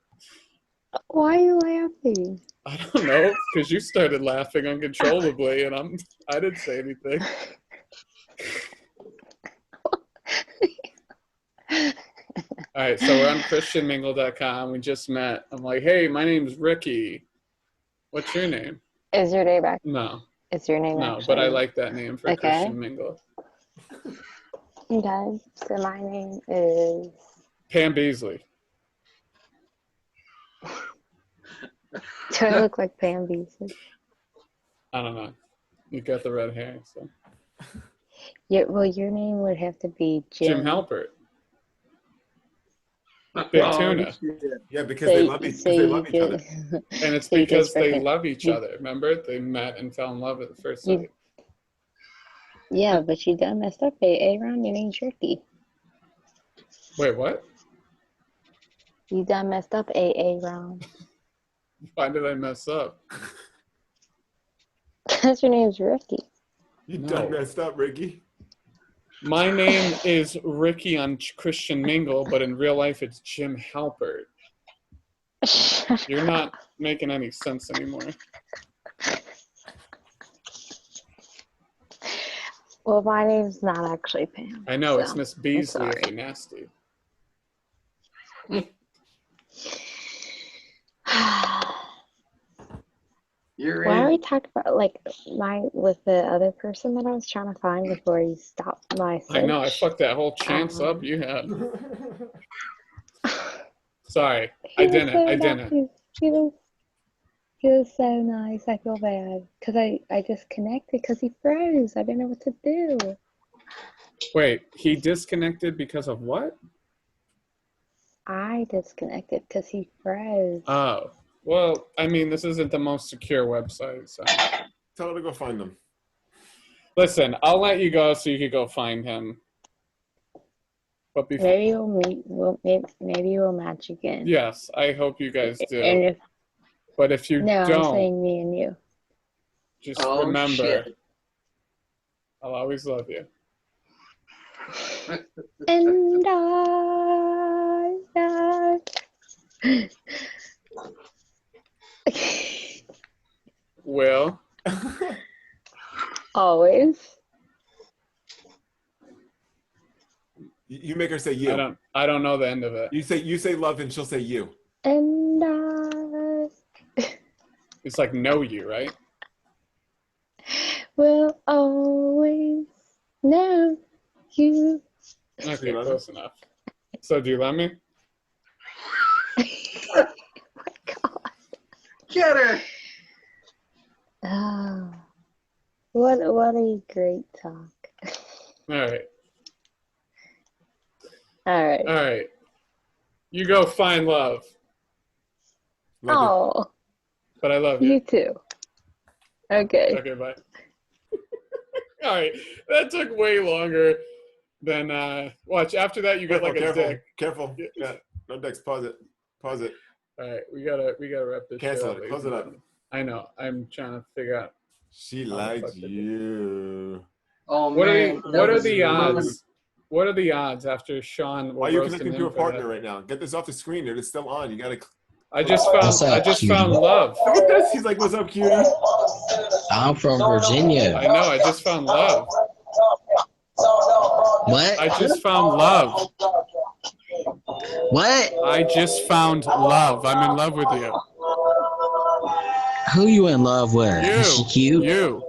Why are you laughing? I don't know, because you started laughing uncontrollably, and I didn't say anything. All right, so we're on ChristianMingle.com. We just met. I'm like, hey, my name's Ricky. What's your name? Is your name actually? No, Is your name no, actually? but I like that name for Okay. Christian Mingle. Okay. So my name is. Pam Beasley. Do I look like Pam Beasley? I don't know. You got the red hair, so. Yeah. Well, your name would have to be Jim. Jim Halpert. Big Oh, tuna. shit. Yeah, because they love each other. And it's So you because just they freaking- love each other. Remember? They met and fell in love at the first You- sight. Yeah, but you done messed up AA round. You ain't jerky. Wait, what? You done messed up AA round. Why did I mess up? Because your name's Ricky. You No. done messed up, Ricky. My name is Ricky on Christian Mingle, but in real life it's Jim Halpert. You're not making any sense anymore. Well, my name's not actually Pam. I know, it's so Miss Beasley if sorry. you're nasty. You're Why are we in. talking about like with the other person that I was trying to find before you stopped my search? I know, I fucked that whole chance up you had. Sorry, I He was didn't. so I didn't. nice. He was so nice. I feel bad because I disconnected because he froze. I didn't know what to do. Wait, he disconnected because of what? I disconnected because he froze. Oh, well, I mean, this isn't the most secure website, so. Tell her to go find them. Listen, I'll let you go so you can go find him. But before, Maybe we'll meet. Maybe we'll match again. yes, I hope you guys do. And if But if you no, I'm don't, saying me and you. just Oh, remember, shit. I'll always love you. And I. Will, Always. You make her say you. I don't know the end of it. You say love and she'll say you. And I It's like know you, right? will always know you. Okay, close enough. So do you love me? Get her. Oh, what a great talk. All right. All right. All right. You go find love, Love Oh, but I love you. you too. Okay. Okay, bye. All right. That took way longer than watch. After that, you get like a careful, dick. careful. Yeah, no dicks. Pause it. Pause it. All right, we gotta wrap this. Cancel shit it. up, Close ladies it and up. gentlemen. I know. I'm trying to figure out. She How the likes fuck did it- you. Oh, What man. are the odds? What are the odds after Sean? Why are you roasting connecting to him a for that? partner right now? Get this off the screen, dude. It's still on. You gotta. I just What's found. up, I just cutie? found love. Look at this. He's like, "What's up, cutie?" I'm from Virginia. I know. I just found love. What? I just found love. What? I just found love. I'm in love with you. Who you in love with? You. Is she cute? You.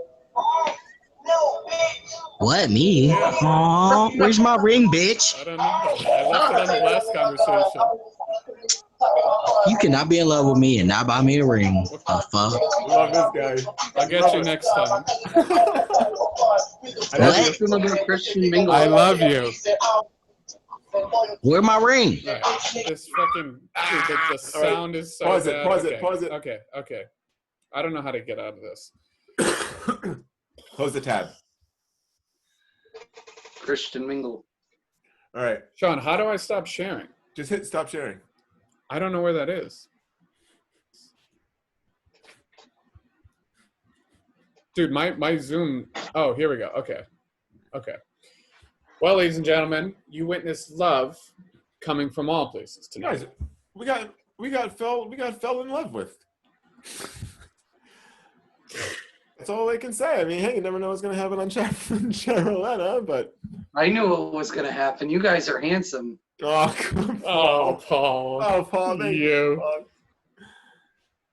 What, me? Yeah. Aw, where's my ring, bitch? I don't know. I left it on the last conversation. You cannot be in love with me and not buy me a ring. The fuck? Love this guy. I'll get you next time. What? Another Christian Mingle. I love you. Where my ring? All right. This fucking dude, the sound is so Pause it, bad. pause it, Okay, pause it. Okay. I don't know how to get out of this. Close the tab. Christian Mingle. All right. Sean, how do I stop sharing? Just hit stop sharing. I don't know where that is. Dude, my Zoom. Oh, here we go. Okay. Well, ladies and gentlemen, you witnessed love coming from all places tonight. Guys, we got fell in love with. That's all I can say. I mean, hey, you never know what's gonna happen on Charoletta, but I knew what was going to happen. You guys are handsome. oh, come Oh, on. Paul. Oh, Paul, thank you. Paul.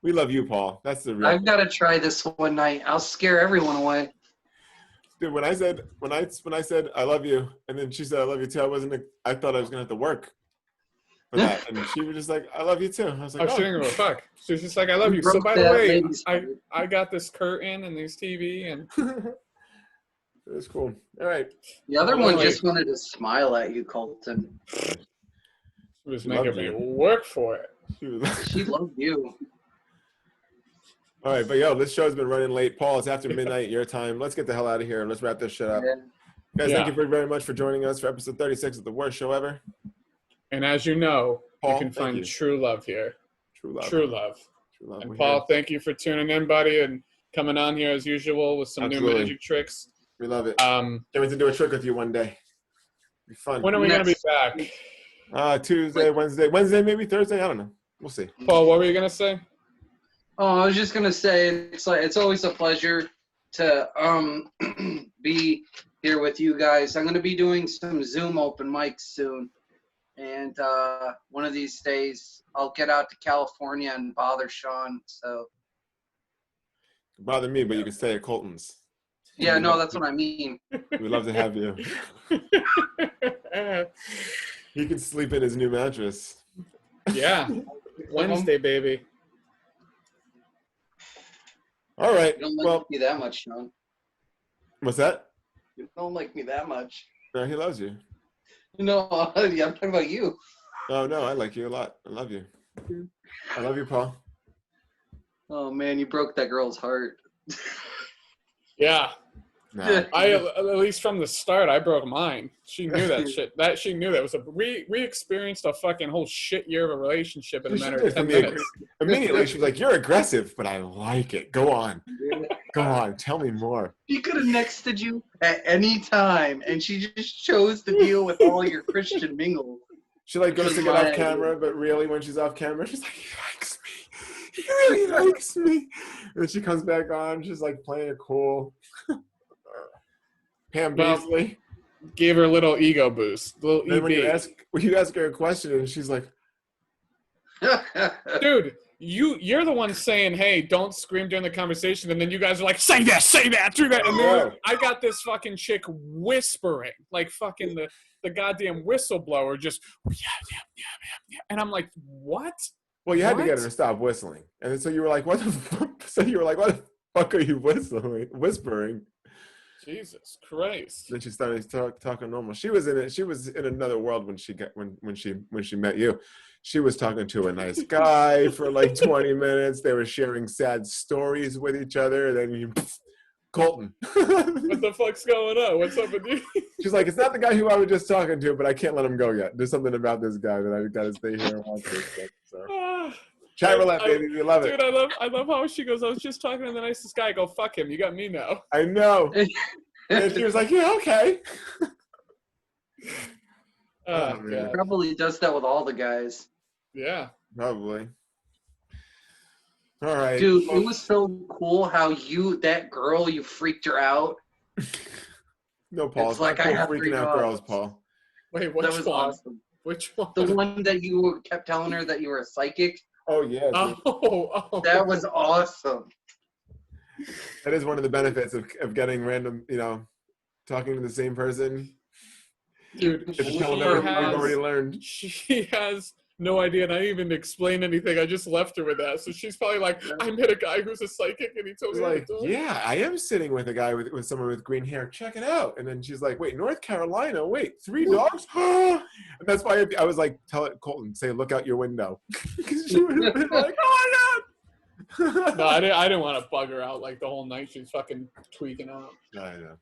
We love you, Paul. That's the real I've got to try this one night. I'll scare everyone away. dude. When I said I love you, and then she said I love you too, I thought I was gonna have to work for that, and she was just like, I love you too. I was like, Oh, she didn't give a fuck. She was just like, I love You you. So, broke by the that way, lady's I got this curtain and this TV and it was cool. All right. The other Oh, one wait. just wanted to smile at you, Colton. She was She making loved me you. work for it. She loved you. All right, but yo, this show's been running late. Paul, it's after midnight your time. Let's get the hell out of here and let's wrap this shit up. Guys, thank Yeah. you very much for joining us for episode 36 of The Worst Show Ever. And as you know, Paul, you can thank find you. true love here. True love. True love. True love. And We're Paul, here. thank you for tuning in, buddy, and coming on here as usual with some Absolutely. new magic tricks. We love it. Um, Can't wait to do a trick with you one day. Be fun. when are we going to be Next. back? Tuesday, Wednesday, maybe Thursday. I don't know. We'll see. Paul, what were you going to say? Oh, I was just gonna say it's always a pleasure to be here with you guys. I'm gonna be doing some Zoom open mics soon, and one of these days I'll get out to California and bother Sean. So Bother me, but you can stay at Colton's. yeah, no, that's what I mean. We'd love to have you. He can sleep in his new mattress. Yeah. Wednesday, baby. All right. You don't like Well, me that much, Sean. what's that? You don't like me that much. No, he loves you. No, I'm talking about you. Oh, no, I like you a lot. I love you. I love you, Paul. Oh man, you broke that girl's heart. Yeah. No. I at least from the start, I broke mine. She knew that shit. She knew that was we experienced a fucking whole shit year of a relationship in a She matter did of for 10 me. minutes. Immediately, she was like, "You're aggressive, but I like it. Go on, go on. Tell me more." She could have nexted you at any time, and she just chose to deal with all your Christian mingle. She like goes to get off camera, but really, when she's off camera, she's like, "He likes me. He really likes me." And then she comes back on. She's like playing it cool. Pam Well, Beasley. Gave her a little ego boost. A little Then when you EB. ask her a question, and she's like, Dude, you're the one saying, "Hey, don't scream during the conversation," and then you guys are like, "Say this, say that, do that," and then I got this fucking chick whispering like fucking the goddamn whistleblower, just yeah, and I'm like, what? "Well, you had to What? get her to stop whistling," and then, so you were like, "What the fuck?" So you were like, "What the fuck are you whispering?" Jesus Christ. Then she started talking normal. She was in it. She was in another world when she met you. She was talking to a nice guy for like 20 minutes. They were sharing sad stories with each other. Then you, Colton. What the fuck's going on? What's up with you? She's like, "It's not the guy who I was just talking to, but I can't let him go yet. There's something about this guy that I got to stay here and watch this shit." So. Chat roulette, baby. We love it. Dude, I love how she goes, "I was just talking to the nicest guy." I go, "Fuck him. You got me now." I know. And she was like, "Yeah, okay." Oh, man. God. Probably does that with all the guys. Yeah. Probably. All right. Dude, it was so cool how that girl, you freaked her out. No, Paul. It's like not I cool have freaking freak out out. girls, Paul. Wait, which That was one? awesome. Which one? The one that you kept telling her that you were a psychic. Oh yeah. Dude. Oh. That was awesome. That is one of the benefits of getting random, talking to the same person. Dude, It's she telling everything we've has, already learned. she has no idea, and I didn't even explain anything. I just left her with that. So she's probably like, "I met a guy who's a psychic, and he told She's me." like, "Yeah, I am sitting with a guy with someone with green hair. Check it out." And then she's like, "Wait, North Carolina? Wait, 3 dogs?" And that's why I was like, "Tell it, Colton, say, look out your window." Because she would have been like, "Oh my god." No, I didn't want to bug her out like the whole night. She's fucking tweaking out. I know.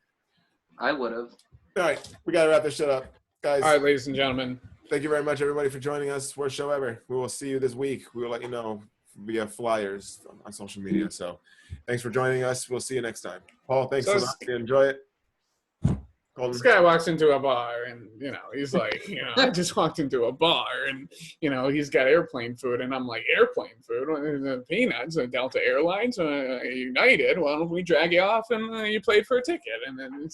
I would have. All right, we gotta wrap this shit up, guys. All right, ladies and gentlemen. Thank you very much, everybody, for joining us. Worst show ever. We will see you this week. We will let you know via flyers on social media. So thanks for joining us. We'll see you next time. Paul, thanks So a lot. Enjoy it. Colton. This guy walks into a bar and, he's like, I just walked into a bar and, he's got airplane food. And I'm like, airplane food? Peanuts, Delta Airlines, United. Why don't we drag you off and you paid for a ticket? And then